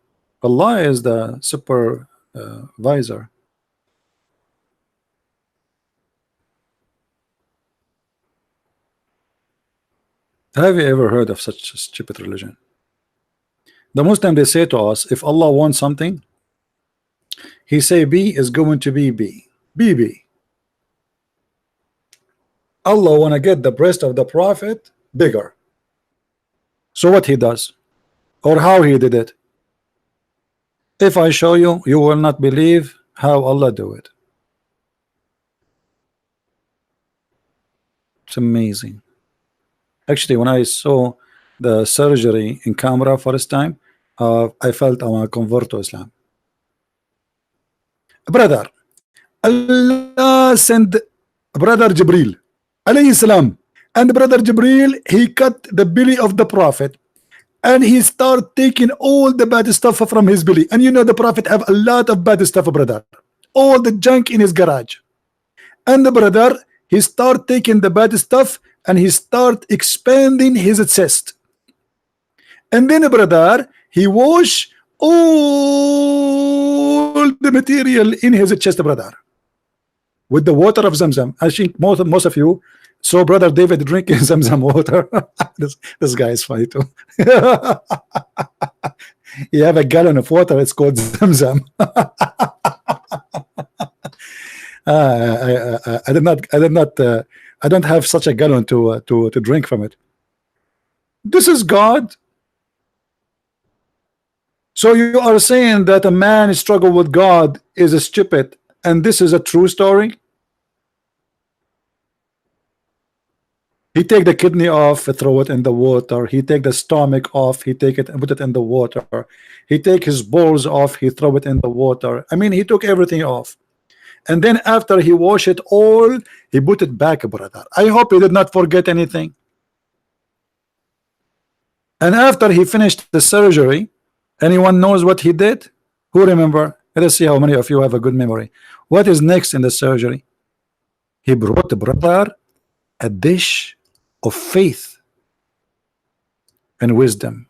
Allah is the supervisor. Have you ever heard of such a stupid religion? The Muslim, they say to us, if Allah wants something, He say B is going to be B. B. Allah want to get the breast of the Prophet bigger. So what He does, or how He did it? If I show you, you will not believe how Allah do it. It's amazing. Actually, when I saw the surgery in camera first time, I felt I want to convert to Islam. Brother, Allah sent brother Jibril alayhi salam, and brother Jibril, he cut the belly of the prophet, and he start taking all the bad stuff from his belly. And you know the prophet have a lot of bad stuff, brother, all the junk in his garage. And the brother, he start taking the bad stuff and he start expanding his chest. And then brother, he wash all the material in his chest, brother, with the water of Zamzam. I think most of you saw brother David drinking Zamzam water. this guy is funny too. You have a gallon of water, it's called Zamzam. I don't have such a gallon to drink from it. This is God. So you are saying that a man struggle with God is a stupid, and this is a true story? He take the kidney off, throw it in the water. He take the stomach off, he take it and put it in the water. He take his balls off, he throw it in the water. I mean, he took everything off. And then after he wash it all, he put it back, brother. I hope he did not forget anything. And after he finished the surgery, anyone knows what he did? Who remember? Let us see how many of you have a good memory. What is next in the surgery? He brought the brother a dish of faith and wisdom.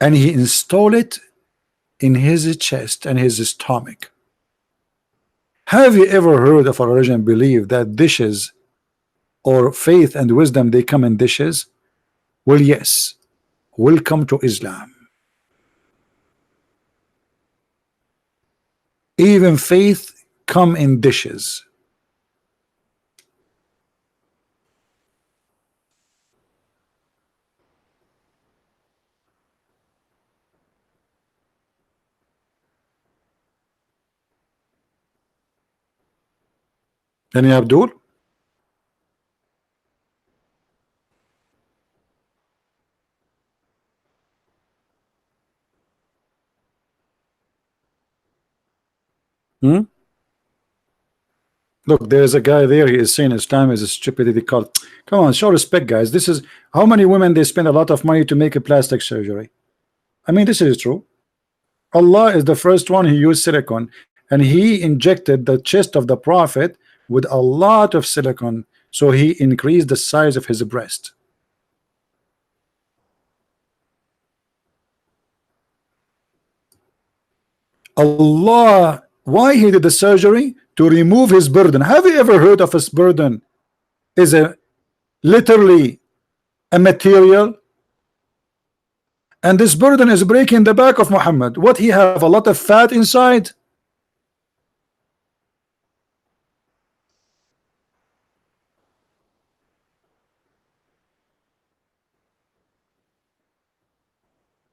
And he installed it in his chest and his stomach. Have you ever heard of a religion believe that dishes or faith and wisdom, they come in dishes? Well, yes. Welcome to Islam. Even faith come in dishes. Any Abdul? Look, there's a guy there. He is saying Islam is a stupidity cult. Come on, show respect, guys. This is how many women they spend a lot of money to make a plastic surgery. I mean, this is true. Allah is the first one who used silicone, and he injected the chest of the prophet with a lot of silicone, so he increased the size of his breast. Allah, why he did the surgery? To remove his burden. Have you ever heard of his burden is a literally a material? And this burden is breaking the back of Muhammad. What, he have a lot of fat inside?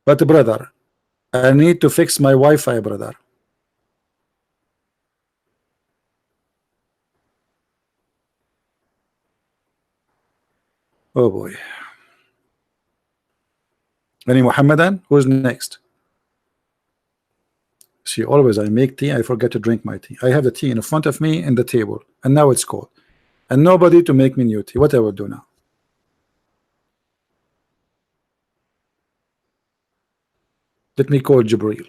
But brother, I need to fix my Wi-Fi, brother. Oh boy. Any Muhammadan? Who's next? See, always I make tea, I forget to drink my tea. I have the tea in front of me in the table, and now it's cold. And nobody to make me new tea. What I will do now? Let me call Jibril.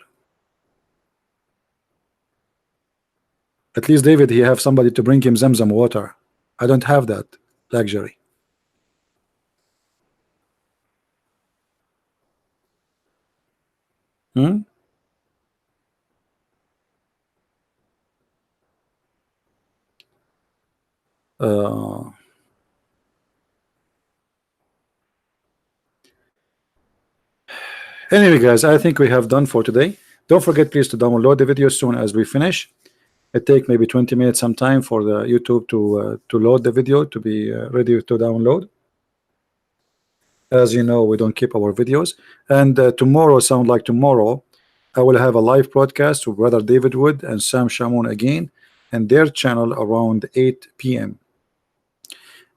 At least David, he have somebody to bring him Zamzam water. I don't have that luxury. Anyway, guys, I think we have done for today. Don't forget, please, to download the video as soon as we finish. It take maybe 20 minutes sometime for the YouTube to load the video to be ready to download. As you know, we don't keep our videos. And tomorrow, sound like tomorrow, I will have a live broadcast with Brother David Wood and Sam Shamoun again, and their channel around 8 p.m.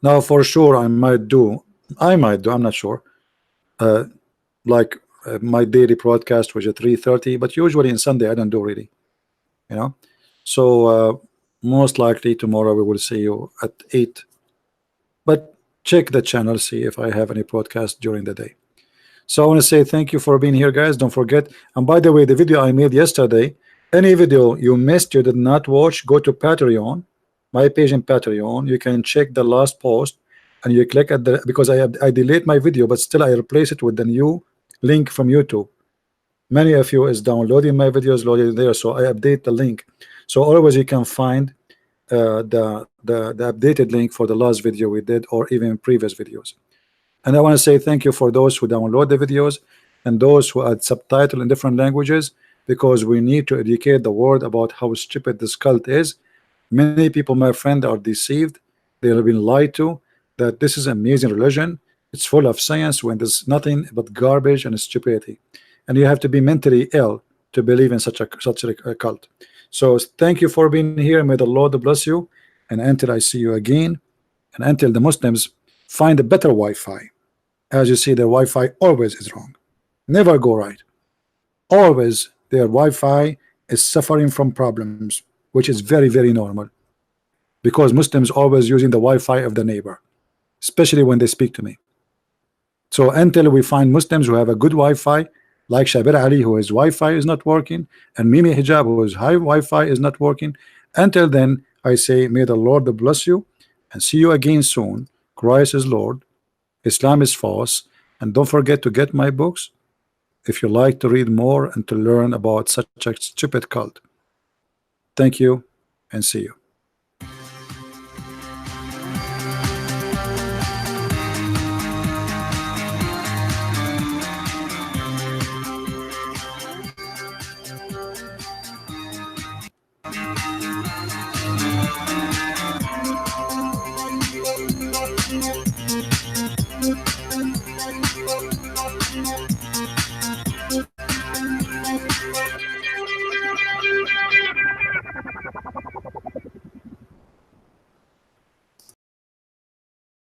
Now, for sure, I might do, I'm not sure, like my daily broadcast was at 3:30, but usually in Sunday I don't do really, you know. So most likely tomorrow we will see you at 8. But check the channel, see if I have any podcast during the day. So I want to say thank you for being here, guys. Don't forget. And by the way, the video I made yesterday, any video you missed, you did not watch, go to Patreon, my page in Patreon. You can check the last post, and you click at the, because I delete my video, but still I replace it with the new link from YouTube. Many of you is downloading my videos, loading there, so I update the link. So always you can find the updated link for the last video we did, or even previous videos. And I want to say thank you for those who download the videos and those who add subtitle in different languages, because we need to educate the world about how stupid this cult is. Many people, my friend, are deceived. They have been lied to that this is an amazing religion. It's full of science when there's nothing but garbage and stupidity. And you have to be mentally ill to believe in such a cult. So thank you for being here. May the Lord bless you. And until I see you again, and until the Muslims find a better Wi-Fi. As you see, their Wi-Fi always is wrong. Never go right. Always their Wi-Fi is suffering from problems, which is very, very normal. Because Muslims always using the Wi-Fi of the neighbor, especially when they speak to me. So until we find Muslims who have a good Wi-Fi, like Shabir Ali, who his Wi-Fi is not working, and Mimi Hijab, whose high Wi-Fi is not working, until then, I say, may the Lord bless you, and see you again soon. Christ is Lord, Islam is false, and don't forget to get my books if you like to read more and to learn about such a stupid cult. Thank you, and see you.